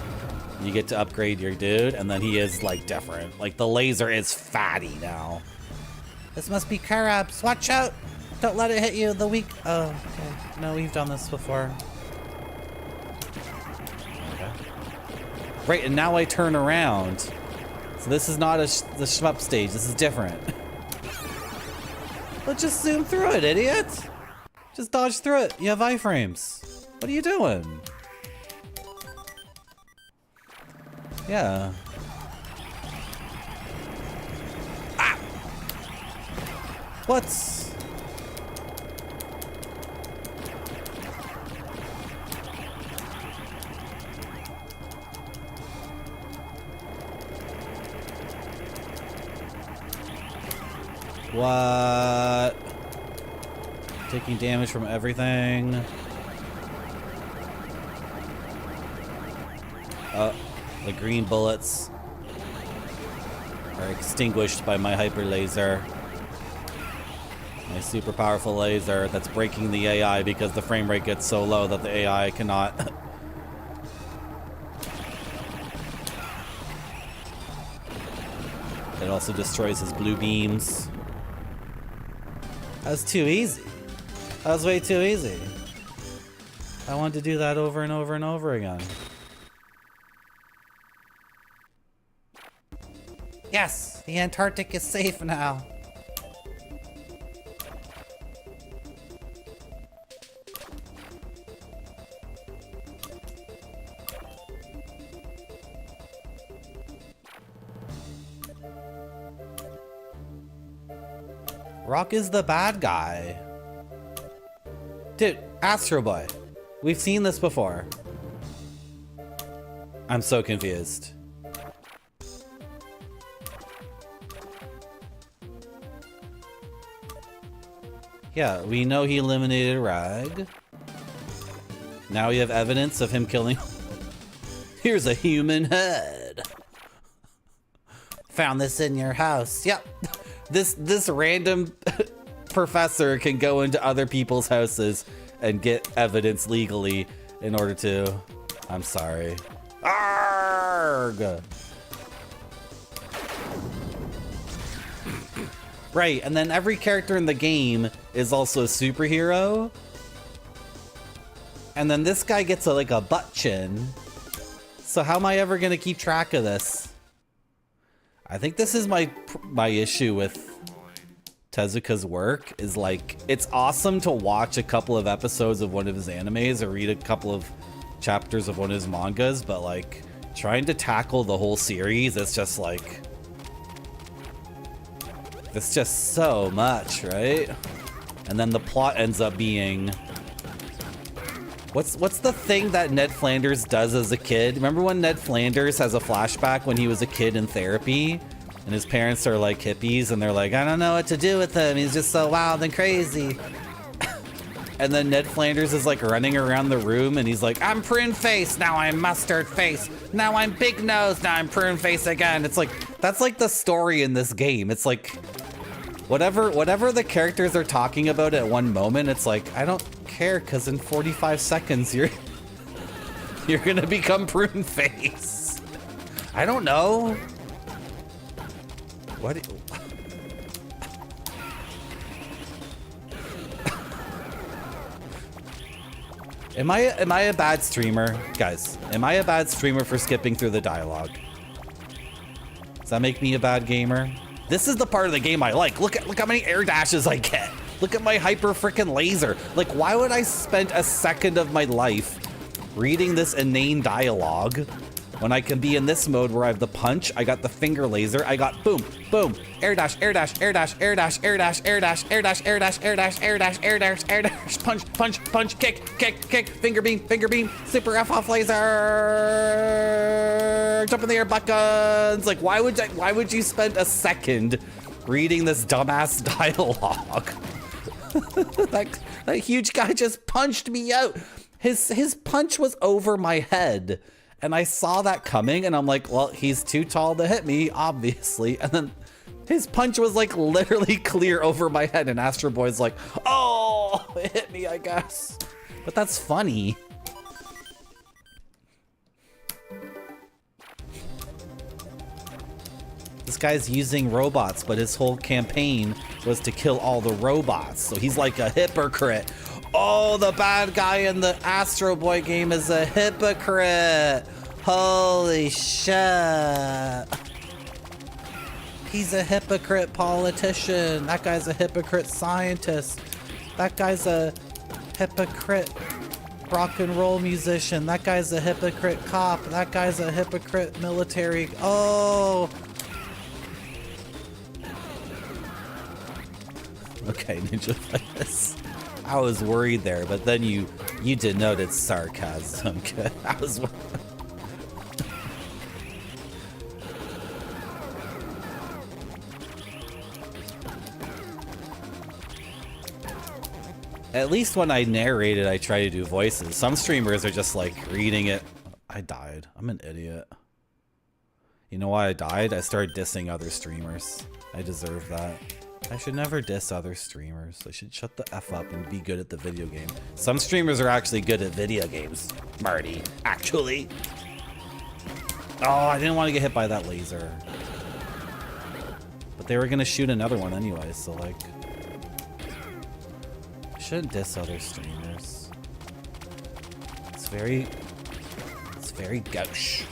you get to upgrade your dude, and then he is, like, different. Like, the laser is fatty now. This must be Karabs. Watch out! Don't let it hit you. The weak... Oh, okay. No, we've done this before. Okay. Right, and now I turn around. So this is not the shmup stage. This is different. Let's just zoom through it, idiot! Just dodge through it. You have iframes. What are you doing? Yeah. Ah! What's... What? Taking damage from everything. The green bullets are extinguished by my hyper laser. My super powerful laser that's breaking the AI because the frame rate gets so low that the AI cannot. It also destroys his blue beams. That was too easy. That was way too easy. I wanted to do that over and over and over again. Yes, the Antarctic is safe now. Rock is the bad guy. Dude, Astro Boy. We've seen this before. I'm so confused. Yeah, we know he eliminated Rag. Now we have evidence of him killing... Here's a human head. Found this in your house. Yep. This random professor can go into other people's houses and get evidence legally in order to... I'm sorry. Arrgh! Right, and then every character in the game is also a superhero. And then this guy gets like a butt chin. So how am I ever gonna keep track of this? I think this is my issue with Tezuka's work, is like, it's awesome to watch a couple of episodes of one of his animes or read a couple of chapters of one of his mangas, but like trying to tackle the whole series, it's just like, it's just so much, right? And then the plot ends up being, what's the thing that Ned Flanders does as a kid? Remember when Ned Flanders has a flashback when he was a kid in therapy and his parents are like hippies and they're like, I don't know what to do with him, he's just so wild and crazy. And then Ned Flanders is like running around the room and he's like, I'm prune face, now I'm mustard face, now I'm big nose, now I'm prune face again. It's like, that's like the story in this game. It's like, whatever the characters are talking about at one moment, it's like, I don't care, because in 45 seconds you're gonna become prune face. I don't know. What? Am I a bad streamer? Guys, am I a bad streamer for skipping through the dialogue? Does that make me a bad gamer? This is the part of the game I like. Look how many air dashes I get. Look at my hyper freaking laser. Like, why would I spend a second of my life reading this inane dialogue when I can be in this mode where I have the punch, I got the finger laser, I got boom, boom, air dash, air dash, air dash, air dash, air dash, air dash, air dash, air dash, air dash, air dash, air dash, air dash, punch, punch, punch, kick, kick, kick, finger beam, super F off laser, jump in the air buttons. Like, why would you spend a second reading this dumbass dialogue? that huge guy just punched me out. His punch was over my head. And I saw that coming and I'm like, well, he's too tall to hit me, obviously. And then his punch was like literally clear over my head and Astro Boy's like, oh, it hit me, I guess. But that's funny. This guy's using robots, but his whole campaign was to kill all the robots. So he's like a hypocrite. Oh, the bad guy in the Astro Boy game is a hypocrite. Holy shit. He's a hypocrite politician. That guy's a hypocrite scientist. That guy's a hypocrite rock and roll musician. That guy's a hypocrite cop. That guy's a hypocrite military. Oh. Okay, Ninja Fitness. I was worried there, but then you denoted sarcasm. I was. At least when I narrate it, I try to do voices. Some streamers are just like reading it. I died. I'm an idiot. You know why I died? I started dissing other streamers. I deserve that. I should never diss other streamers. I should shut the F up and be good at the video game. Some streamers are actually good at video games, Marty. Actually. Oh, I didn't want to get hit by that laser. But they were going to shoot another one anyway, so like... I shouldn't diss other streamers. It's very gauche.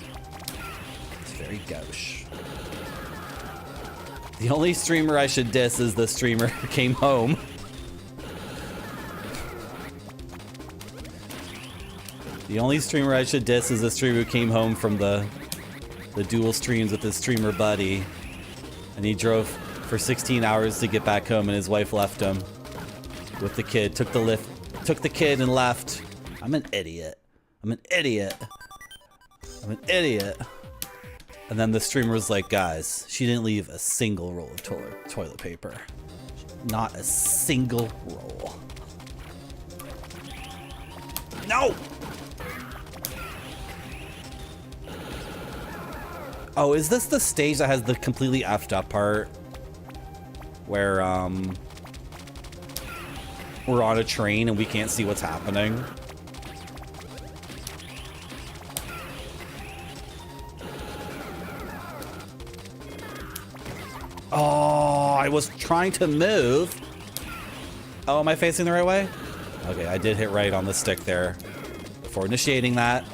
It's very gauche. The only streamer I should diss is the streamer who came home. The only streamer I should diss is the streamer who came home from the dual streams with his streamer buddy. And he drove for 16 hours to get back home and his wife left him with the kid. Took the kid and left. I'm an idiot. I'm an idiot. I'm an idiot. And then the streamer was like, guys, she didn't leave a single roll of toilet paper. Not a single roll. No! Oh, is this the stage that has the completely effed up part? Where, we're on a train and we can't see what's happening? I was trying to move. Oh, am I facing the right way? Okay, I did hit right on the stick there. Before initiating that,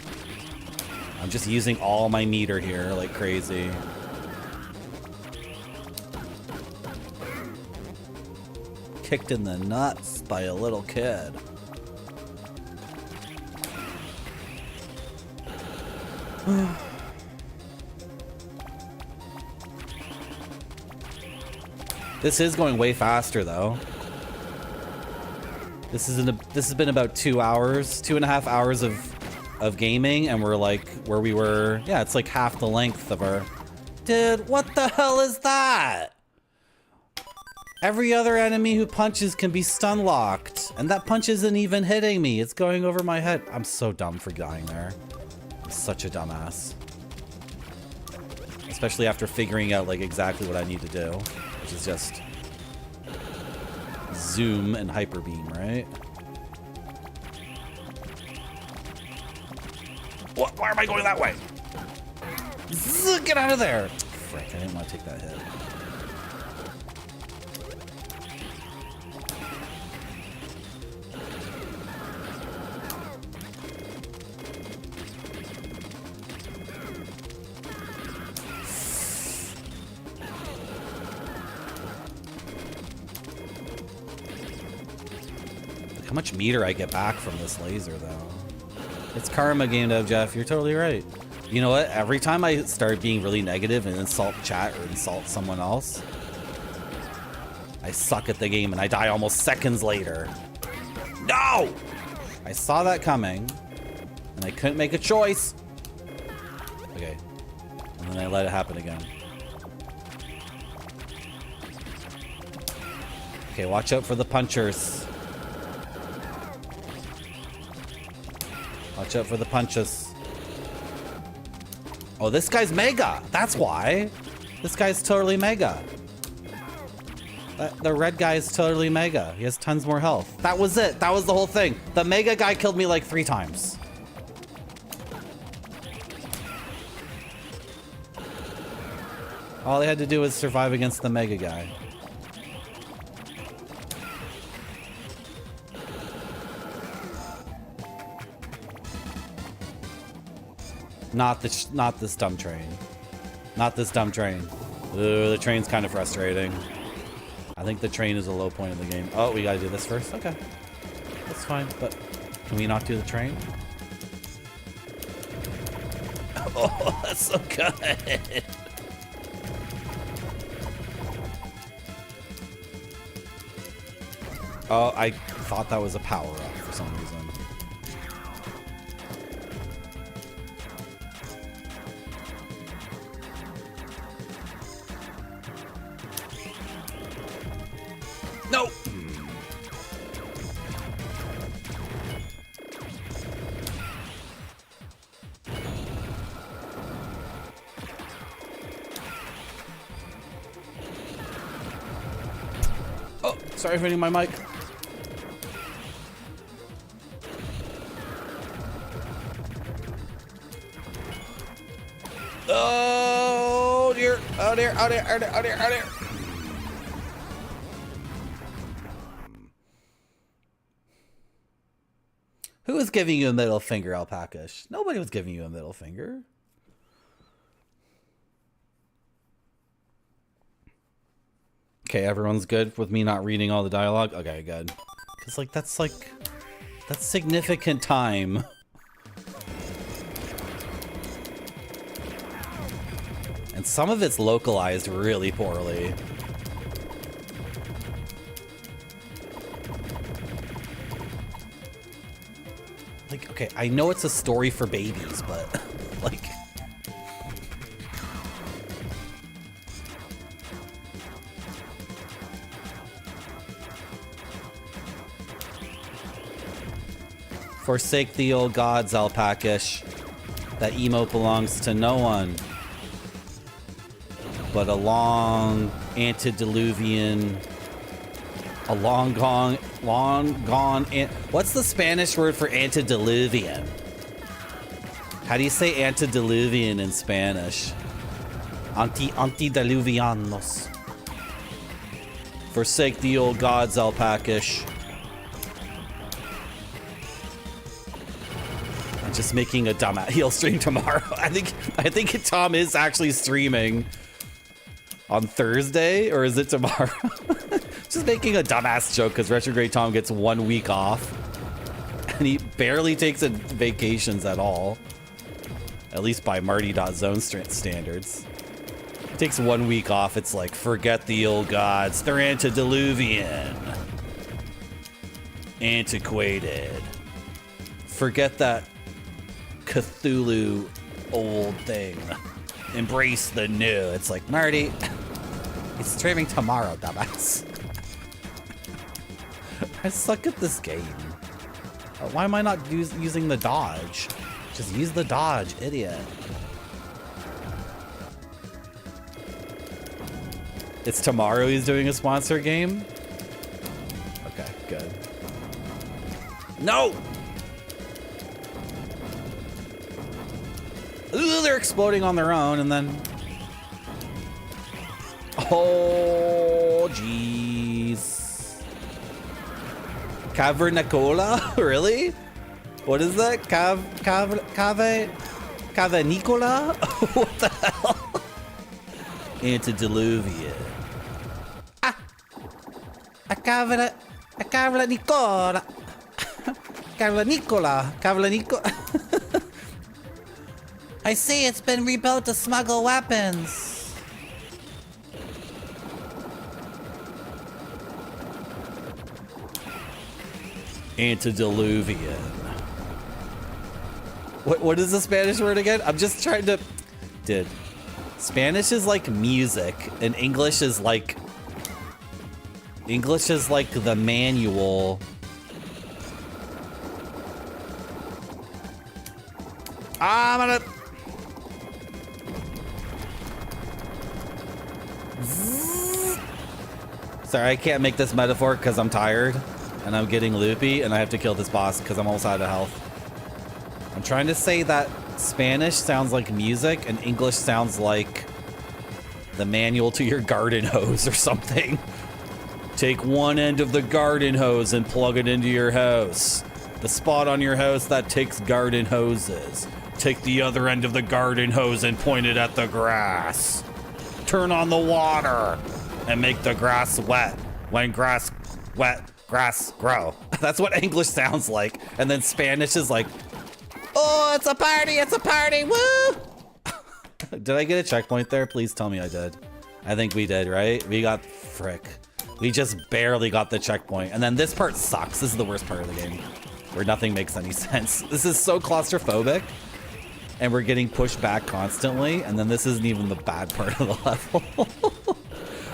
I'm just using all my meter here like crazy. Kicked in the nuts by a little kid. This is going way faster though. This has been about 2 hours, 2.5 hours of gaming, and we're like where we were. Yeah, it's like half the length of our. Dude, what the hell is that? Every other enemy who punches can be stun locked, and that punch isn't even hitting me. It's going over my head. I'm so dumb for dying there. I'm such a dumbass. Especially after figuring out like exactly what I need to do, which is just zoom and hyper beam, right? What? Why am I going that way? Get out of there! Frick, I didn't want to take that hit. How much meter I get back from this laser, though. It's karma game, though, Jeff. You're totally right. You know what? Every time I start being really negative and insult chat or insult someone else, I suck at the game and I die almost seconds later. No! I saw that coming, and I couldn't make a choice. Okay. And then I let it happen again. Okay, watch out for the punchers. Watch out for the punches. Oh, this guy's mega. That's why. This guy's totally mega. The red guy is totally mega. He has tons more health. That was it. That was the whole thing. The mega guy killed me like 3 times. All they had to do was survive against the mega guy. Not this dumb train. Not this dumb train. Ooh, the train's kind of frustrating. I think the train is a low point in the game. Oh, we gotta do this first? Okay. That's fine, but can we not do the train? Oh, that's so good. Oh, I thought that was a power-up for some reason. No! Oh, sorry for hitting my mic. Oh dear, oh dear, oh dear, oh dear, oh dear, oh dear. Who was giving you a middle finger, Alpaca-ish? Nobody was giving you a middle finger. Okay, everyone's good with me not reading all the dialogue? Okay, good. Because, that's significant time. And some of it's localized really poorly. Like, okay, I know it's a story for babies, but, like... Forsake the old gods, Alpaca-ish. That emote belongs to no one. But a long antediluvian... A long gone, what's the Spanish word for antediluvian? How do you say antediluvian in Spanish? Antediluvianos. Forsake the old gods, Alpacish. I'm just making a dumbass. He'll stream tomorrow. I think Tom is actually streaming on Thursday, or is it tomorrow? Just making a dumbass joke because Retrograde Tom gets 1 week off. And he barely takes vacations at all. At least by Marty.zone standards. Takes 1 week off. It's like, forget the old gods. They're antediluvian. Antiquated. Forget that Cthulhu old thing. Embrace the new. It's like, Marty, he's streaming tomorrow, dumbass. I suck at this game. Why am I not using the dodge? Just use the dodge, idiot. It's tomorrow he's doing a sponsor game? Okay, good. No! Ooh, they're exploding on their own, and then... Oh, jeez. Cavernicola? Really? What is that? Cavernicola? What the hell? Antediluvian. Cavernicola. Cavernicola. I see it's been rebuilt to smuggle weapons. Antediluvian. What is the Spanish word again? I'm just trying to... Dude. Spanish is like music, and English is like the manual. I'm gonna... Sorry, I can't make this metaphor because I'm tired and I'm getting loopy and I have to kill this boss because I'm almost out of health. I'm trying to say that Spanish sounds like music and English sounds like the manual to your garden hose or something. Take one end of the garden hose and plug it into your house. The spot on your house that takes garden hoses. Take the other end of the garden hose and point it at the grass. Turn on the water and make the grass wet. When grass wet, grass grow. That's what English sounds like. And then Spanish is like, oh, it's a party, woo! Did I get a checkpoint there? Please tell me I did. I think we did, right? We got, frick. We just barely got the checkpoint. And then this part sucks. This is the worst part of the game, where nothing makes any sense. This is so claustrophobic, and we're getting pushed back constantly, and then this isn't even the bad part of the level.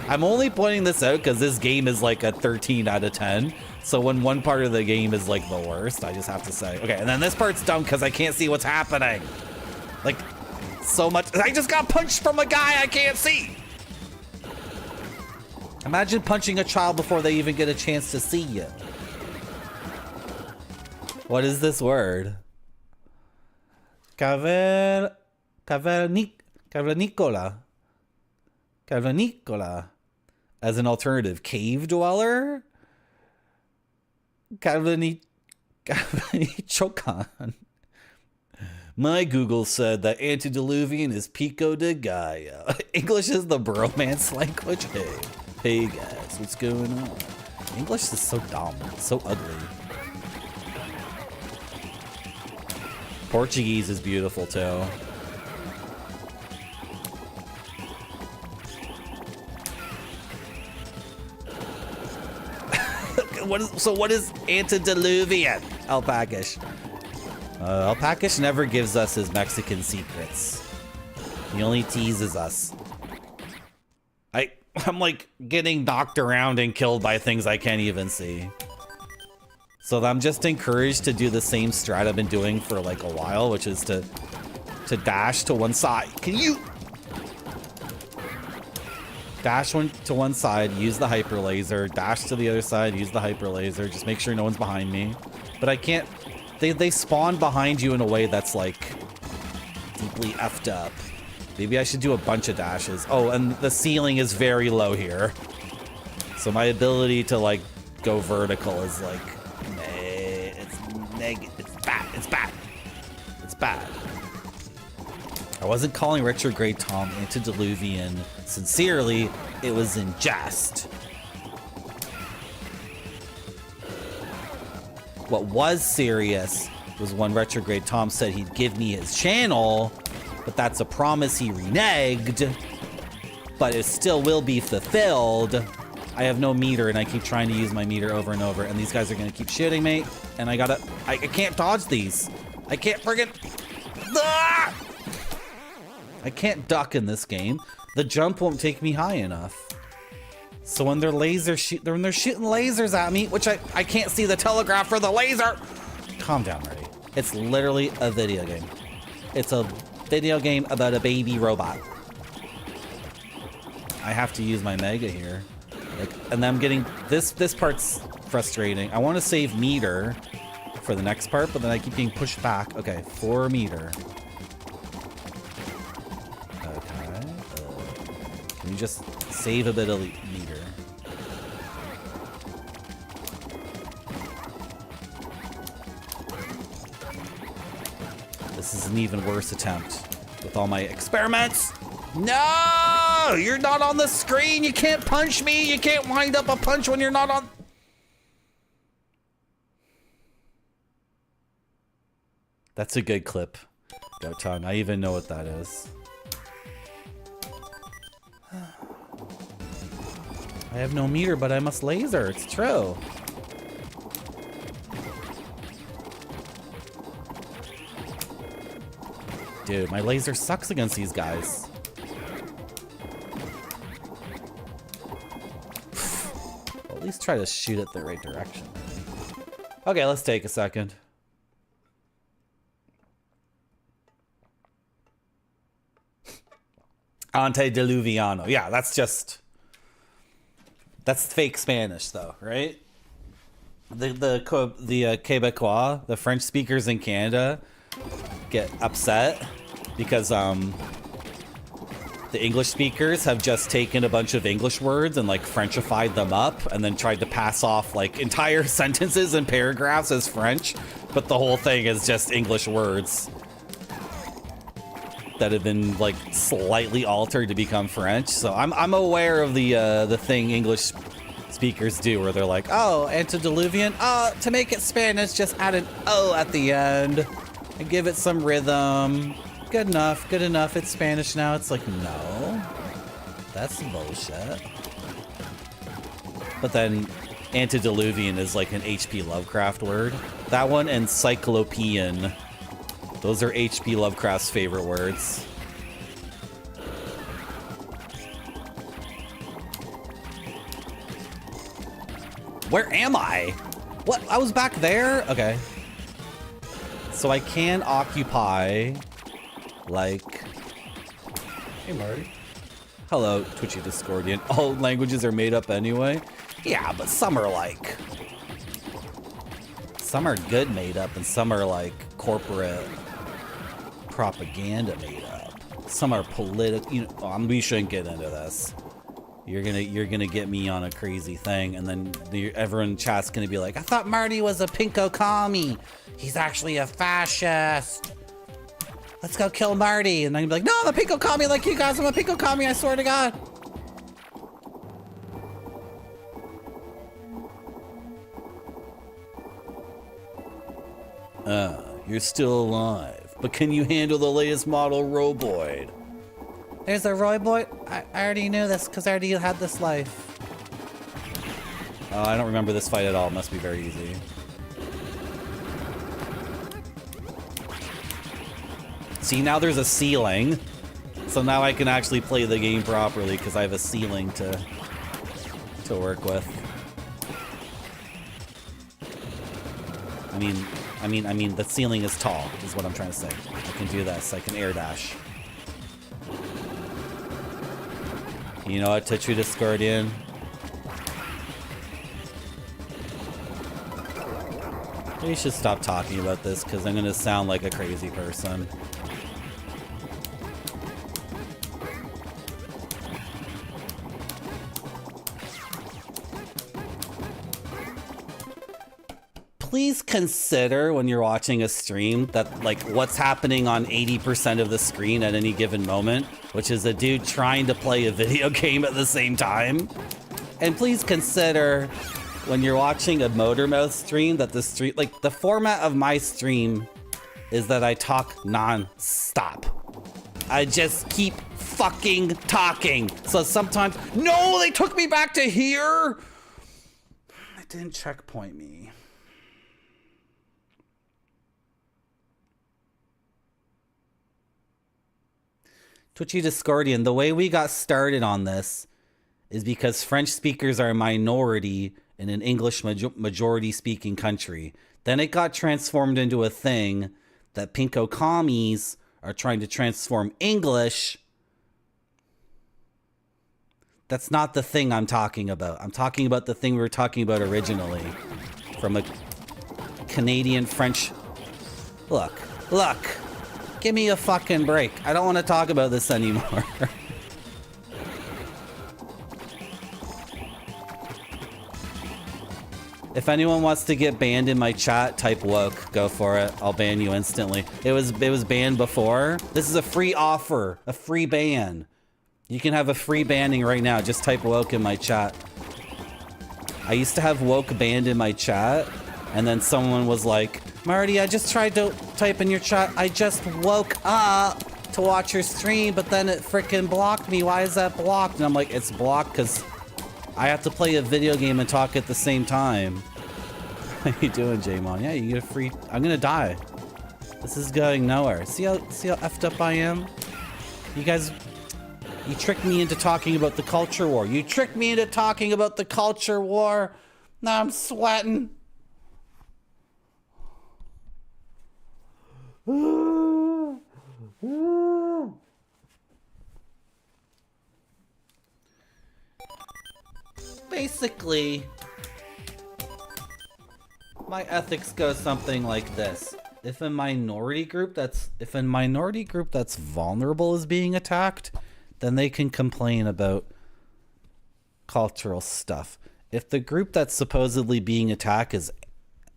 I'm only pointing this out because this game is like a 13 out of 10. So when one part of the game is like the worst, I just have to say, okay, and then this part's dumb because I can't see what's happening. Like, so much. I just got punched from a guy I can't see. Imagine punching a child before they even get a chance to see you. What is this word? Cavernicola. Cavernicola. As an alternative, cave dweller? Cavernicola. My Google said that antediluvian is Pico de Gallo. English is the bromance language. Hey guys, what's going on? English is so dumb, so ugly. Portuguese is beautiful too. What is antediluvian? Alpacish. Alpacish never gives us his Mexican secrets. He only teases us. I'm like getting knocked around and killed by things I can't even see. So I'm just encouraged to do the same strat I've been doing for like a while, which is to dash to one side. Can you dash to one side, use the hyper laser, dash to the other side, use the hyper laser, just make sure no one's behind me. But I can't, they spawn behind you in a way that's like deeply effed up. Maybe I should do a bunch of dashes. Oh, and the ceiling is very low here. So my ability to like go vertical is like, it's bad. It's bad. It's bad. I wasn't calling retrograde Tom antediluvian sincerely. It was in jest. What was serious was when retrograde Tom said he'd give me his channel, but that's a promise he reneged, but it still will be fulfilled. I have no meter and I keep trying to use my meter over and over, and these guys are gonna keep shooting me, and I can't dodge these. I can't friggin', ah! I can't duck in this game. The jump won't take me high enough. So when they're when they're shooting lasers at me, which I can't see the telegraph for the laser. Calm down, Marty. It's literally a video game. It's a video game about a baby robot. I have to use my mega here. Like, and then I'm getting this part's frustrating. I want to save meter for the next part, but then I keep getting pushed back. Okay, 4 meter. Okay. Can you just save a bit of meter? This is an even worse attempt with all my experiments. No! You're not on the screen. You can't punch me. You can't wind up a punch when you're not on. That's a good clip, Gotan. I even know what that is. I have no meter, but I must laser. It's true. Dude, my laser sucks against these guys. Well, at least try to shoot it the right direction. Okay, let's take a second. Antediluviano. Yeah, that's fake Spanish though, right? The Quebecois, the French speakers in Canada, get upset because the English speakers have just taken a bunch of English words and like Frenchified them up and then tried to pass off like entire sentences and paragraphs as French, but the whole thing is just English words that have been like slightly altered to become French. So I'm aware of the thing English speakers do where they're like, oh, antediluvian, to make it Spanish, just add an O at the end and give it some rhythm. Good enough, it's Spanish now. It's like, no, that's bullshit. But then antediluvian is like an H.P. Lovecraft word. That one and cyclopean, those are H.P. Lovecraft's favorite words. Where am I? What? I was back there? Okay. So I can occupy, like... Hey, Marty. Hello, Twitchy Discordian. All languages are made up anyway? Yeah, but some are like... Some are good made up, and some are like corporate propaganda made up. Some are political. You know, we shouldn't get into this. You're gonna get me on a crazy thing, and then everyone in chat's gonna be like, I thought Marty was a pinko commie. He's actually a fascist. Let's go kill Marty. And I'm gonna be like, no, I'm a pinko commie like you guys. I'm a pinko commie, I swear to God. You're still alive, but can you handle the latest model Roboid? There's a Roboid? I already knew this because I already had this life. I don't remember this fight at all. It must be very easy. See, now there's a ceiling. So now I can actually play the game properly because I have a ceiling to work with. I mean, the ceiling is tall, is what I'm trying to say. I can do this. I can air dash. You know what, Twitchy Discordian? We should stop talking about this because I'm gonna sound like a crazy person. please consider when you're watching a stream that like what's happening on 80% of the screen at any given moment, which is a dude trying to play a video game at the same time. And please consider when you're watching a Motormouth stream that the stream, like the format of my stream is that I talk non-stop. I just keep fucking talking. So sometimes, no, they took me back to here. It didn't checkpoint me. Twitchy Discordian, the way we got started on this is because French speakers are a minority in an English majority speaking country. Then it got transformed into a thing that pinko commies are trying to transform English. That's not the thing I'm talking about. I'm talking about the thing we were talking about originally. From a Canadian French... Look. Give me a fucking break. I don't want to talk about this anymore. If anyone wants to get banned in my chat, type woke. Go for it. I'll ban you instantly. It was banned before. This is a free offer. A free ban. You can have a free banning right now. Just type woke in my chat. I used to have woke banned in my chat, and then someone was like, Marty, I just tried to type in your chat. I just woke up to watch your stream, but then it freaking blocked me. Why is that blocked? And I'm like, it's blocked because I have to play a video game and talk at the same time. How you doing, J-Mon? Yeah, you get a free... I'm gonna die. This is going nowhere. See how effed up I am? You guys... You tricked me into talking about the culture war. You tricked me into talking about the culture war. Now I'm sweating. Basically, my ethics go something like this. If a minority group that's vulnerable is being attacked, then they can complain about cultural stuff. If the group that's supposedly being attacked is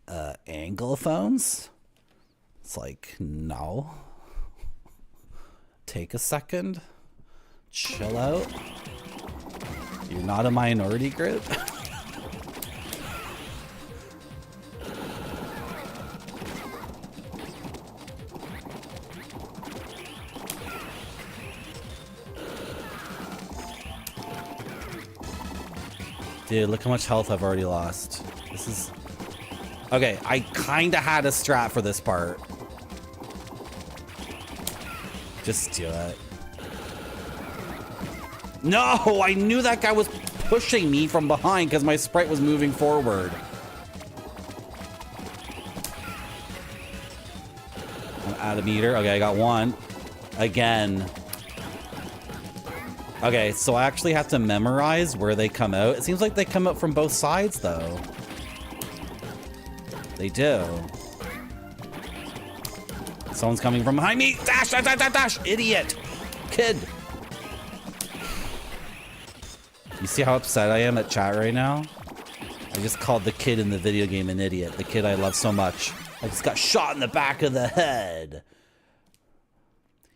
Anglophones, it's like, no. Take a second. Chill out. You're not a minority group. Dude, look how much health I've already lost. This is... Okay, I kinda had a strat for this part. Just do it. No! I knew that guy was pushing me from behind because my sprite was moving forward. I'm out of meter. Okay, I got one. Again. Okay, so I actually have to memorize where they come out. It seems like they come out from both sides, though. They do. Someone's coming from behind me. Dash, dash, dash, dash, dash. Idiot. Kid. You see how upset I am at chat right now? I just called the kid in the video game an idiot. The kid I love so much. I just got shot in the back of the head.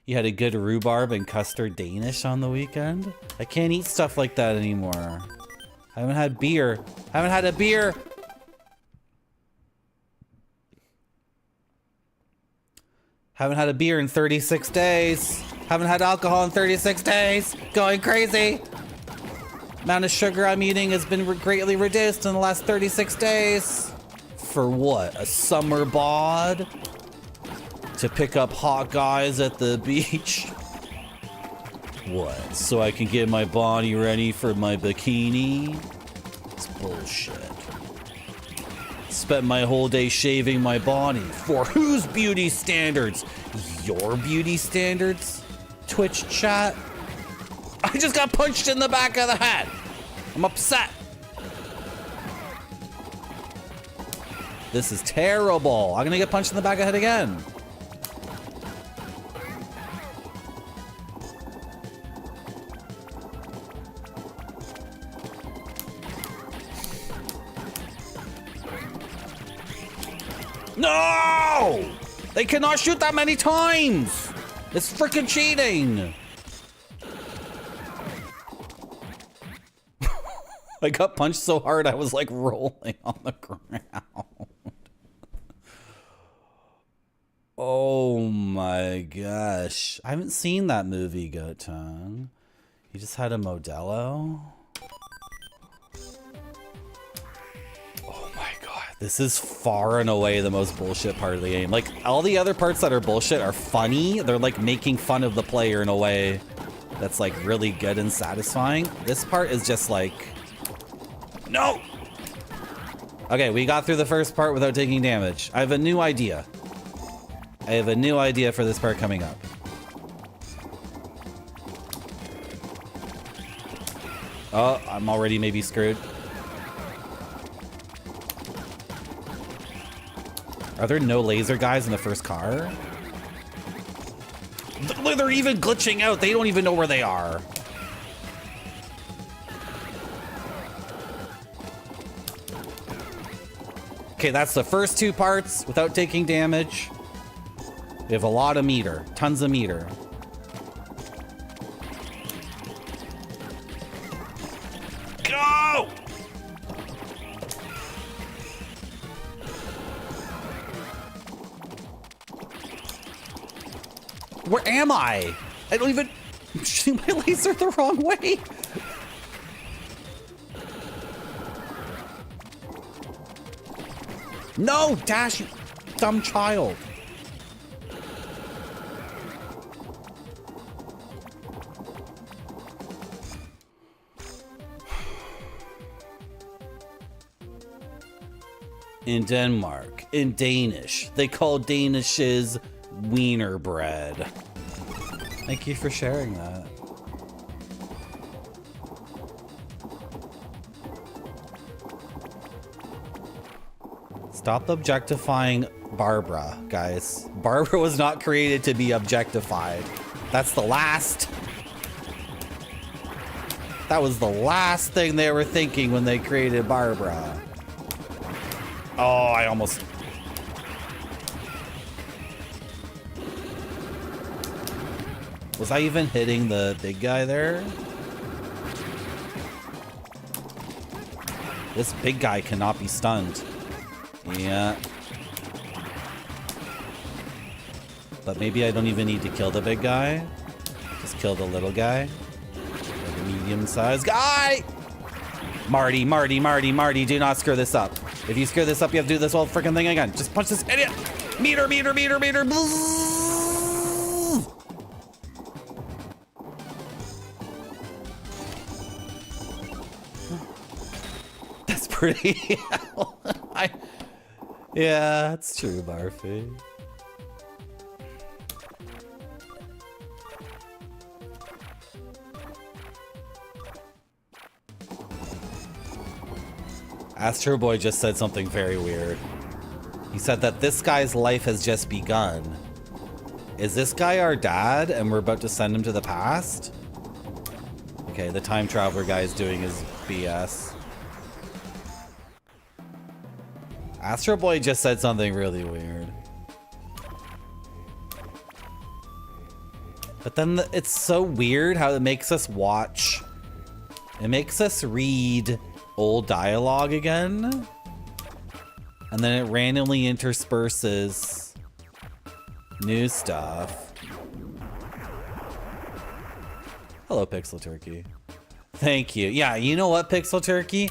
You had a good rhubarb and custard Danish on the weekend? I can't eat stuff like that anymore. I haven't had beer. I haven't had a beer. Haven't had a beer in 36 days. Haven't had alcohol in 36 days. Going crazy. Amount of sugar I'm eating has been greatly reduced in the last 36 days. For what? A summer bod? To pick up hot guys at the beach? What? So I can get my body ready for my bikini? It's bullshit. Spent my whole day shaving my body. For whose beauty standards? Your beauty standards? Twitch chat? I just got punched in the back of the head. I'm upset. This is terrible. I'm gonna get punched in the back of the head again. No! They cannot shoot that many times! It's freaking cheating! I got punched so hard I was like rolling on the ground. Oh my gosh. I haven't seen that movie, Goat Tongue. You just had a Modelo? Oh my god. This is far and away the most bullshit part of the game. Like, all the other parts that are bullshit are funny. They're like making fun of the player in a way that's like really good and satisfying. This part is just like... No! Okay, we got through the first part without taking damage. I have a new idea. I have a new idea for this part coming up. Oh, I'm already maybe screwed. Are there no laser guys in the first car? They're even glitching out. They don't even know where they are. Okay, that's the first two parts without taking damage. We have a lot of meter, tons of meter. Go! Where am I? I don't even... I'm shooting my laser the wrong way. No, Dash, you dumb child. In Denmark, in Danish, they call Danishes wiener bread. Thank you for sharing that. Stop objectifying Barbara, guys. Barbara was not created to be objectified. That's the last... That was the last thing they were thinking when they created Barbara. Oh, I almost... Was I even hitting the big guy there? This big guy cannot be stunned. Yeah. But maybe I don't even need to kill the big guy. Just kill the little guy. Or the medium-sized guy! Marty, do not screw this up. If you screw this up, you have to do this whole freaking thing again. Just punch this idiot! Meter! That's pretty... Yeah, it's true, Barfy. Astro Boy just said something very weird. He said that this guy's life has just begun. Is this guy our dad and we're about to send him to the past? Okay, the time traveler guy is doing his BS. Astro Boy just said something really weird. But then it's so weird how it makes us watch. It makes us read old dialogue again. And then it randomly intersperses new stuff. Hello, Pixel Turkey. Thank you. Yeah, you know what, Pixel Turkey?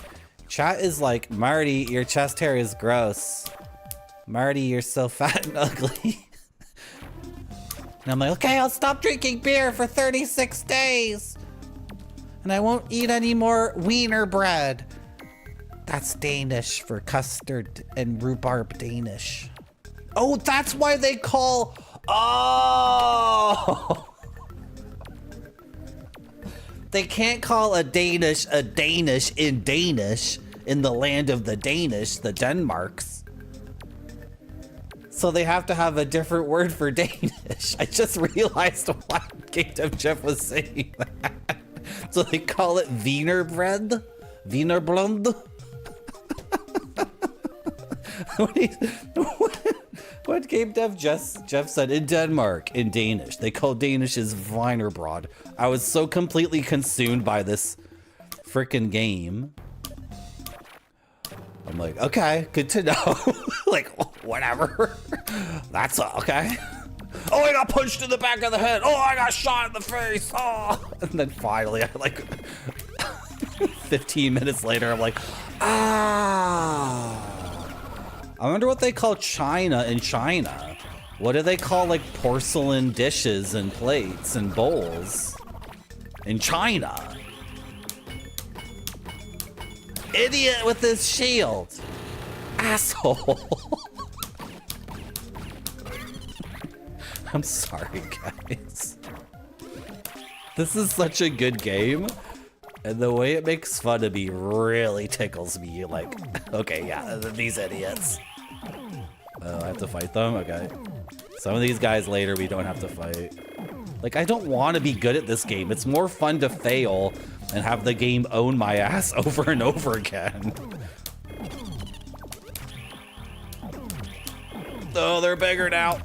Chat is like, Marty, your chest hair is gross. Marty, you're so fat and ugly. And I'm like, okay, I'll stop drinking beer for 36 days. And I won't eat any more wiener bread. That's Danish for custard and rhubarb Danish. Oh, that's why they call... Oh! They can't call a Danish in Danish in the land of the Danish, the Denmarks. So they have to have a different word for Danish. I just realized why Kingdom Jeff was saying that. So they call it Wienerbread? Wienerblond? What game dev Jeff said in Denmark, in Danish. They call Danish is Vinerbrod. I was so completely consumed by this freaking game. I'm like, okay, good to know. Like, whatever. That's okay. Oh, I got punched in the back of the head. Oh, I got shot in the face. Oh. And then finally, I like 15 minutes later, I'm like, ah. I wonder what they call China in China. What do they call like porcelain dishes and plates and bowls in China? Idiot with his shield. Asshole. I'm sorry, guys. This is such a good game. And the way it makes fun of me really tickles me. Like, okay, yeah, these idiots. Oh, I have to fight them? Okay. Some of these guys later we don't have to fight. Like, I don't want to be good at this game. It's more fun to fail and have the game own my ass over and over again. Oh, they're bigger now.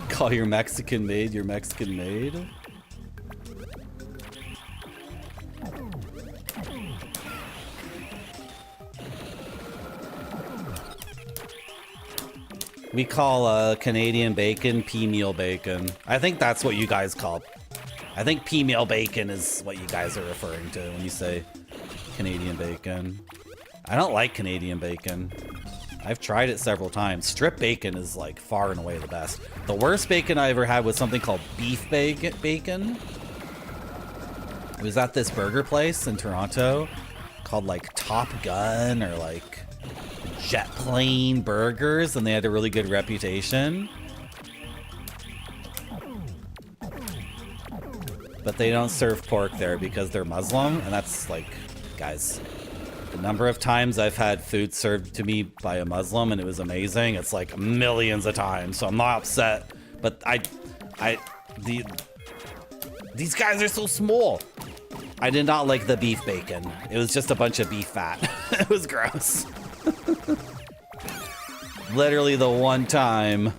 Call your Mexican maid your Mexican maid? We call Canadian bacon pea-meal bacon. I think that's what you guys call. I think pea-meal bacon is what you guys are referring to when you say Canadian bacon. I don't like Canadian bacon. I've tried it several times. Strip bacon is like far and away the best. The worst bacon I ever had was something called beef bacon. It was at this burger place in Toronto called like Top Gun or like Jet Plane Burgers, and they had a really good reputation. But they don't serve pork there because they're Muslim, and that's like, guys, the number of times I've had food served to me by a Muslim and it was amazing, it's like millions of times, so I'm not upset. But these guys are so small. I did not like the beef bacon. It was just a bunch of beef fat. It was gross. Literally the one time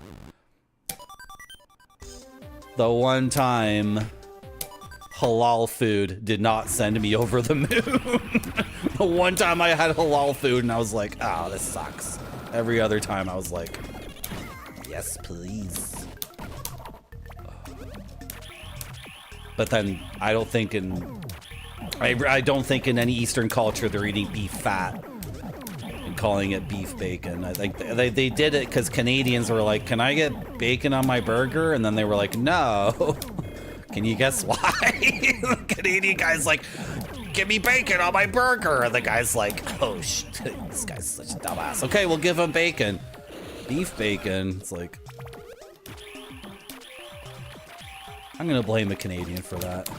halal food did not send me over the moon. The one time I had halal food and I was like, oh, this sucks. Every other time I was like, yes, please. But then I don't think in any Eastern culture they're eating beef fat and calling it beef bacon. I think they did it because Canadians were like, can I get bacon on my burger? And then they were like, no. Can you guess why? The Canadian guy's like, give me bacon on my burger. And the guy's like, oh, this guy's such a dumbass. Okay, we'll give him bacon. Beef bacon. It's like, I'm going to blame the Canadian for that.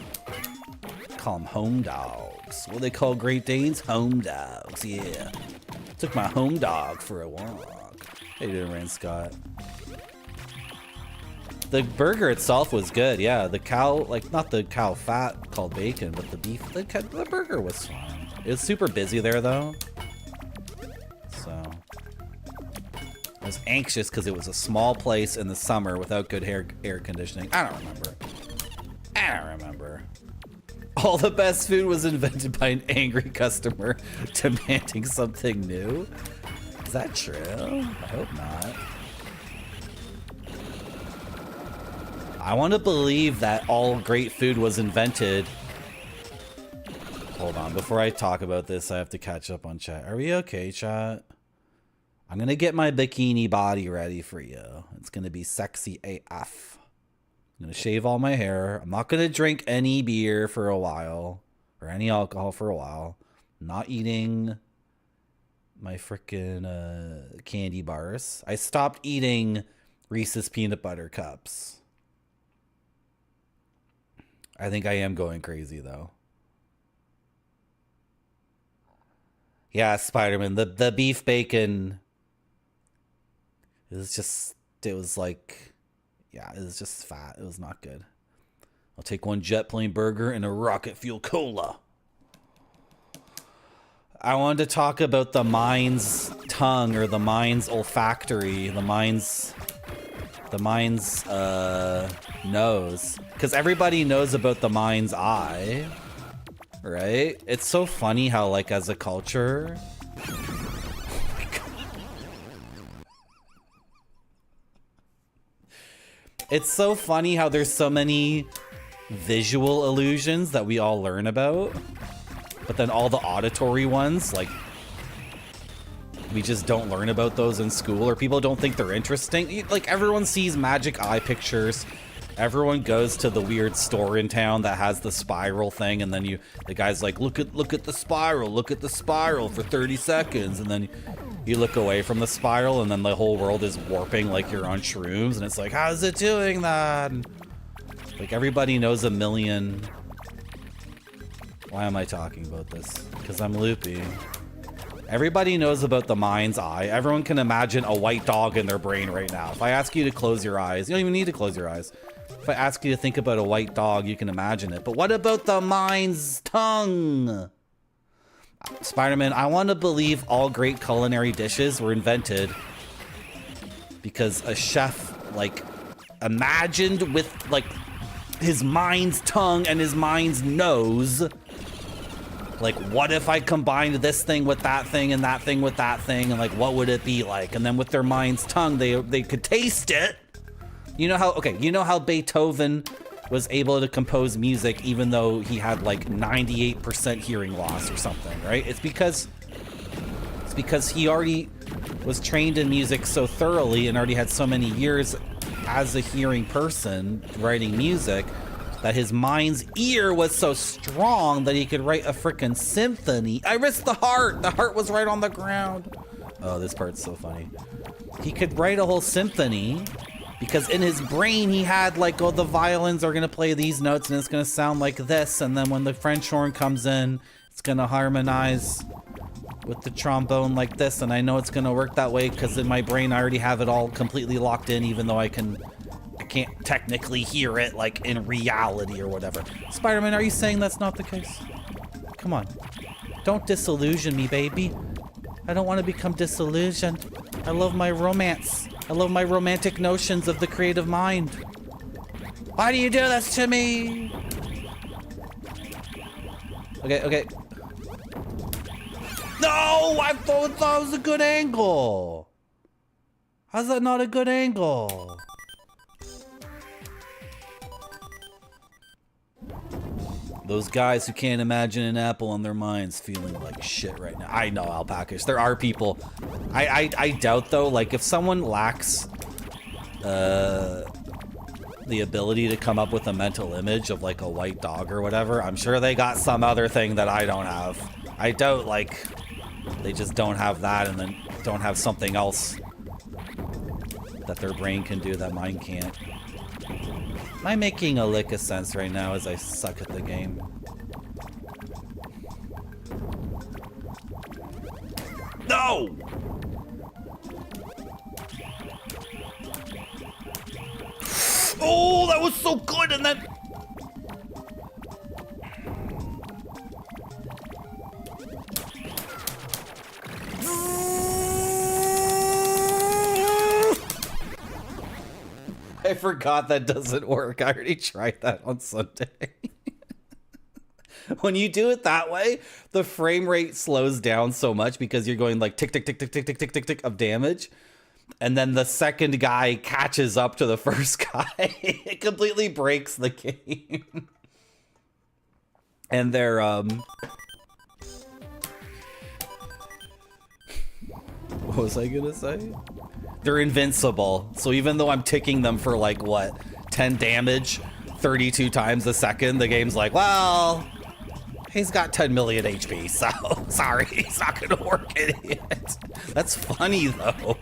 Call them home dogs. What do they call Great Danes? Home dogs, yeah. Took my home dog for a walk. How you doing, Rand Scott? The burger itself was good, yeah. The cow, like, not the cow fat called bacon, but the beef, the burger was fine. It was super busy there, though. So, I was anxious because it was a small place in the summer without good air conditioning. I don't remember. All the best food was invented by an angry customer demanding something new. Is that true? I hope not. I want to believe that all great food was invented. Hold on, before I talk about this, I have to catch up on chat. Are we okay, chat? I'm gonna get my bikini body ready for you. It's gonna be sexy AF. I'm gonna shave all my hair. I'm not gonna drink any beer for a while, or any alcohol for a while. I'm not eating my frickin' candy bars. I stopped eating Reese's peanut butter cups. I think I am going crazy, though. Yeah, Spider-Man. The beef bacon It was just, it was like, yeah, it was just fat. It was not good. I'll take one jet plane burger and a rocket fuel cola. I wanted to talk about the mind's tongue, or the mind's olfactory, the mind's nose. Because everybody knows about the mind's eye, right? It's so funny how, like, as a culture... It's so funny how there's so many visual illusions that we all learn about, but then all the auditory ones, like, we just don't learn about those in school, or people don't think they're interesting. Like, everyone sees magic eye pictures. Everyone goes to the weird store in town that has the spiral thing, and then the guy's like, look at the spiral for 30 seconds, and then you look away from the spiral, and then the whole world is warping like you're on shrooms, and it's like, how's it doing that? Like, everybody knows a million... Why am I talking about this? Because I'm loopy. Everybody knows about the mind's eye. Everyone can imagine a white dog in their brain right now. If I ask you to close your eyes, you don't even need to close your eyes. If I ask you to think about a white dog, you can imagine it. But what about the mind's tongue? Spider-Man, I want to believe all great culinary dishes were invented because a chef, like, imagined with, like, his mind's tongue and his mind's nose, like, what if I combined this thing with that thing and that thing with that thing, and, like, what would it be like? And then with their mind's tongue, they could taste it. You know how Beethoven was able to compose music even though he had like 98% hearing loss or something, right? It's because he already was trained in music so thoroughly and already had so many years as a hearing person writing music that his mind's ear was so strong that he could write a frickin' symphony. I risked the heart. The heart was right on the ground. Oh, this part's so funny. He could write a whole symphony because in his brain he had like, oh, the violins are gonna play these notes and it's gonna sound like this, and then when the French horn comes in, it's gonna harmonize with the trombone like this, and I know it's gonna work that way because in my brain I already have it all completely locked in, even though I can't technically hear it like in reality or whatever. Spider-Man, are you saying that's not the case? Come on. Don't disillusion me, baby. I don't want to become disillusioned. I love my romance. I love my romantic notions of the creative mind. Why do you do this to me? Okay. No! I thought that was a good angle. How's that not a good angle? Those guys who can't imagine an apple in their minds feeling like shit right now. I know, alpacas. There are people. I doubt, though, like, if someone lacks the ability to come up with a mental image of, like, a white dog or whatever, I'm sure they got some other thing that I don't have. I doubt, like, they just don't have that and then don't have something else that their brain can do that mine can't. Am I making a lick of sense right now as I suck at the game? No! Oh, that was so good, and then... I forgot that doesn't work. I already tried that on Sunday. When you do it that way, the frame rate slows down so much because you're going like tick, tick, tick, tick, tick, tick, tick, tick, tick of damage. And then the second guy catches up to the first guy. It completely breaks the game. And they're, what was I gonna say? They're invincible. So even though I'm ticking them for like, what, 10 damage 32 times a second, the game's like, well, he's got 10 million HP, so sorry, he's not gonna work, idiot. That's funny, though.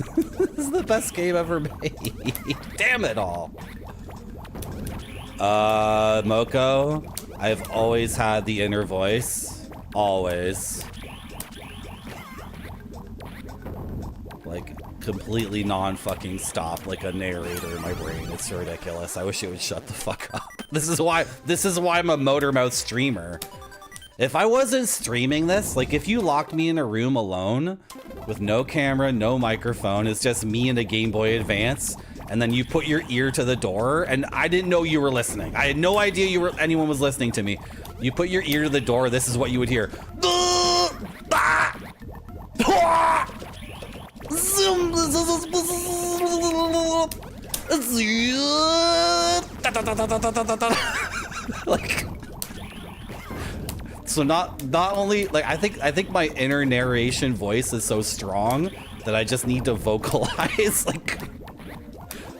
This is the best game ever made. Damn it all. Moko, I've always had the inner voice. Always. Like, like completely non-fucking stop, like a narrator in my brain. It's ridiculous. I wish it would shut the fuck up. This is why I'm a motor mouth streamer. If I wasn't streaming this, like if you locked me in a room alone with no camera, no microphone, it's just me and a Game Boy Advance, and then you put your ear to the door, and I didn't know you were listening. I had no idea anyone was listening to me. You put your ear to the door, this is what you would hear. Like, so not only like I think my inner narration voice is so strong that I just need to vocalize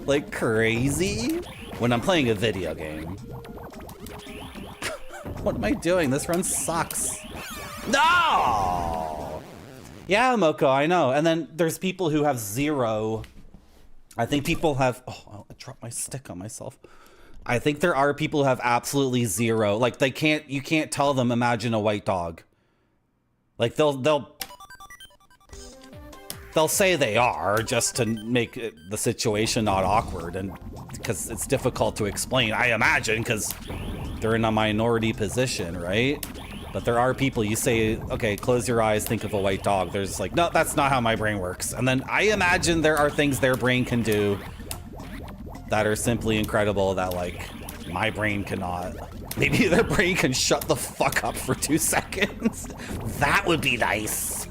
like crazy when I'm playing a video game. What am I doing? This run sucks. No! Yeah, Moko, I know. And then there's people who have 0. I think people have... Oh, I dropped my stick on myself. I think there are people who have absolutely 0. Like, you can't tell them, imagine a white dog. Like, they'll say they are just to make the situation not awkward, and because it's difficult to explain, I imagine, because they're in a minority position, right? But there are people, you say, okay, close your eyes, think of a white dog. There's like, no, that's not how my brain works. And then I imagine there are things their brain can do that are simply incredible that, like, my brain cannot. Maybe their brain can shut the fuck up for 2 seconds. That would be nice.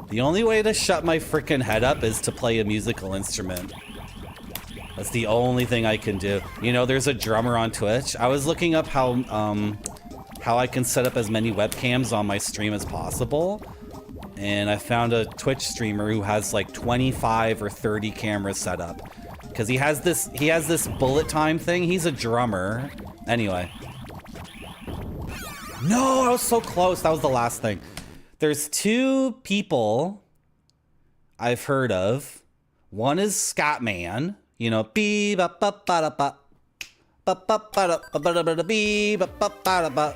The only way to shut my freaking head up is to play a musical instrument. That's the only thing I can do. You know, there's a drummer on Twitch. I was looking up how I can set up as many webcams on my stream as possible. And I found a Twitch streamer who has like 25 or 30 cameras set up. Because he has this bullet time thing. He's a drummer. Anyway. No, I was so close. That was the last thing. There's 2 people I've heard of. One is Scatman. You know, bee ba ba ba da ba. Ba ba ba da ba ba da ba bee ba ba ba da ba.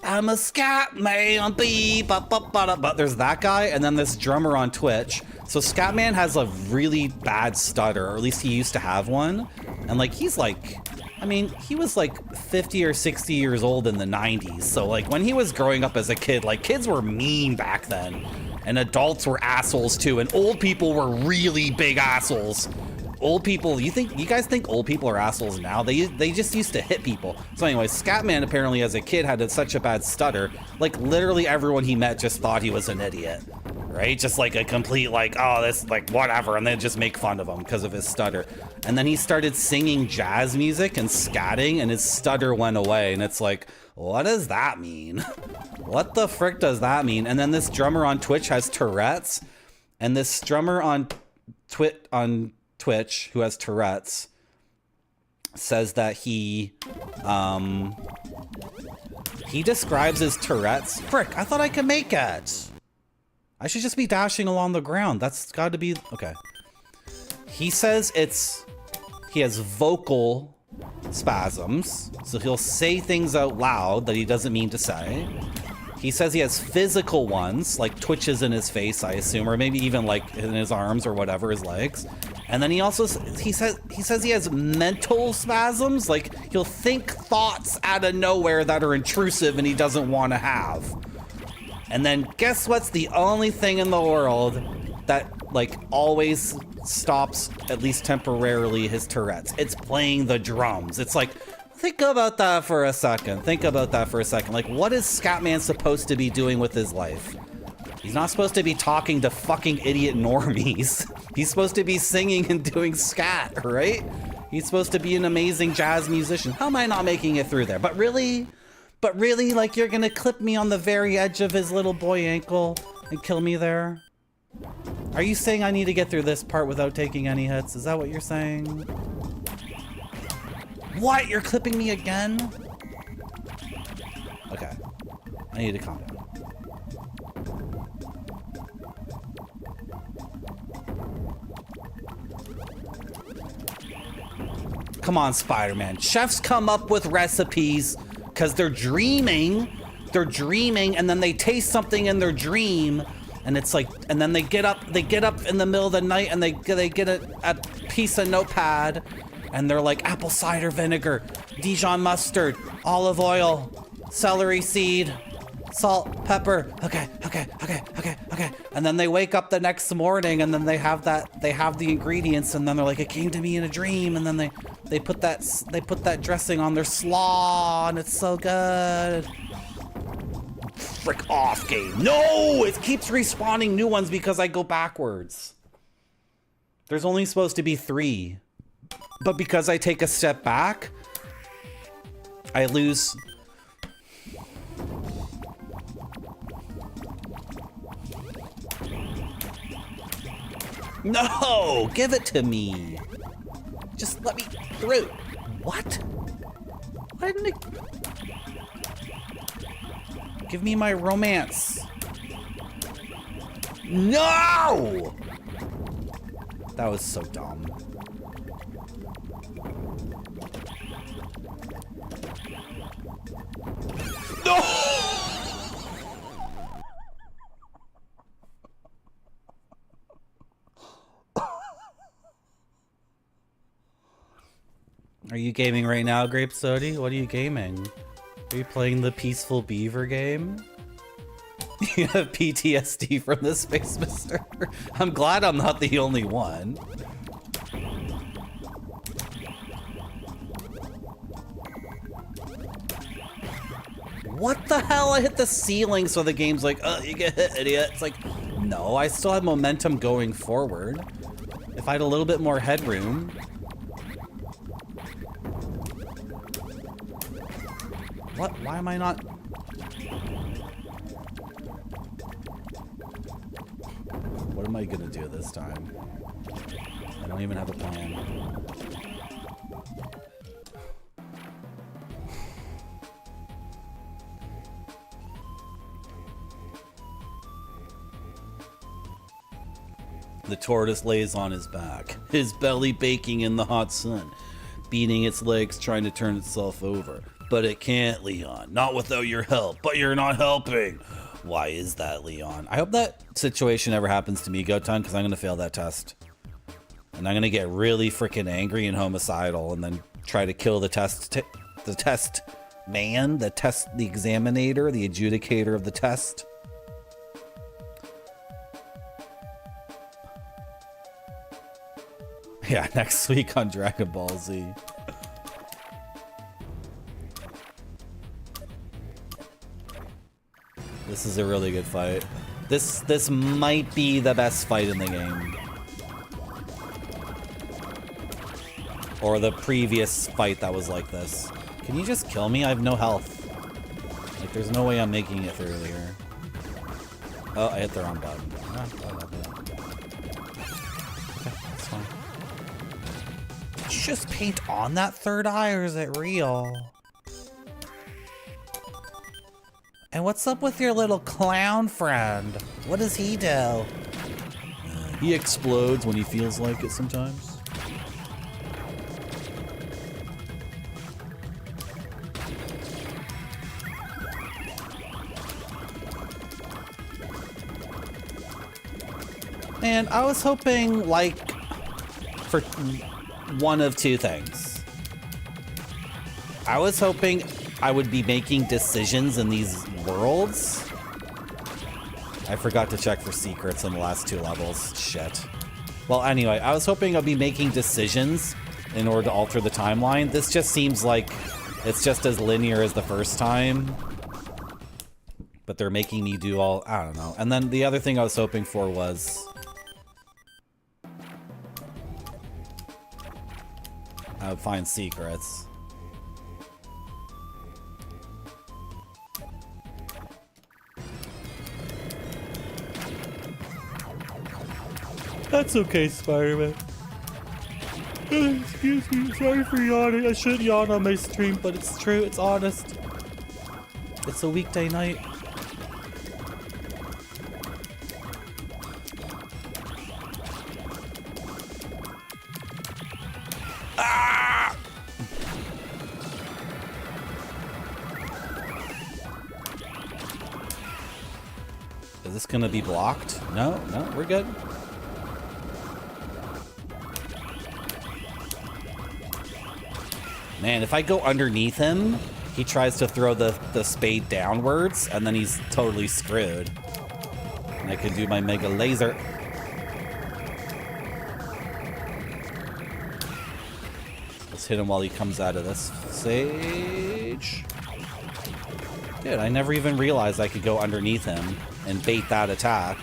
I'm a Scatman, bee ba ba ba da ba. There's that guy, and then this drummer on Twitch. So Scatman has a really bad stutter, or at least he used to have one. And like, he's like, I mean, he was like 50 or 60 years old in the 90s. So like, when he was growing up as a kid, like, kids were mean back then. And adults were assholes too, and old people were really big assholes. Old people, you guys think old people are assholes now? They just used to hit people. So anyway, Scatman apparently as a kid had such a bad stutter, like literally everyone he met just thought he was an idiot, right? Just like a complete like, oh, this, like, whatever, and then just make fun of him because of his stutter. And then he started singing jazz music and scatting, and his stutter went away, and it's like, what does that mean? What the frick does that mean? And then this drummer on Twitch has Tourette's, and this drummer on Twitch who has Tourette's says that he describes his Tourette's. Frick, I thought I could make it. I should just be dashing along the ground. That's got to be okay. He says he has vocal spasms, so he'll say things out loud that he doesn't mean to say. He says he has physical ones, like twitches in his face, I assume, or maybe even like in his arms or whatever, his legs. And then he says he has mental spasms, like he'll think thoughts out of nowhere that are intrusive and he doesn't want to have. And then guess what's the only thing in the world that like always stops, at least temporarily, his Tourette's? It's playing the drums. It's like, think about that for a second. Like, what is Scatman supposed to be doing with his life? He's not supposed to be talking to fucking idiot normies. He's supposed to be singing and doing scat, right? He's supposed to be an amazing jazz musician. How am I not making it through there? But really, like, you're gonna clip me on the very edge of his little boy ankle and kill me there? Are you saying I need to get through this part without taking any hits? Is that what you're saying? What? You're clipping me again? Okay. I need to calm down. Come on, Spider-Man. Chefs come up with recipes because they're dreaming, and then they taste something in their dream, And it's like, and then they get up in the middle of the night and they get a piece of notepad and they're like apple cider vinegar, Dijon mustard, olive oil, celery seed, salt, pepper. Okay. And then they wake up the next morning and then they have the ingredients and then they're like, it came to me in a dream. And then they put that dressing on their slaw and it's so good. Frick off, game. No, it keeps respawning new ones because I go backwards. There's only supposed to be 3. But because I take a step back, I lose. No, give it to me. Just let me through. What? Why didn't it? Give me my romance. No! That was so dumb. No! Are you gaming right now, Grape Sody? What are you gaming? Are you playing the Peaceful Beaver game? You have PTSD from this Space Mister. I'm glad I'm not the only one. What the hell? I hit the ceiling, so the game's like, oh, you get hit, idiot. It's like, no, I still have momentum going forward. If I had a little bit more headroom. What? Why am I not? What am I gonna do this time? I don't even have a plan. The tortoise lays on his back, his belly baking in the hot sun, beating its legs trying to turn itself over. But it can't, Leon. Not without your help. But you're not helping. Why is that, Leon? I hope that situation ever happens to me, Gotan, because I'm going to fail that test. And I'm going to get really freaking angry and homicidal and then try to kill the test man, the examinator, the adjudicator of the test. Yeah, next week on Dragon Ball Z. This is a really good fight. This might be the best fight in the game. Or the previous fight that was like this. Can you just kill me? I have no health. Like, there's no way I'm making it through here. Oh, I hit the wrong button. Ah, okay, that's fine. Did you just paint on that third eye, or is it real? And what's up with your little clown friend? What does he do? He explodes when he feels like it sometimes. And I was hoping, like, for one of two things. I was hoping I would be making decisions in these worlds. I forgot to check for secrets in the last 2 levels. Shit. Well, anyway, I was hoping I'd be making decisions in order to alter the timeline. This just seems like it's just as linear as the first time. But they're making me do all... I don't know. And then the other thing I was hoping for was... I would find secrets. That's okay, Spider-Man. Excuse me, sorry for yawning. I shouldn't yawn on my stream, but it's true, it's honest. It's a weekday night. Ah! Is this gonna be blocked? No, no, we're good. Man, if I go underneath him, he tries to throw the spade downwards, and then he's totally screwed. And I can do my mega laser. Let's hit him while he comes out of this sage. Dude, I never even realized I could go underneath him and bait that attack.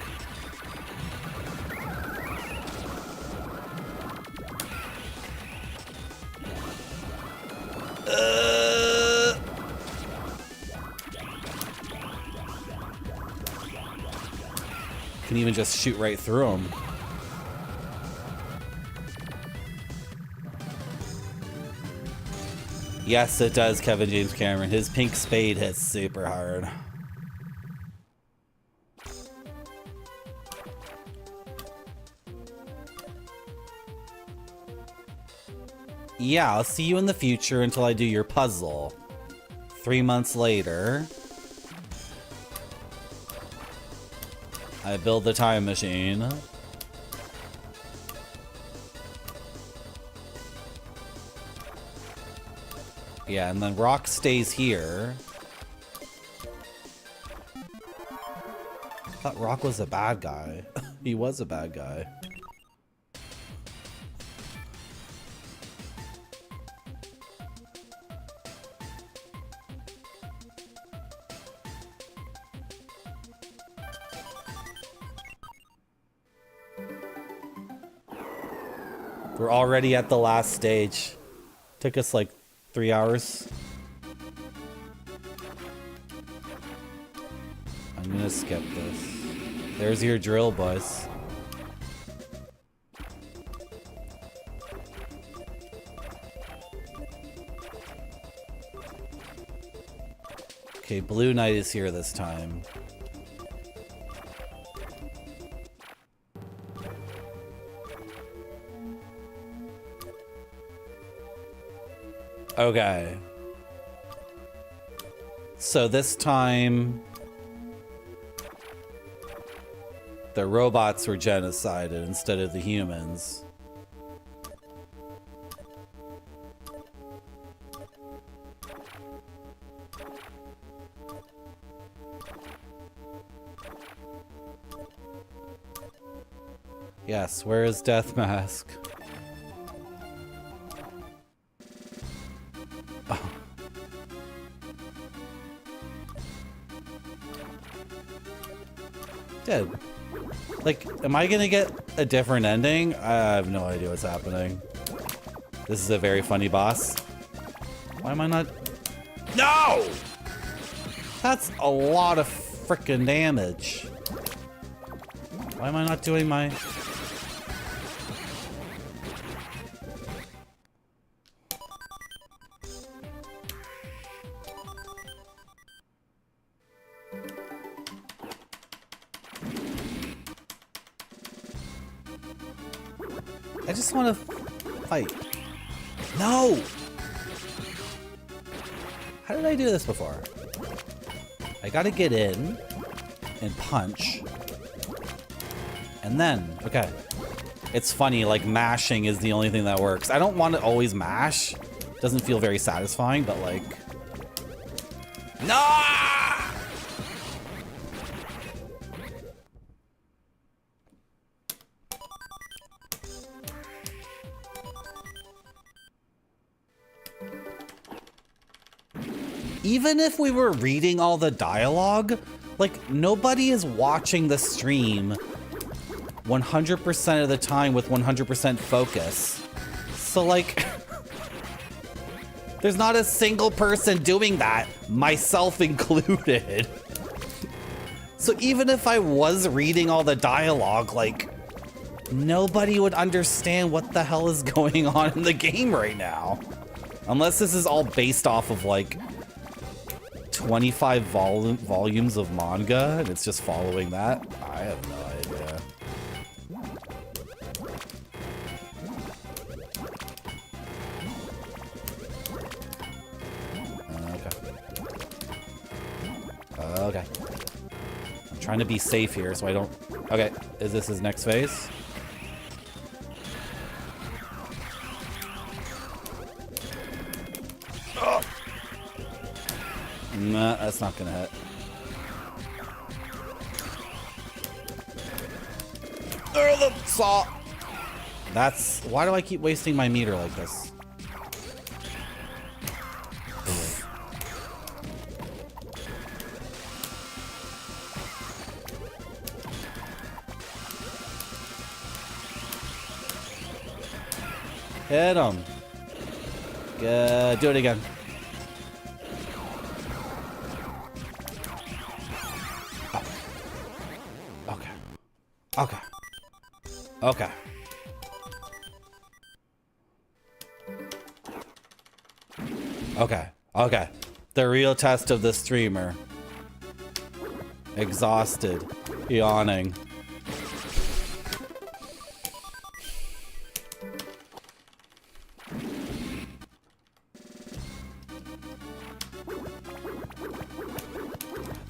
Can even just shoot right through him. Yes, it does, Kevin James Cameron. His pink spade hits super hard. Yeah, I'll see you in the future until I do your puzzle. 3 months later, I build the time machine. Yeah, and then Rock stays here. I thought Rock was a bad guy. He was a bad guy. We're already at the last stage. Took us like 3 hours. I'm gonna skip this. There's your drill, boys. Okay, Blue Knight is here this time. Okay. So this time, the robots were genocided instead of the humans. Yes, where is Death Mask? Dude, like, am I gonna get a different ending? I have no idea what's happening. This is a very funny boss. Why am I not? No! That's a lot of frickin' damage. Why am I not doing my... I just want to fight. No! How did I do this before? I gotta get in and punch. And then, okay. It's funny, like mashing is the only thing that works. I don't want to always mash. Doesn't feel very satisfying, but like... No! Even if we were reading all the dialogue, like, nobody is watching the stream 100% of the time with 100% focus. So, like, there's not a single person doing that, myself included. So even if I was reading all the dialogue, like, nobody would understand what the hell is going on in the game right now. Unless this is all based off of, like, 25 volumes of manga, and it's just following that. I have no idea. Okay. Okay. I'm Trying to be safe here so I don't... Okay, is this his next phase? Oh. Nah, that's not gonna hit. Oh, the saw! That's... Why do I keep wasting my meter like this? Hit him. Good. Do it again. Oh. Okay. Okay. Okay. Okay. Okay. The real test of the streamer. Exhausted. Yawning.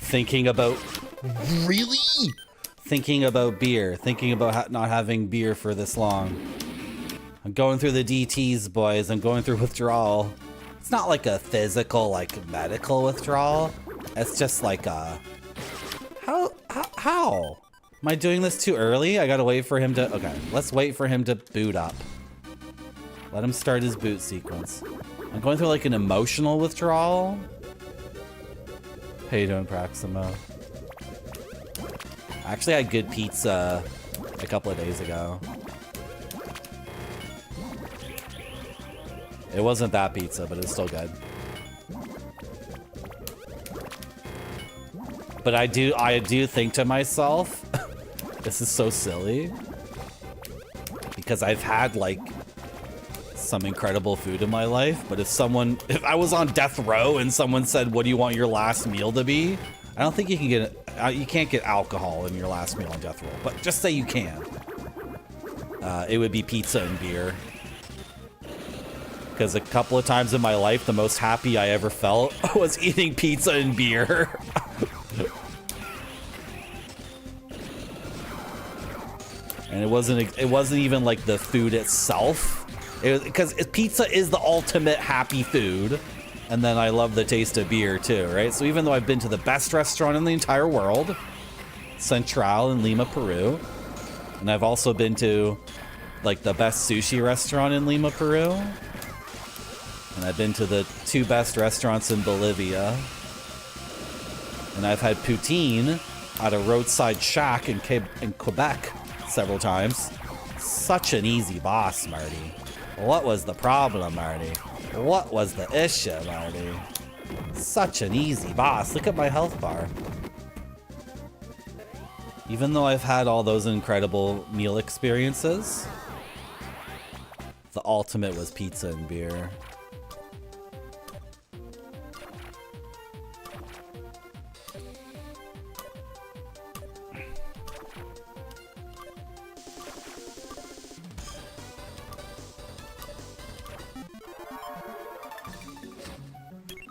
Thinking about... Really? Thinking about beer. Thinking about not having beer for this long. I'm going through the DTs, boys. I'm going through withdrawal. It's not like a physical, like, medical withdrawal. It's just like a... How? Am I doing this too early? I gotta wait for him to... Okay, let's wait for him to boot up. Let him start his boot sequence. I'm going through like an emotional withdrawal. How you doing, Proximo? I actually had good pizza a couple of days ago. It wasn't that pizza, but it's still good. But I do think to myself, this is so silly. Because I've had like some incredible food in my life, but if I was on death row and someone said, what do you want your last meal to be? I don't think you can you can't get alcohol in your last meal on death row, but just say you can. It would be pizza and beer. Because a couple of times in my life, the most happy I ever felt was eating pizza and beer. And it wasn't even like the food itself. Because pizza is the ultimate happy food. And then I love the taste of beer too, right? So even though I've been to the best restaurant in the entire world, Central in Lima, Peru, and I've also been to like the best sushi restaurant in Lima, Peru, and I've been to the 2 best restaurants in Bolivia, and I've had poutine at a roadside shack in Quebec several times. Such an easy boss, Marty. What was the problem, Marty? What was the issue, Marty? Such an easy boss. Look at my health bar. Even though I've had all those incredible meal experiences, the ultimate was pizza and beer.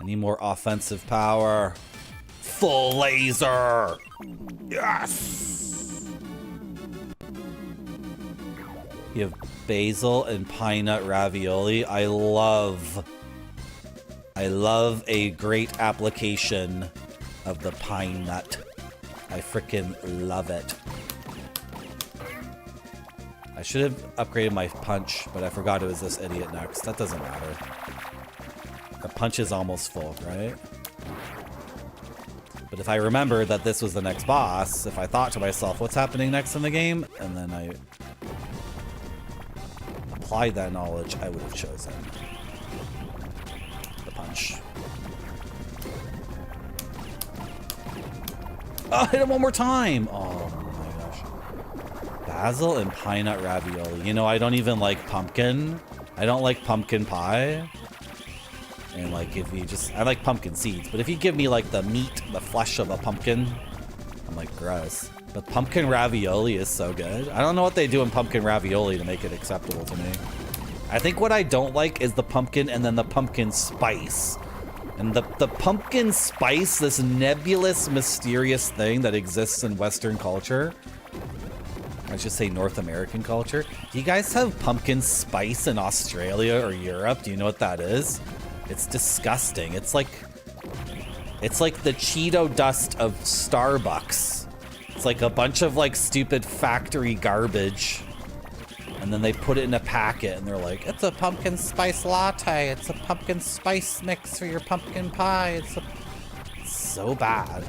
Need more offensive power. Full laser. Yes. You have basil and pine nut ravioli. I love a great application of the pine nut. I freaking love it. I should have upgraded my punch, but I forgot it was this idiot next. That doesn't matter. The punch is almost full, right? But if I remember that this was the next boss, if I thought to myself, what's happening next in the game? And then I applied that knowledge, I would have chosen the punch. Oh, hit him one more time! Oh my gosh. Basil and pine nut ravioli. You know, I don't even like pumpkin. I don't like pumpkin pie. And like if you I like pumpkin seeds, but if you give me like the meat, the flesh of a pumpkin, I'm like, gross. But pumpkin ravioli is so good. I don't know what they do in pumpkin ravioli to make it acceptable to me. I think what I don't like is the pumpkin and then the pumpkin spice. And the pumpkin spice, this nebulous, mysterious thing that exists in Western culture. I should say North American culture. Do you guys have pumpkin spice in Australia or Europe? Do you know what that is? It's disgusting. It's like the Cheeto dust of Starbucks. It's like a bunch of like stupid factory garbage. And then they put it in a packet and they're like, it's a pumpkin spice latte. It's a pumpkin spice mix for your pumpkin pie. It's so bad.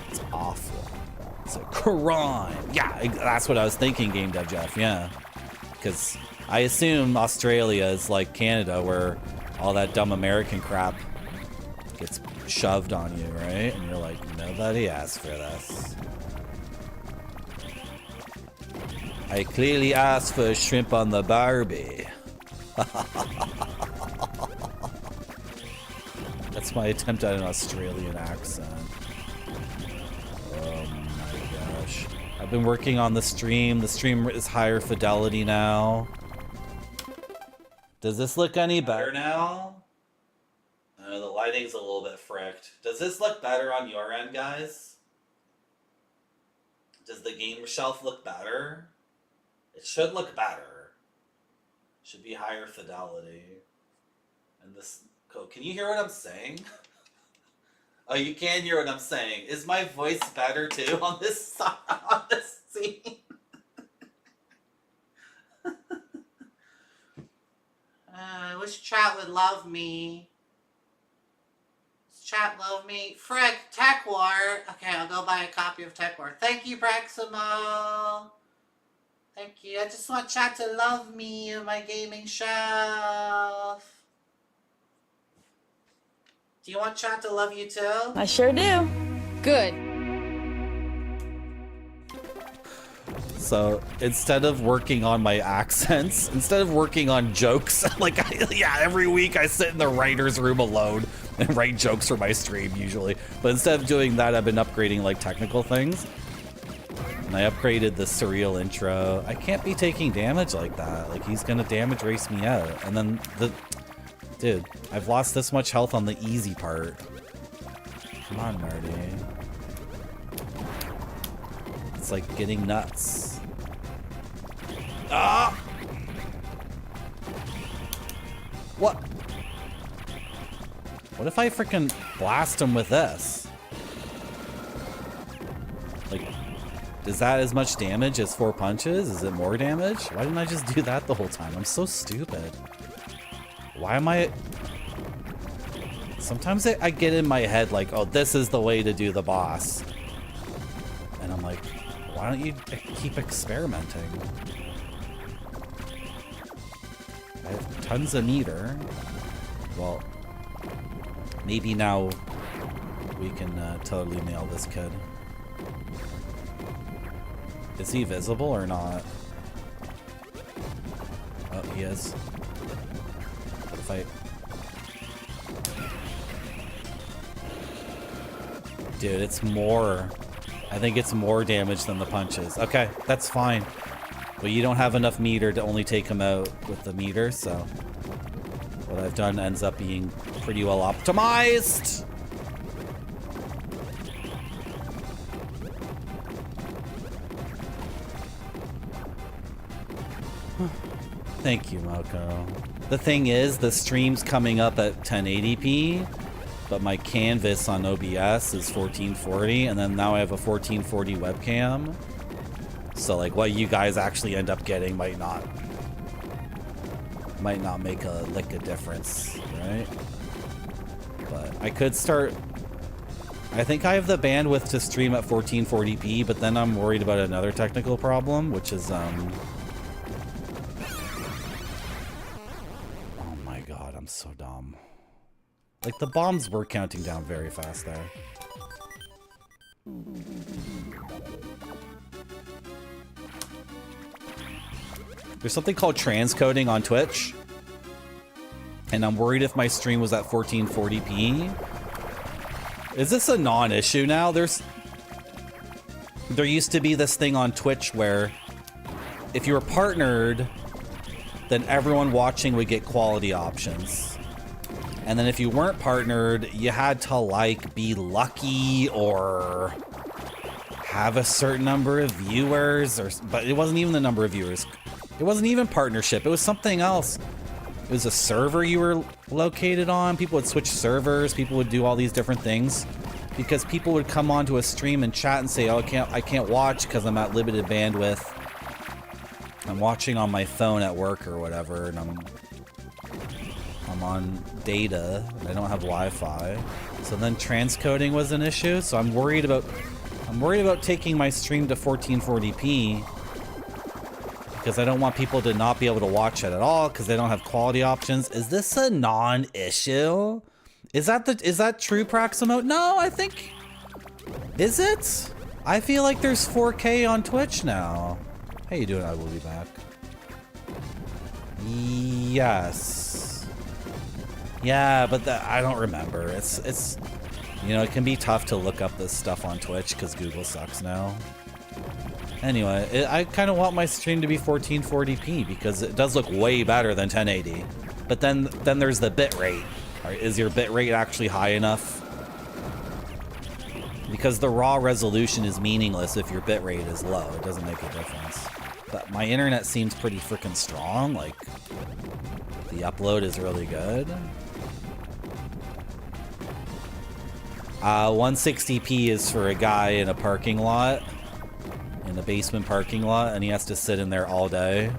It's awful. It's a crime. Yeah, that's what I was thinking, Game Dev Jeff. Yeah. Because I assume Australia is like Canada where all that dumb American crap gets shoved on you, right? And you're like, nobody asked for this. I clearly asked for a shrimp on the Barbie. That's my attempt at an Australian accent. Oh my gosh. I've been working on the stream. The stream is higher fidelity now. Does this look any better now? The lighting's a little bit fricked. Does this look better on your end, guys? Does the game shelf look better? It should look better. Should be higher fidelity. And this code. Can you hear what I'm saying? Oh, you can hear what I'm saying. Is my voice better too on this scene? I wish chat would love me. Does chat love me? Frick, Tech War. Okay, I'll go buy a copy of Tech War. Thank you, Braximo. Thank you. I just want chat to love me and my gaming shelf. Do you want chat to love you too? I sure do. Good. So instead of working on my accents, instead of working on jokes, like every week I sit in the writer's room alone and write jokes for my stream usually. But instead of doing that, I've been upgrading like technical things. And I upgraded the surreal intro. I can't be taking damage like that. Like he's gonna damage race me out. And then dude, I've lost this much health on the easy part. Come on, Marty. It's like getting nuts. Ah! What? What if I freaking blast him with this? Like, is that as much damage as 4 punches? Is it more damage? Why didn't I just do that the whole time? I'm so stupid. Why am I... Sometimes I get in my head like, oh, this is the way to do the boss. And I'm like, why don't you keep experimenting? I have tons of meter. Well, maybe now we can totally nail this kid. Is he visible or not? Oh, he is. Good fight. Dude, it's more. I think it's more damage than the punches. Okay, that's fine. But you don't have enough meter to only take him out with the meter, so what I've done ends up being pretty well optimized. Thank you, Moko. The thing is, the stream's coming up at 1080p, but my canvas on OBS is 1440, and then now I have a 1440 webcam. So like what you guys actually end up getting might not make a lick of difference, right? But I could start. I think I have the bandwidth to stream at 1440p, but then I'm worried about another technical problem, which is oh my god, I'm so dumb. Like the bombs were counting down very fast there. There's something called transcoding on Twitch, and I'm worried if my stream was at 1440p. Is this a non-issue now? There used to be this thing on Twitch where if you were partnered then everyone watching would get quality options. And then if you weren't partnered, you had to like be lucky or have a certain number of viewers, but it wasn't even the number of viewers. It wasn't even partnership. It was something else. It was a server you were located on. People would switch servers. People would do all these different things because people would come onto a stream and chat and say, "Oh, I can't watch because I'm at limited bandwidth. I'm watching on my phone at work or whatever, and I'm on data. I don't have Wi-Fi." So then transcoding was an issue. So I'm worried about taking my stream to 1440p because I don't want people to not be able to watch it at all because they don't have quality options. Is this a non-issue? Is that true, Praximote? No, I think... Is it? I feel like there's 4K on Twitch now. How you doing? I will be back. Yes. Yeah, but I don't remember. It's you know, it can be tough to look up this stuff on Twitch because Google sucks now. Anyway, I kind of want my stream to be 1440p because it does look way better than 1080. But then there's the bit rate. Right, is your bit rate actually high enough? Because the raw resolution is meaningless if your bit rate is low. It doesn't make a difference. But my internet seems pretty freaking strong. Like, the upload is really good. 160p is for a guy in a parking lot. In a basement parking lot, and he has to sit in there all day.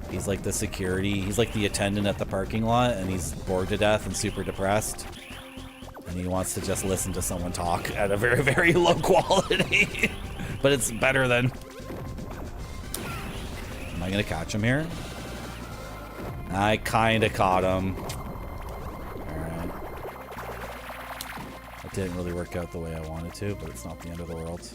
He's like the security, he's like the attendant at the parking lot, and he's bored to death and super depressed. And he wants to just listen to someone talk at a very, very low quality. But it's better than... Am I gonna catch him here? I kinda caught him. Alright. It didn't really work out the way I wanted to, but it's not the end of the world.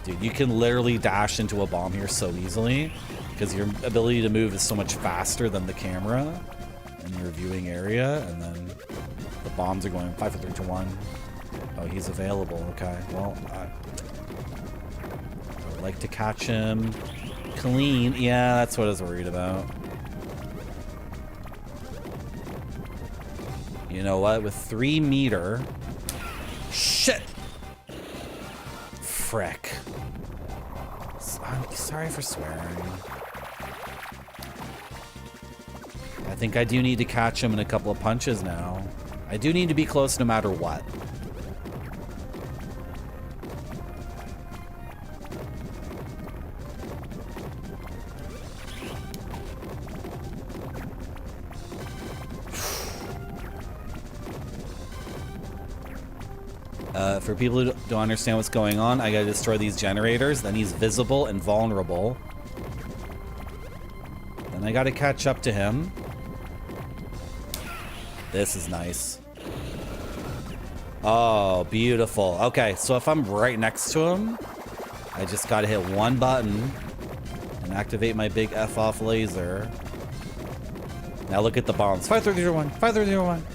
Dude, you can literally dash into a bomb here so easily because your ability to move is so much faster than the camera in your viewing area, and then the bombs are going 5, 4, 3, 2, 1. Oh, he's available. Okay, well, I would like to catch him clean. Yeah, that's what I was worried about. You know what? With 3 meter... Shit! Frick. I'm sorry for swearing. I think I do need to catch him in a couple of punches now. I do need to be close no matter what. For people who don't understand what's going on, I gotta destroy these generators. Then he's visible and vulnerable. Then I gotta catch up to him. This is nice. Oh, beautiful. Okay, so if I'm right next to him, I just gotta hit one button and activate my big F-off laser. Now look at the bombs. 5, 3, 2, 1. 5, 3, 2, 1.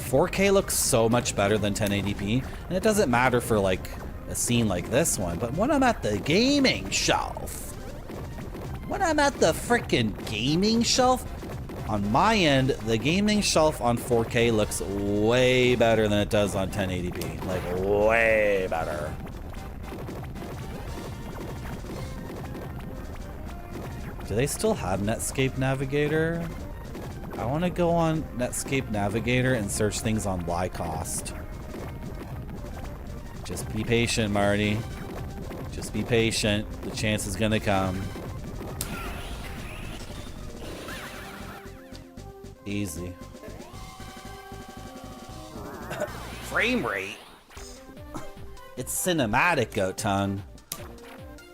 4K looks so much better than 1080p, and it doesn't matter for like a scene like this one, but when I'm at the gaming shelf, when I'm at the frickin' gaming shelf, on my end, the gaming shelf on 4K looks way better than it does on 1080p, like way better. Do they still have Netscape Navigator? I want to go on Netscape Navigator and search things on Lycost. Just be patient, Marty. Just be patient. The chance is gonna come. Easy. Frame rate? It's cinematic, Goat Tongue.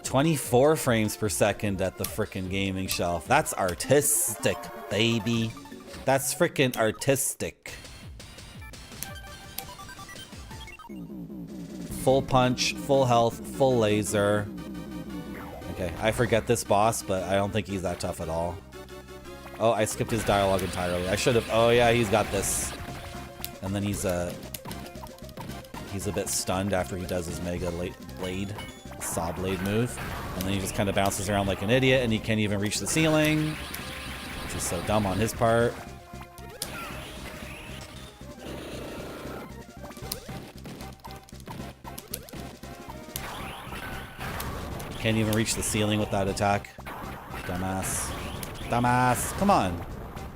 24 frames per second at the frickin' gaming shelf. That's artistic, baby. That's frickin' artistic. Full punch, full health, full laser. Okay, I forget this boss, but I don't think he's that tough at all. Oh, I skipped his dialogue entirely. I should have. Oh yeah, he's got this. And then he's he's a bit stunned after he does his mega blade, saw blade move. And then he just kind of bounces around like an idiot and he can't even reach the ceiling. Which is so dumb on his part. Can't even reach the ceiling with that attack. Dumbass. Dumbass. Come on.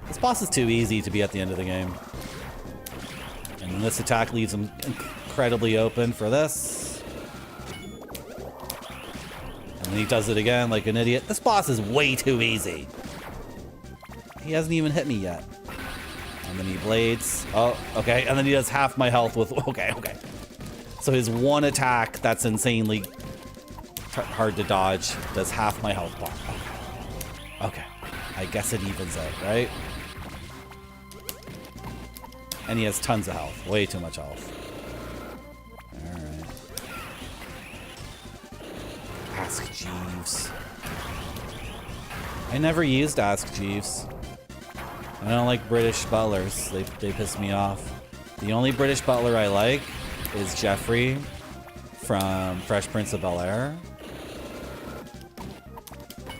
This boss is too easy to be at the end of the game. And then this attack leaves him incredibly open for this. And then he does it again like an idiot. This boss is way too easy. He hasn't even hit me yet. And then he blades. Oh, okay. And then he does half my health with... Okay. So his one attack that's insanely hard to dodge does half my health bar. Okay. I guess it evens out, right? And he has tons of health. Way too much health. Alright. Ask Jeeves. I never used Ask Jeeves. I don't like British butlers. They piss me off. The only British butler I like is Jeffrey from Fresh Prince of Bel-Air.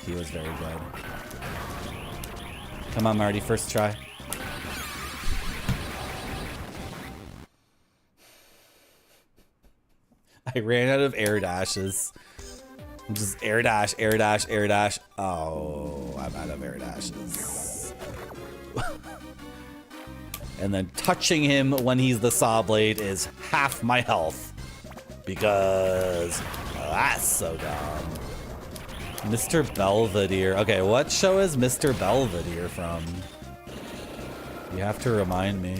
He was very good. Come on, Marty, first try. I ran out of air dashes. I'm just air dash, air dash, air dash. Oh, I'm out of air dashes. And then touching him when he's the saw blade is half my health. Because that's so dumb. Mr. Belvedere. Okay, what show is Mr. Belvedere from? You have to remind me.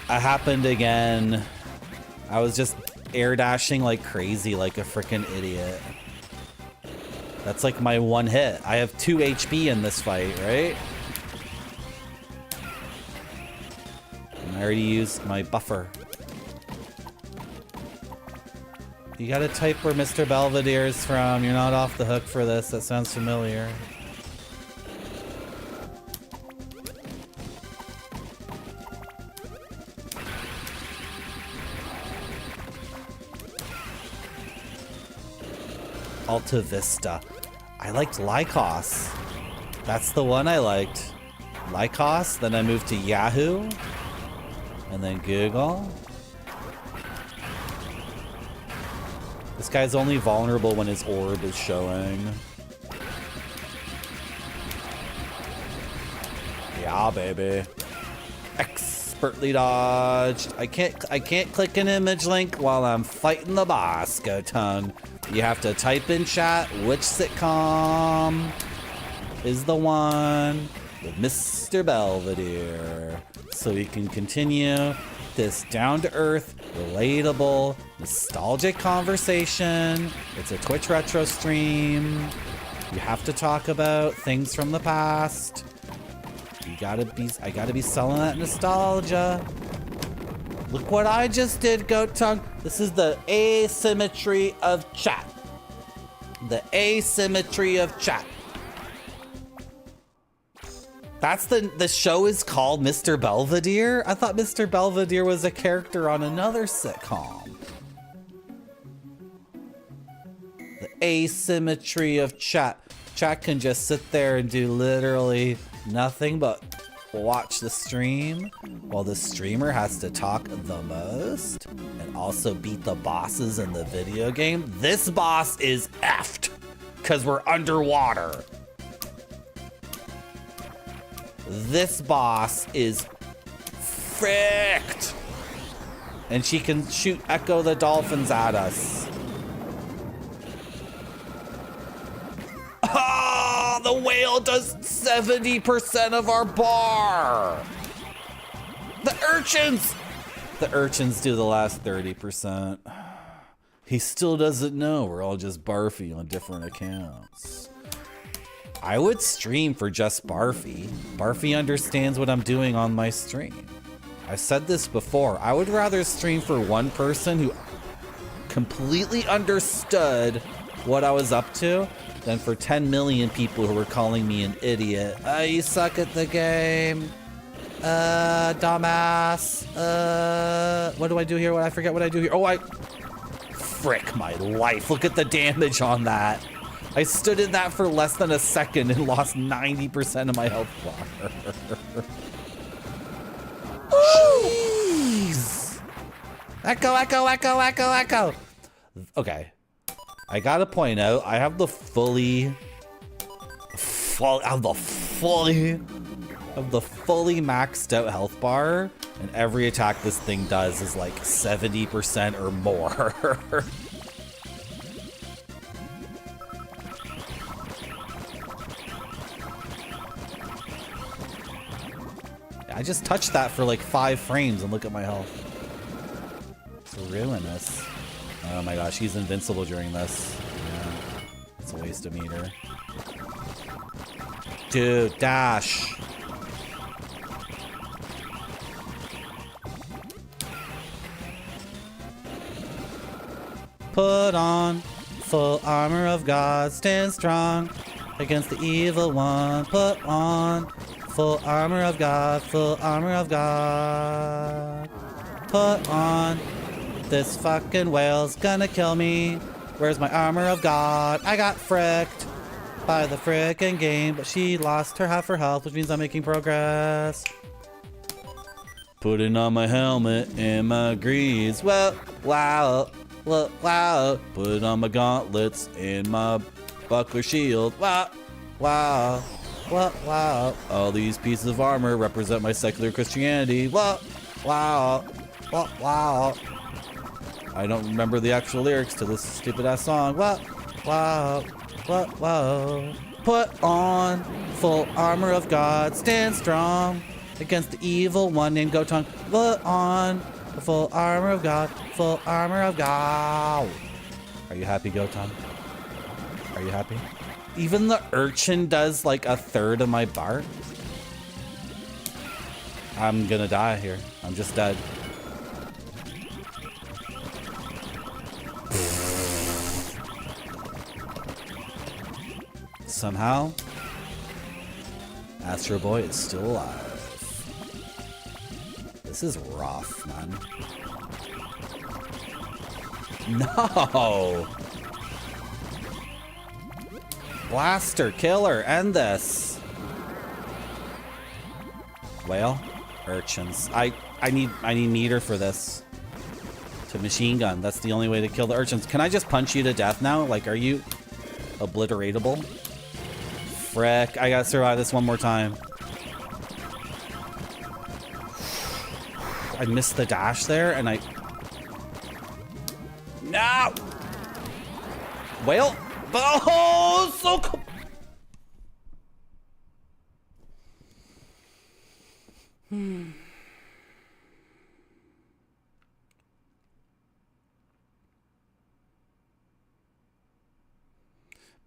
It happened again. I was just air dashing like crazy, like a freaking idiot. That's like my one hit. I have 2 HP in this fight, right? I already used my buffer. You gotta type where Mr. Belvedere is from. You're not off the hook for this. That sounds familiar. Alta Vista. I liked Lycos. That's the one I liked. Lycos. Then I moved to Yahoo. And then Google. This guy's only vulnerable when his orb is showing. Yeah, baby. Expertly dodged. I can't click an image link while I'm fighting the boss, Go Tongue. You have to type in chat which sitcom is the one with Mr. Belvedere. So we can continue this down-to-earth, relatable, nostalgic conversation. It's a Twitch retro stream. You have to talk about things from the past. I gotta be selling that nostalgia. Look what I just did, Goat Tongue. This is the asymmetry of chat. The asymmetry of chat. That's the show is called Mr. Belvedere? I thought Mr. Belvedere was a character on another sitcom. The asymmetry of chat. Chat can just sit there and do literally nothing but watch the stream while the streamer has to talk the most and also beat the bosses in the video game. This boss is effed because we're underwater. This boss is fricked. And she can shoot Echo the Dolphins at us. Ah, the whale does 70% of our bar. The urchins! The urchins do the last 30%. He still doesn't know we're all just Barfy on different accounts. I would stream for just Barfy. Barfy understands what I'm doing on my stream. I've said this before. I would rather stream for one person who completely understood what I was up to than for 10 million people who are calling me an idiot. You suck at the game. Dumbass. What do I do here? I forget what I do here. Oh, frick my life. Look at the damage on that. I stood in that for less than a second and lost 90% of my health bar. Jeez. Echo. Okay. I gotta point out, I have the fully maxed out health bar, and every attack this thing does is like 70% or more. I just touched that for like 5 frames and look at my health. It's ruinous. Oh my gosh, he's invincible during this. Yeah, it's a waste of meter. Dude, dash. Put on full armor of God, stand strong against the evil one. Put on full armor of God, full armor of God. Put on. This fucking whale's gonna kill me. Where's my armor of God? I got fricked by the frickin' game, but she lost her half her health, which means I'm making progress. Putting on my helmet and my greaves. Wow. Put on my gauntlets and my buckler shield. Wow. All these pieces of armor represent my secular Christianity. Wow. I don't remember the actual lyrics to this stupid ass song. Wow. Put on full armor of God, stand strong against the evil one named Gotung. Put on the full armor of God, full armor of God. Are you happy, Gotung? Are you happy? Even the urchin does like a third of my bar. I'm gonna die here. I'm just dead. Somehow, Astro Boy is still alive. This is rough, man. No! Blaster, killer, end this. Whale, urchins. I need meter for this. To machine gun. That's the only way to kill the urchins. Can I just punch you to death now? Like, are you obliteratable? Frick, I gotta survive this one more time. I missed the dash there, and I... No! Whale? Oh, so cool!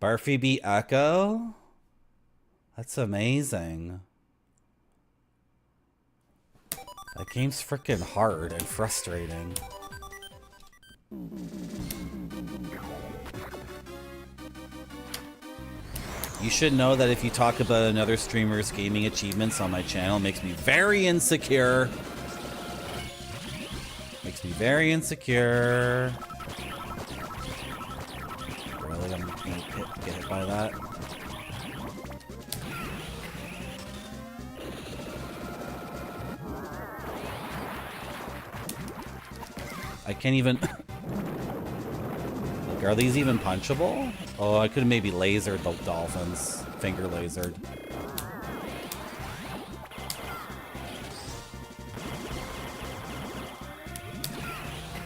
Barfy beat Echo? That's amazing. That game's freaking hard and frustrating. You should know that if you talk about another streamer's gaming achievements on my channel, it makes me very insecure. Makes me very insecure. Really, I'm gonna get hit by that. I can't even... Like, are these even punchable? Oh, I could have maybe lasered the dolphins. Finger lasered.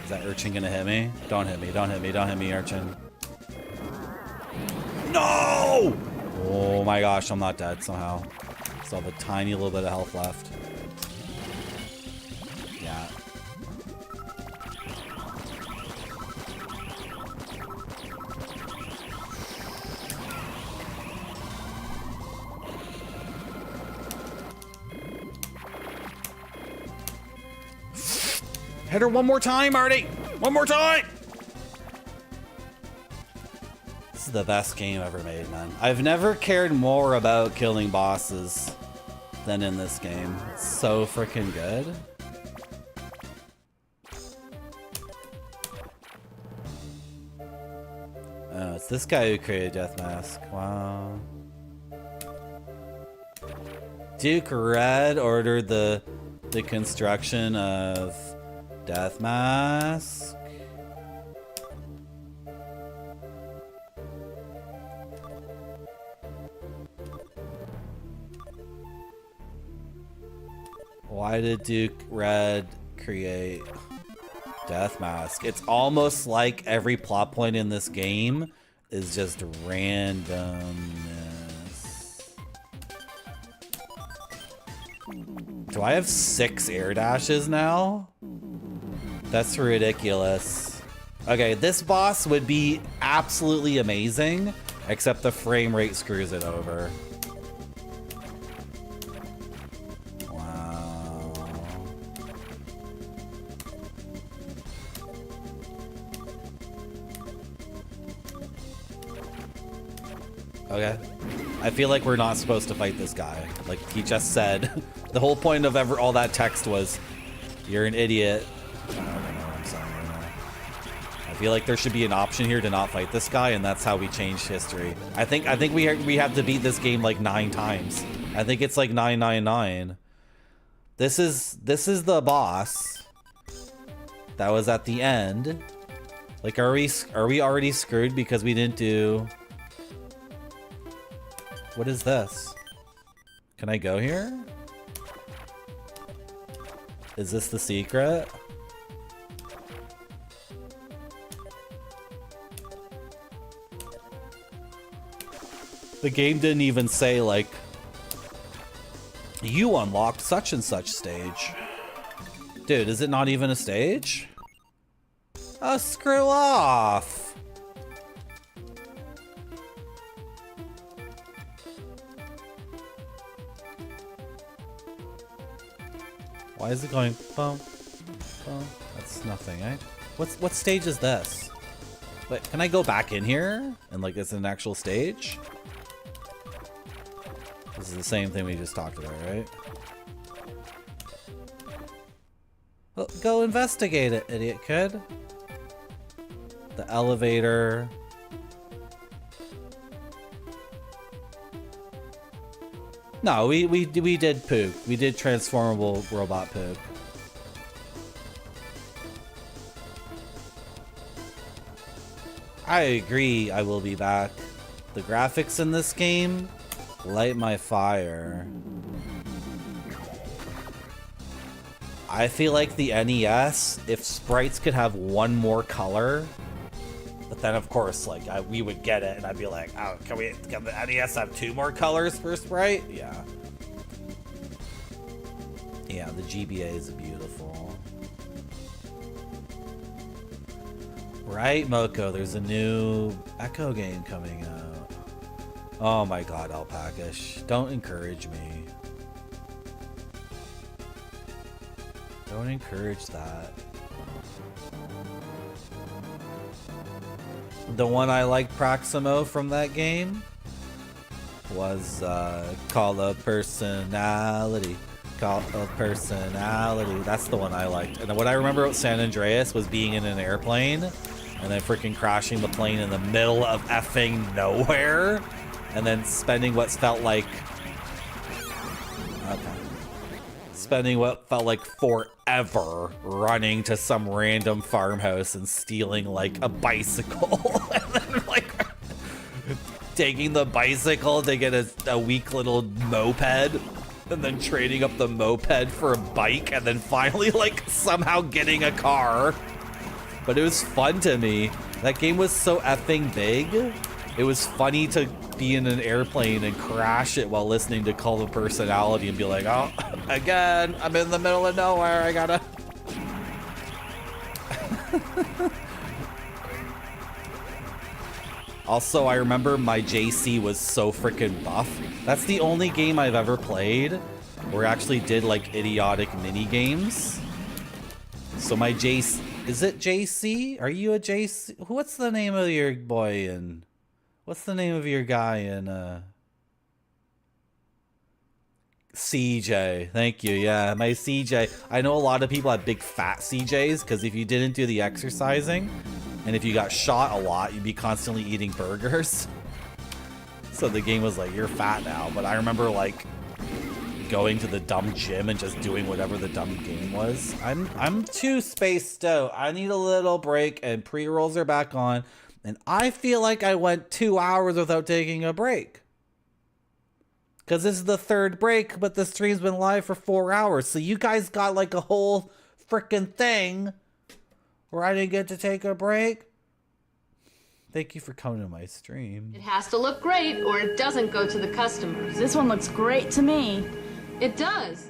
Is that urchin gonna hit me? Don't hit me, don't hit me, don't hit me, urchin. No! Oh my gosh, I'm not dead somehow. Still have a tiny little bit of health left. Yeah. Hit her one more time, Artie! One more time! the best game ever made, man. I've never cared more about killing bosses than in this game. It's so freaking good. Oh, it's this guy who created Death Mask. Wow. Duke Red ordered the construction of Death Mask. Why did Duke Red create Death Mask? It's almost like every plot point in this game is just randomness. Do I have 6 air dashes now? That's ridiculous. Okay, this boss would be absolutely amazing, except the frame rate screws it over. Wow. Okay. I feel like we're not supposed to fight this guy. Like he just said. The whole point of all that text was, you're an idiot. I don't know what I'm saying right now. I feel like there should be an option here to not fight this guy, and that's how we change history. I think we have to beat this game like 9 times. I think it's like 999. This is the boss that was at the end. Like, are we already screwed because we didn't do? What is this? Can I go here? Is this the secret? The game didn't even say, like, you unlocked such and such stage. Dude, is it not even a stage? Oh, screw off. Why is it going boom, boom? That's nothing, eh? What stage is this? Wait, can I go back in here? And like it's an actual stage? This is the same thing we just talked about, right? Well, go investigate it, idiot kid. The elevator. No, we did poop. We did transformable robot poop. I agree, I will be back. The graphics in this game light my fire. I feel like the NES, if sprites could have one more color, but then of course, like we would get it, and I'd be like, "Oh, can the NES have 2 more colors per sprite?" Yeah. Yeah, the GBA is beautiful. Right, Moko? There's a new Echo game coming out. Oh my God, Alpacash! Don't encourage me. Don't encourage that. The one I liked Proximo from that game was Call of Personality. Call of Personality. That's the one I liked. And what I remember about San Andreas was being in an airplane and then freaking crashing the plane in the middle of effing nowhere and then spending what felt like forever running to some random farmhouse and stealing like a bicycle and then like taking the bicycle to get a weak little moped and then trading up the moped for a bike and then finally like somehow getting a car. But it was fun to me. That game was so effing big. It was funny to be in an airplane and crash it while listening to Call of Personality and be like, oh, again, I'm in the middle of nowhere. I gotta. Also, I remember my JC was so freaking buff. That's the only game I've ever played where I actually did like idiotic mini games. So my JC, is it JC? Are you a JC? What's the name of your boy in? What's the name of your guy in CJ? Thank you. Yeah, my CJ. I know a lot of people have big fat CJs because if you didn't do the exercising and if you got shot a lot, you'd be constantly eating burgers. So the game was like, you're fat now. But I remember like going to the dumb gym and just doing whatever the dumb game was. I'm too spaced out. I need a little break, and pre-rolls are back on. And I feel like I went 2 hours without taking a break. Because this is the third break, but the stream's been live for 4 hours. So you guys got like a whole freaking thing where I didn't get to take a break. Thank you for coming to my stream. It has to look great or it doesn't go to the customers. This one looks great to me. It does.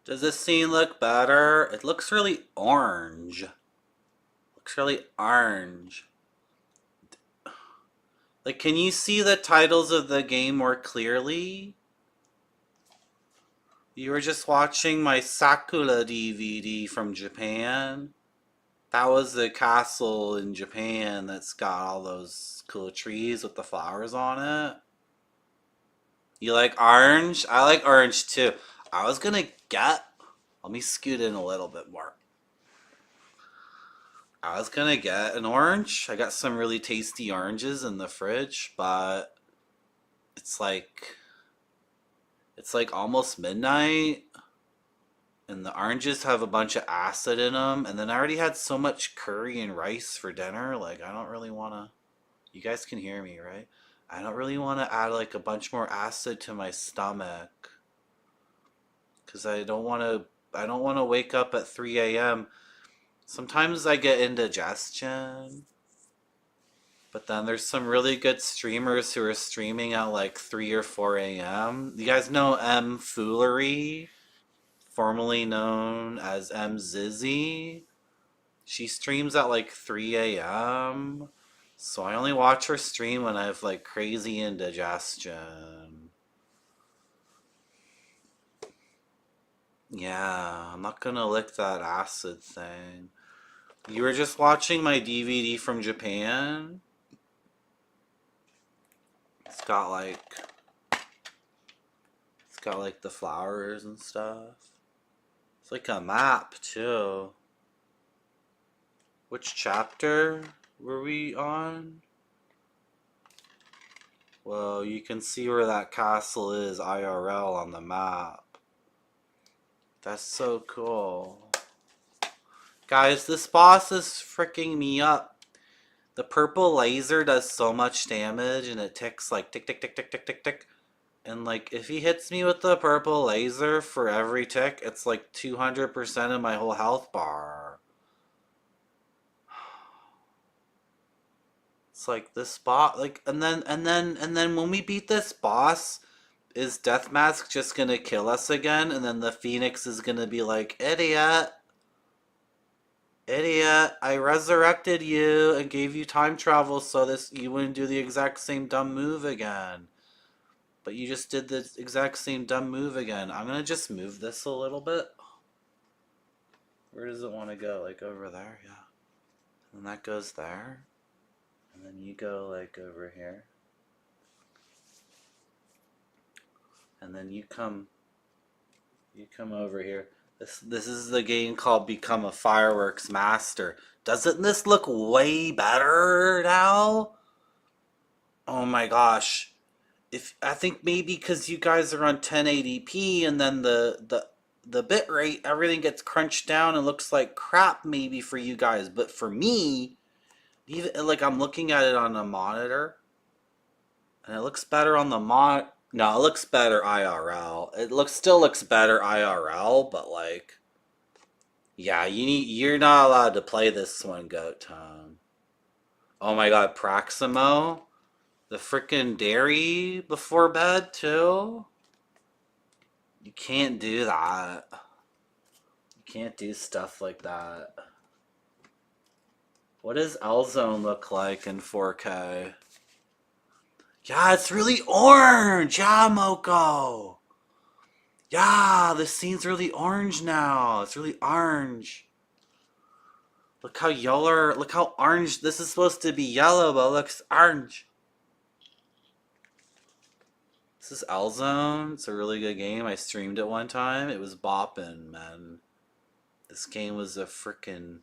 Does this scene look better? It looks really orange. Looks really orange. Like, can you see the titles of the game more clearly? You were just watching my Sakura DVD from Japan. That was the castle in Japan that's got all those cool trees with the flowers on it. You like orange? I like orange too. I was gonna get... Let me scoot in a little bit more. I was gonna get an orange. I got some really tasty oranges in the fridge, but it's like almost midnight, and the oranges have a bunch of acid in them, and then I already had so much curry and rice for dinner, like I don't really want to... You guys can hear me, right? I don't really want to add like a bunch more acid to my stomach, because I don't want to wake up at 3 a.m. Sometimes I get indigestion. But then there's some really good streamers who are streaming at like 3 or 4 a.m. You guys know M Foolery, formerly known as M Zizzy? She streams at like 3 a.m. So I only watch her stream when I have like crazy indigestion. Yeah, I'm not gonna lick that acid thing. You were just watching my DVD from Japan? It's got like the flowers and stuff. It's like a map too. Which chapter were we on? Well, you can see where that castle is IRL on the map. That's so cool. Guys, this boss is freaking me up. The purple laser does so much damage and it ticks like tick tick tick tick tick tick tick. And like if he hits me with the purple laser for every tick, it's like 200% of my whole health bar. It's like this boss, like, and then when we beat this boss, is Death Mask just gonna kill us again? And then the Phoenix is gonna be like, idiot, I resurrected you and gave you time travel so you wouldn't do the exact same dumb move again. But you just did the exact same dumb move again. I'm gonna just move this a little bit. Where does it want to go? Like over there? Yeah. And that goes there. And then you go like over here. And then you come over here. This is the game called Become a Fireworks Master. Doesn't this look way better now? Oh my gosh. I think maybe because you guys are on 1080p and then the bit rate, everything gets crunched down and looks like crap maybe for you guys. But for me, even like I'm looking at it on a monitor and it looks better on the no, it looks better IRL. Still looks better IRL, but like, yeah, you're not allowed to play this one, Goat Tone. Oh my god, Praximo? The frickin' dairy before bed, too? You can't do that. You can't do stuff like that. What does L-Zone look like in 4K? Yeah, it's really orange! Yeah, Moko! Yeah, this scene's really orange now. It's really orange. Look how yellow, look how orange. This is supposed to be yellow, but it looks orange. This is L-Zone. It's a really good game. I streamed it one time. It was bopping, man. This game was a frickin'...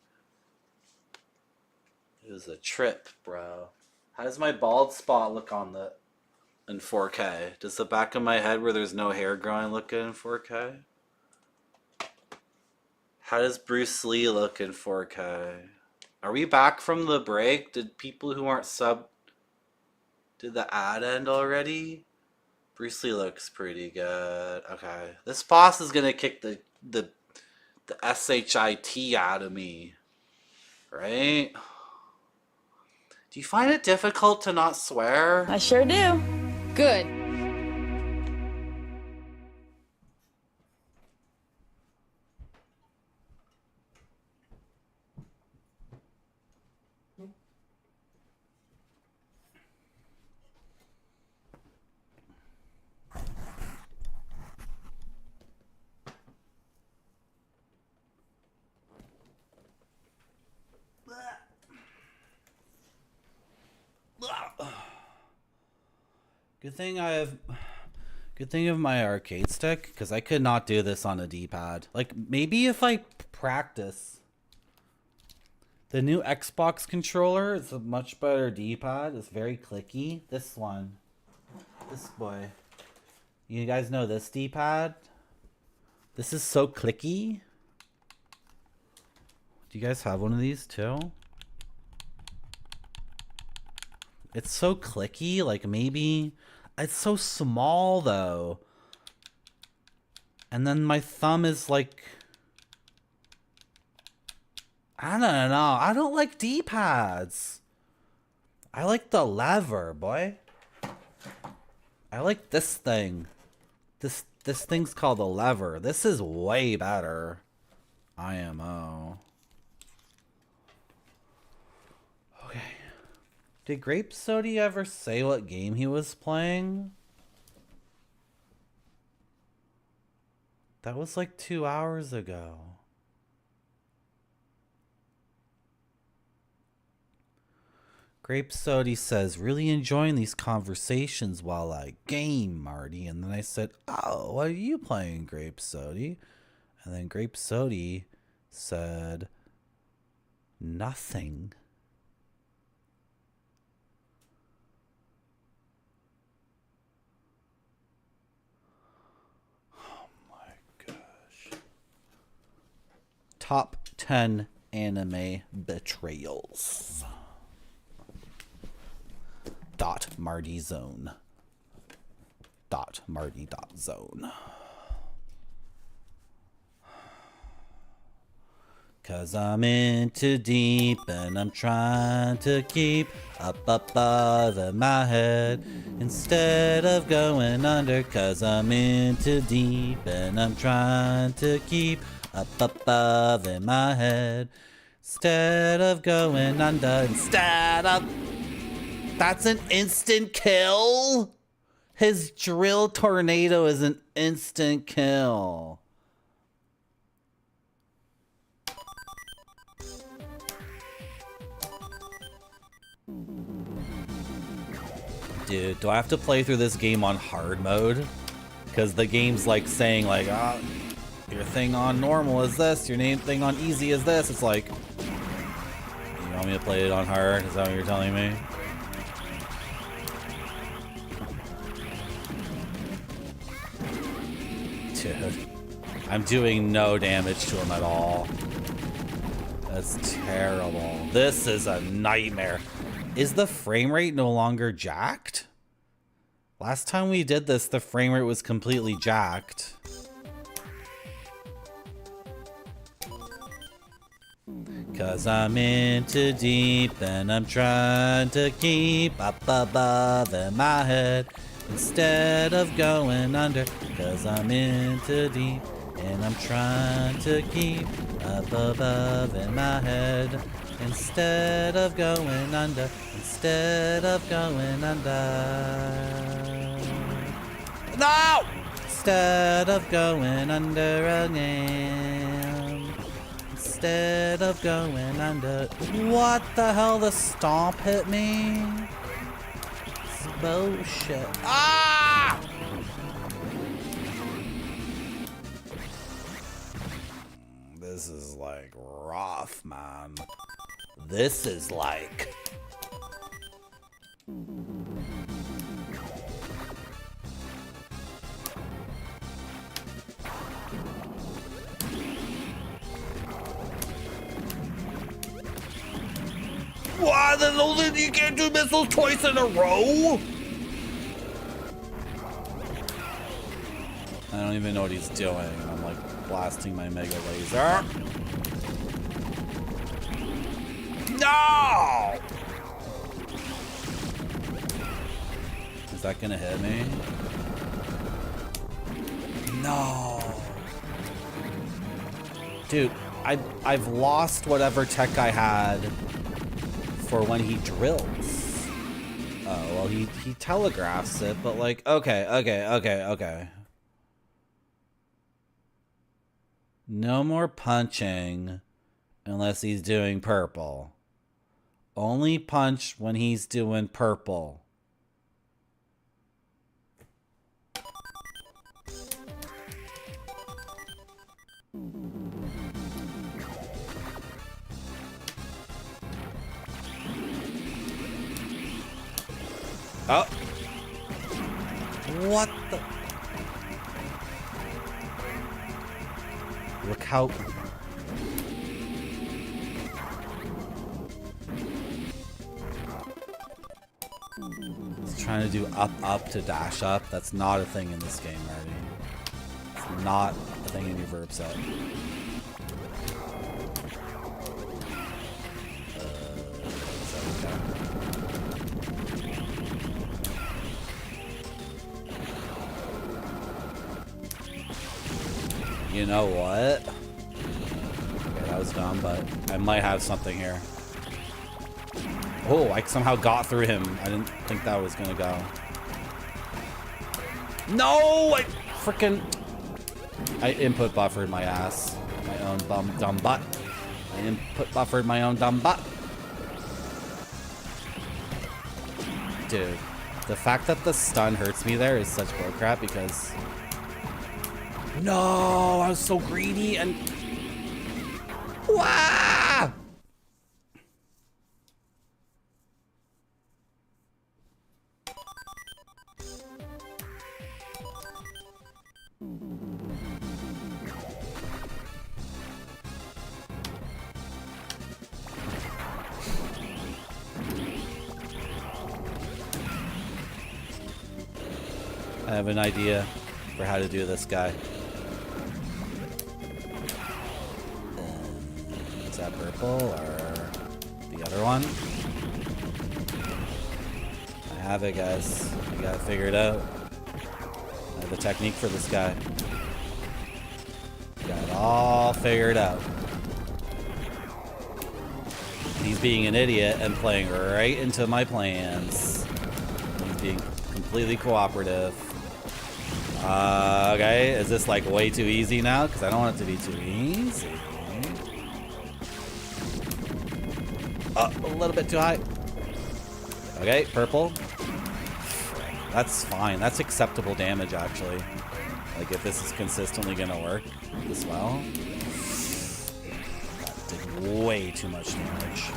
It was a trip, bro. How does my bald spot look in 4K? Does the back of my head where there's no hair growing look good in 4K? How does Bruce Lee look in 4K? Are we back from the break? Did people who aren't did the ad end already? Bruce Lee looks pretty good. Okay. This boss is gonna kick the SHIT out of me. Right? Do you find it difficult to not swear? I sure do. Good. Good thing of my arcade stick, because I could not do this on a D-pad. Like, maybe if I practice. The new Xbox controller is a much better D-pad. It's very clicky. This one. This boy. You guys know this D-pad? This is so clicky. Do you guys have one of these too? It's so clicky, like maybe... It's so small though. And then my thumb is like... I don't know. I don't like D-pads. I like the lever, boy. I like this thing. This thing's called a lever. This is way better. IMO. Okay. Did Grape Sody ever say what game he was playing? That was like 2 hours ago. Grape Sody says, really enjoying these conversations while I game, Marty. And then I said, oh, what are you playing, Grape Sody? And then Grape Sody said, nothing. Oh my gosh. Top 10 anime betrayals. Marty zone. Marty zone. Cause I'm in too deep and I'm trying to keep up above my head instead of going under. Cause I'm in too deep and I'm trying to keep up above in my head instead of going under. Instead of... That's an instant kill? His drill tornado is an instant kill. Dude, do I have to play through this game on hard mode? Because the game's like saying like, oh, your thing on normal is this, your thing on easy is this. It's like, you want me to play it on hard? Is that what you're telling me? Dude, I'm doing no damage to him at all. That's terrible. This is a nightmare. Is the frame rate no longer jacked? Last time we did this, the frame rate was completely jacked. Cause I'm in too deep and I'm trying to keep up above in my head instead of going under. Cause I'm in too deep and I'm trying to keep up above in my head instead of going under. Instead of going under. No! Instead of going under again. Instead of going under. What the hell? The stomp hit me? It's bullshit. Ah! This is like rough, man. This is like... Why? Then only you can't do missiles twice in a row? I don't even know what he's doing. I'm like blasting my mega laser. No! Is that gonna hit me? No. Dude, I've lost whatever tech I had for when he drills. Oh, well, he telegraphs it, but like, okay. No more punching unless he's doing purple. Only punch when he's doing purple. Oh. What the? Look how... He's trying to do up to dash up. That's not a thing in this game, Marty. It's not a thing in your verb set. Is that okay? You know what? Okay, that was dumb, but I might have something here. Oh, I somehow got through him. I didn't think that was gonna go. No! I input buffered my ass. My own dumb butt. I input buffered my own dumb butt. Dude, the fact that the stun hurts me there is such bullcrap because... No! I was so greedy and... Wah! I have an idea for how to do this guy. Is that purple or the other one? I have it, guys. You gotta figure it out. I have a technique for this guy. Got it all figured out. He's being an idiot and playing right into my plans. He's being completely cooperative. Okay, is this like way too easy now? Because I don't want it to be too easy. Oh, a little bit too high. Okay, purple. That's fine. That's acceptable damage, actually. Like, if this is consistently gonna work as well. That did way too much damage.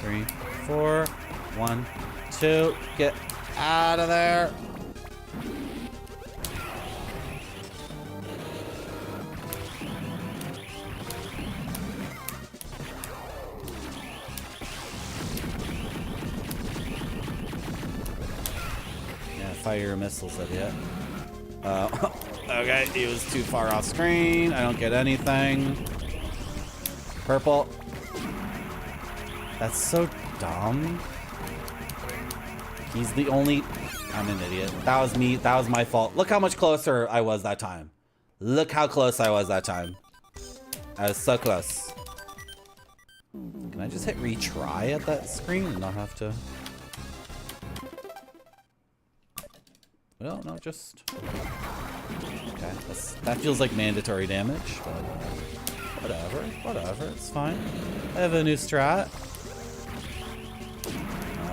3, 4, 1, 2. Get out of there. Fire your missiles at you. Okay, he was too far off screen. I don't get anything. Purple. That's so dumb. He's the only... I'm an idiot. That was me. That was my fault. Look how much closer I was that time. Look how close I was that time. I was so close. Can I just hit retry at that screen and not have to... Well, no, just... Okay, that feels like mandatory damage, but whatever, it's fine. I have a new strat.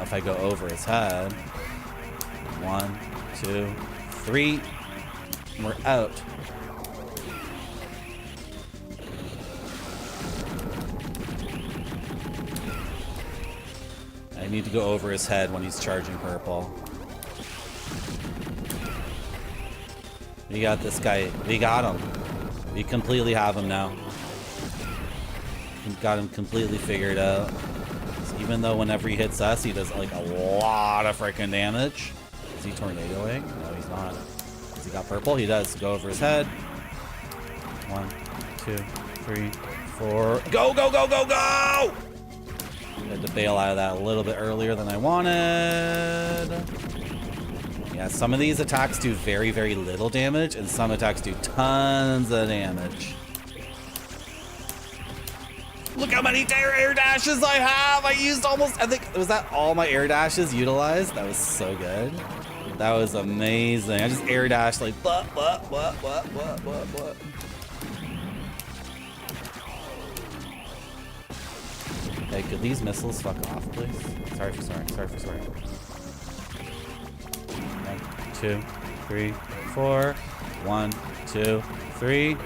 If I go over his head. 1, 2, 3. And we're out. I need to go over his head when he's charging purple. We got this guy. We got him. We completely have him now. We got him completely figured out. So even though whenever he hits us, he does like a lot of freaking damage. Is he tornadoing? No, he's not. Has he got purple? He does. Go over his head. 1, 2, 3, 4. Go, go, go, go, go! I had to bail out of that a little bit earlier than I wanted. Yeah, some of these attacks do very, very little damage, and some attacks do tons of damage. Look how many air dashes I have! I used almost, I think, was that all my air dashes utilized? That was so good. That was amazing. I just air dashed like, what? Hey, could these missiles fuck off, please? Sorry for swearing. 1, 2, 3, 4. 1, 2, 3.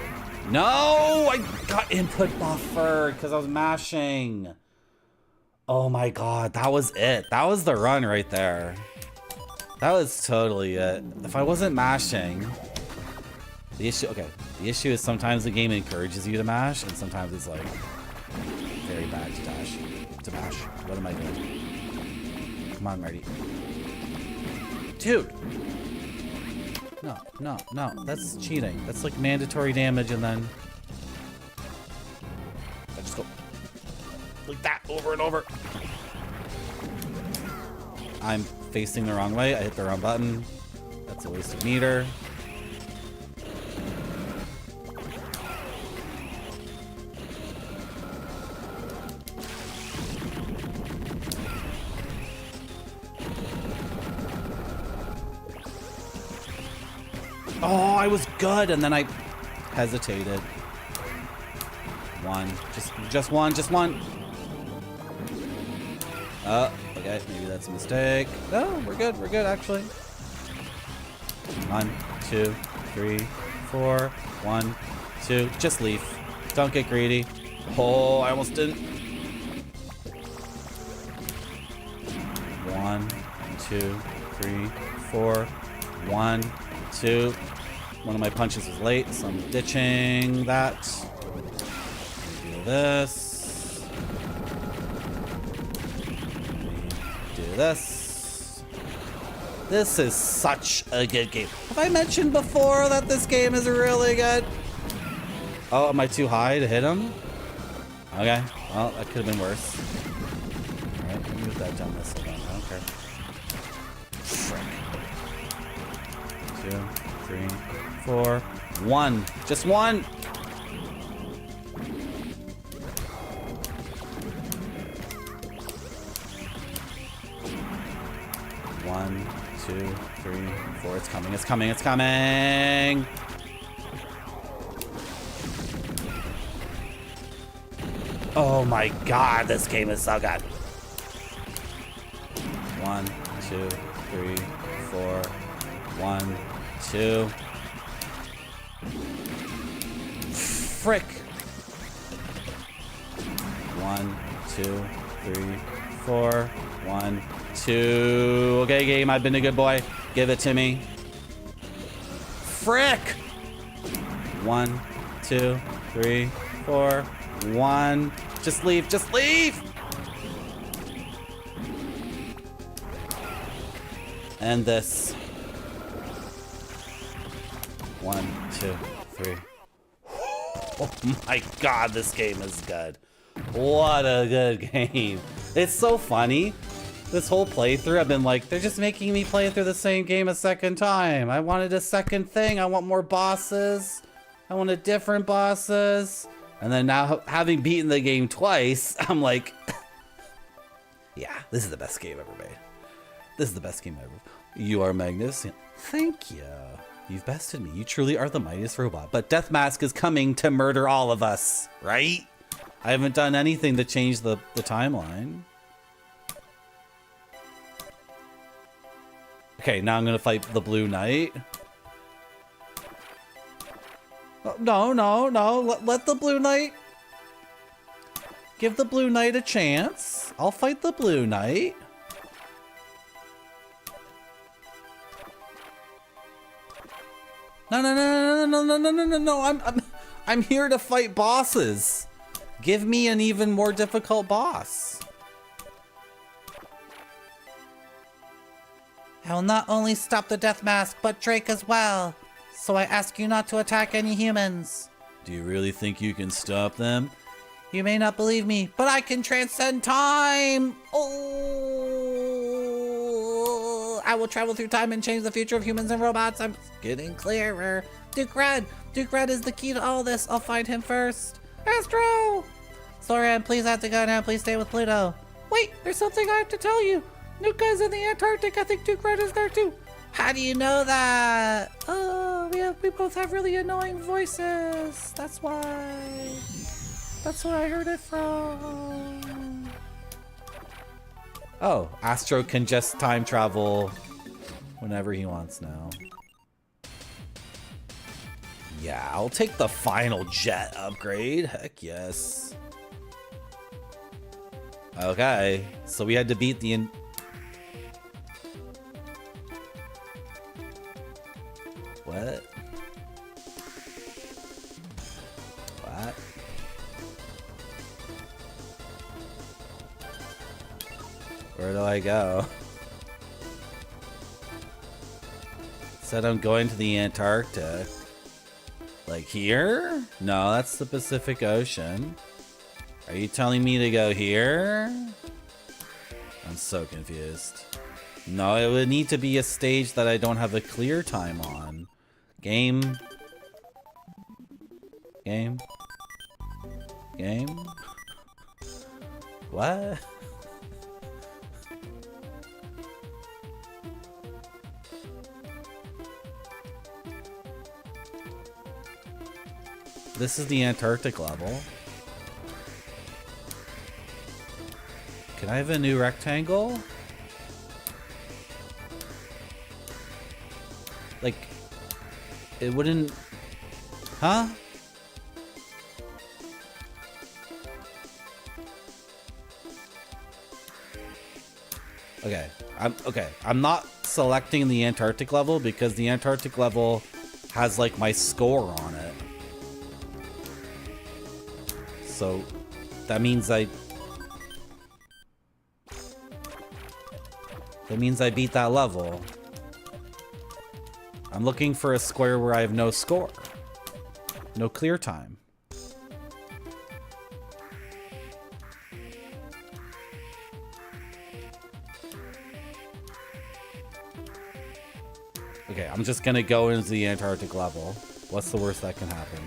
No! I got input buffered because I was mashing. Oh my god, that was it. That was the run right there. That was totally it. If I wasn't mashing... The issue is sometimes the game encourages you to mash, and sometimes it's like very bad to mash. What am I doing? Come on, Marty. Dude! No, that's cheating. That's like mandatory damage and then... I just go like that over and over. I'm facing the wrong way. I hit the wrong button. That's a waste of meter. Oh, I was good, and then I hesitated. One. Just one. Oh, okay, maybe that's a mistake. No, we're good, actually. 1, 2, 3, 4. 1, 2. Just leave. Don't get greedy. Oh, I almost didn't. 1, 2, 3, 4. 1, 2. One of my punches is late, so I'm ditching that. Do this. Do this. This is such a good game. Have I mentioned before that this game is really good? Oh, am I too high to hit him? Okay, well, that could have been worse. Alright, let me move that down this way. I don't care. Frick. 2, 3, 4. 1. Just 1. 1, 2, 3, 4. It's coming. Oh my god, this game is so good. 1, 2, 3, 4. 1, 2. Frick. 1, 2, 3, 4. 1, 2. Okay, game, I've been a good boy. Give it to me. Frick. 1, 2, 3, 4. 1. Just leave. And this. 1, 2, 3. Oh my god, this game is good. What a good game. It's so funny. This whole playthrough, I've been like, they're just making me play through the same game a second time. I wanted a second thing. I want more bosses. I wanted different bosses. And then now, having beaten the game twice, I'm like, yeah, this is the best game ever made. This is the best game ever. You are magnificent. Thank you. You've bested me. You truly are the mightiest robot. But Death Mask is coming to murder all of us, right? I haven't done anything to change the timeline. Okay, now I'm gonna fight the Blue Knight. Oh, no. Let the Blue Knight. Give the Blue Knight a chance. I'll fight the Blue Knight. No. I'm here to fight bosses. Give me an even more difficult boss. I will not only stop the Death Mask, but Drake as well. So I ask you not to attack any humans. Do you really think you can stop them? You may not believe me, but I can transcend time! Oh! I will travel through time and change the future of humans and robots. I'm getting clearer. Duke Red! Duke Red is the key to all this. I'll find him first. Astro! Soren, please have to go now. Please stay with Pluto. Wait, there's something I have to tell you. Nuka's in the Antarctic. I think Duke Red is there too. How do you know that? Oh, we both have really annoying voices. That's why. That's where I heard it from. Oh, Astro can just time travel whenever he wants now. Yeah, I'll take the final jet upgrade. Heck yes. Okay, so we had to beat the... What? What? Where do I go? Said I'm going to the Antarctic. Like here? No, that's the Pacific Ocean. Are you telling me to go here? I'm so confused. No, it would need to be a stage that I don't have a clear time on. Game. What? This is the Antarctic level. Can I have a new rectangle? Like, it wouldn't... Huh? Okay, I'm not selecting the Antarctic level because the Antarctic level has like my score on it. So that means I beat that level. I'm looking for a square where I have no score. No clear time. Okay, I'm just gonna go into the Antarctic level. What's the worst that can happen?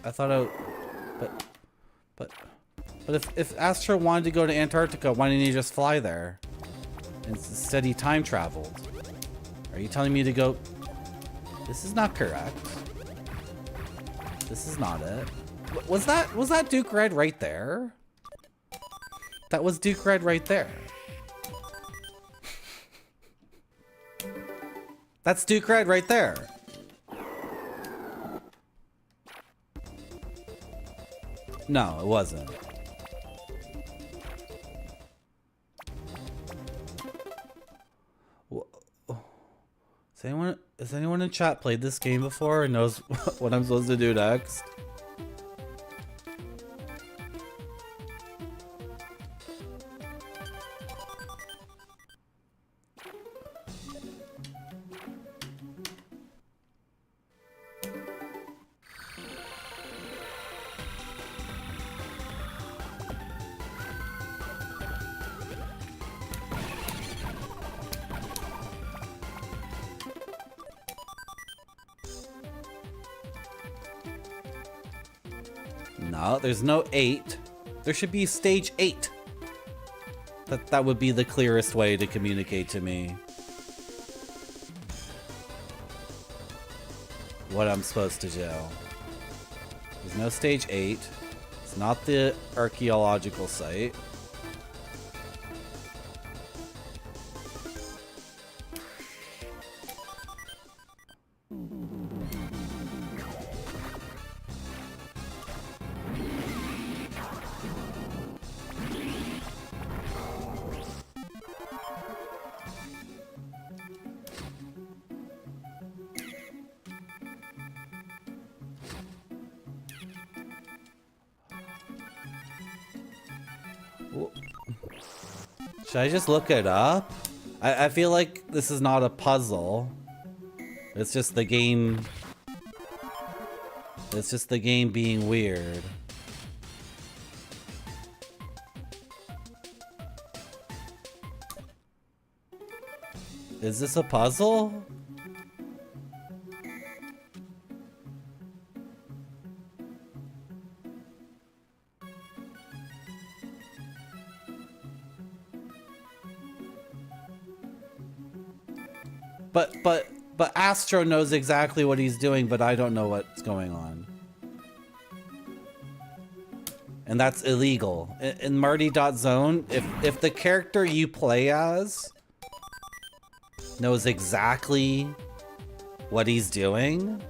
I thought but if Astro wanted to go to Antarctica, why didn't he just fly there? Instead he time traveled. Are you telling me to go? This is not correct. This is not it. Was that Duke Red right there? That was Duke Red right there. That's Duke Red right there. No, it wasn't. Has anyone in chat played this game before and knows what I'm supposed to do next? No, there's no 8. There should be stage 8. That would be the clearest way to communicate to me what I'm supposed to do. There's no stage 8. It's not the archaeological site. Should I just look it up? I feel like this is not a puzzle. It's just the game. It's just the game being weird. Is this a puzzle? But Astro knows exactly what he's doing, but I don't know what's going on. And that's illegal. In Marty.zone, if the character you play as knows exactly what he's doing,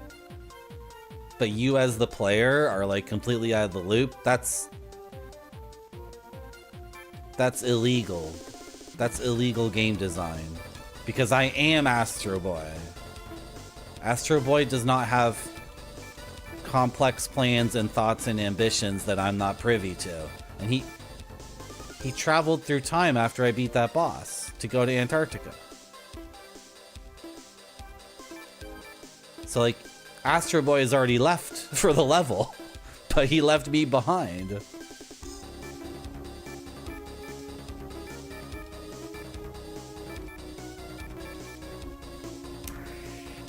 but you as the player are like completely out of the loop, that's illegal. That's illegal game design. Because I am Astro Boy. Astro Boy does not have complex plans and thoughts and ambitions that I'm not privy to. And he traveled through time after I beat that boss to go to Antarctica. So like, Astro Boy has already left for the level, but he left me behind.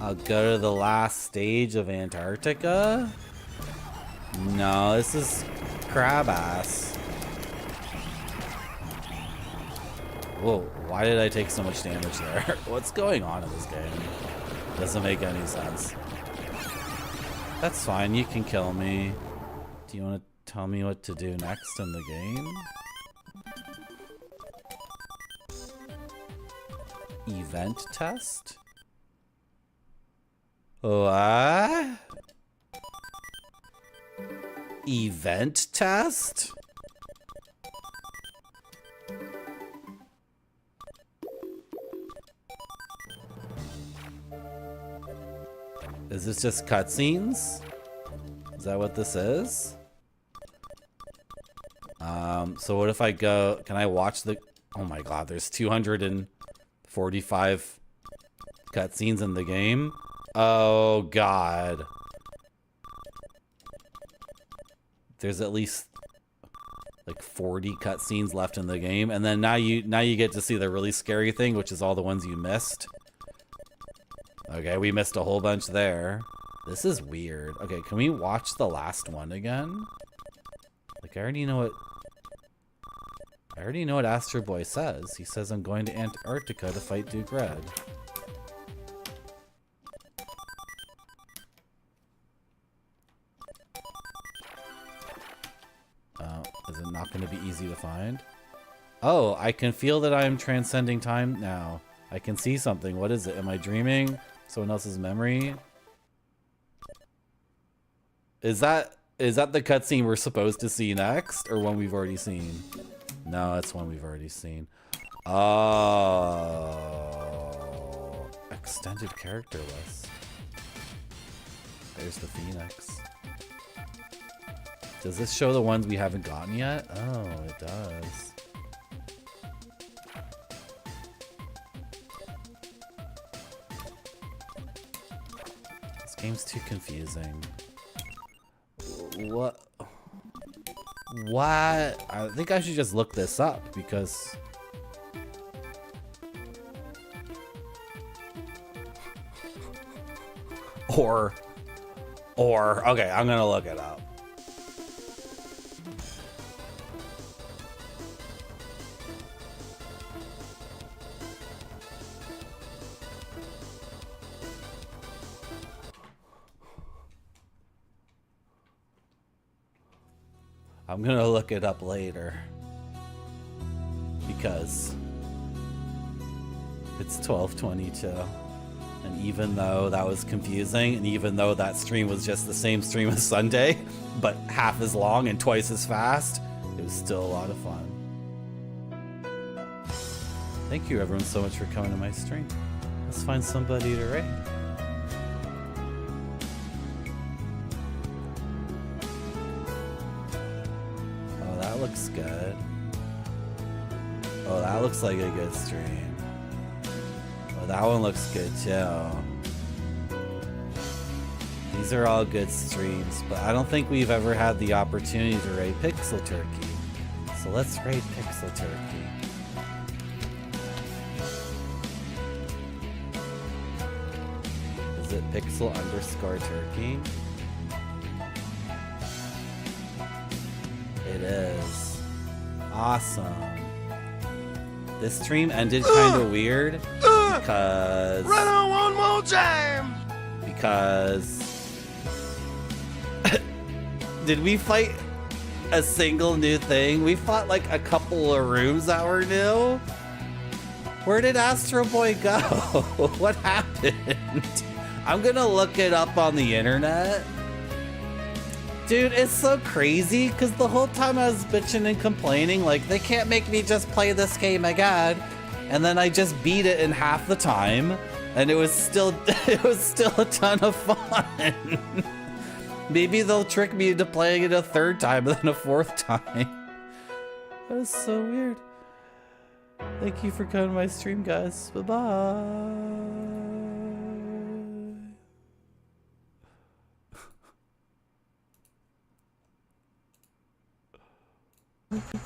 I'll go to the last stage of Antarctica. No, this is crab ass. Whoa, why did I take so much damage there? What's going on in this game? Doesn't make any sense. That's fine, you can kill me. Do you want to tell me what to do next in the game? Event test? What? Event test? Is this just cutscenes? Is that what this is? So what if I go, can I watch the, oh my god, there's 245 cutscenes in the game? Oh god. There's at least like 40 cutscenes left in the game, and then now you get to see the really scary thing, which is all the ones you missed. Okay, we missed a whole bunch there. This is weird. Okay, can we watch the last one again? Like, I already know what Astro Boy says. He says, I'm going to Antarctica to fight Duke Red. Is it not going to be easy to find? Oh, I can feel that I am transcending time now. I can see something. What is it? Am I dreaming? Someone else's memory? Is that the cutscene we're supposed to see next, or one we've already seen? No, it's one we've already seen. Oh, extended character list. There's the Phoenix. Does this show the ones we haven't gotten yet? Oh, it does. This game's too confusing. What? I think I should just look this up because... Or, okay, I'm gonna look it up. I'm gonna look it up later because it's 12:22, and even though that was confusing, and even though that stream was just the same stream as Sunday, but half as long and twice as fast, it was still a lot of fun. Thank you everyone so much for coming to my stream. Let's find somebody to raid. Looks good. Oh, that looks like a good stream. Oh, that one looks good too. These are all good streams, but I don't think we've ever had the opportunity to raid Pixel Turkey. So let's raid Pixel Turkey. Is it Pixel_Turkey? It is. Awesome. This stream ended kind of weird because... Run on one more time! Because... Did we fight a single new thing? We fought like a couple of rooms that were new. Where did Astro Boy go? What happened? I'm gonna look it up on the internet. Dude, it's so crazy, because the whole time I was bitching and complaining, like, they can't make me just play this game again. And then I just beat it in half the time, and it was still a ton of fun. Maybe they'll trick me into playing it a third time and then a fourth time. That was so weird. Thank you for coming to my stream, guys. Bye-bye.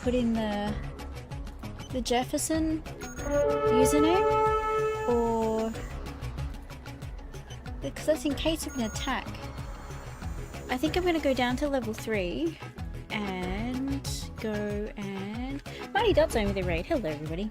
Put in the Jefferson username, or because that's in case of an attack. I think I'm gonna go down to level 3 and go and Mighty Dot's over the raid. Hello everybody.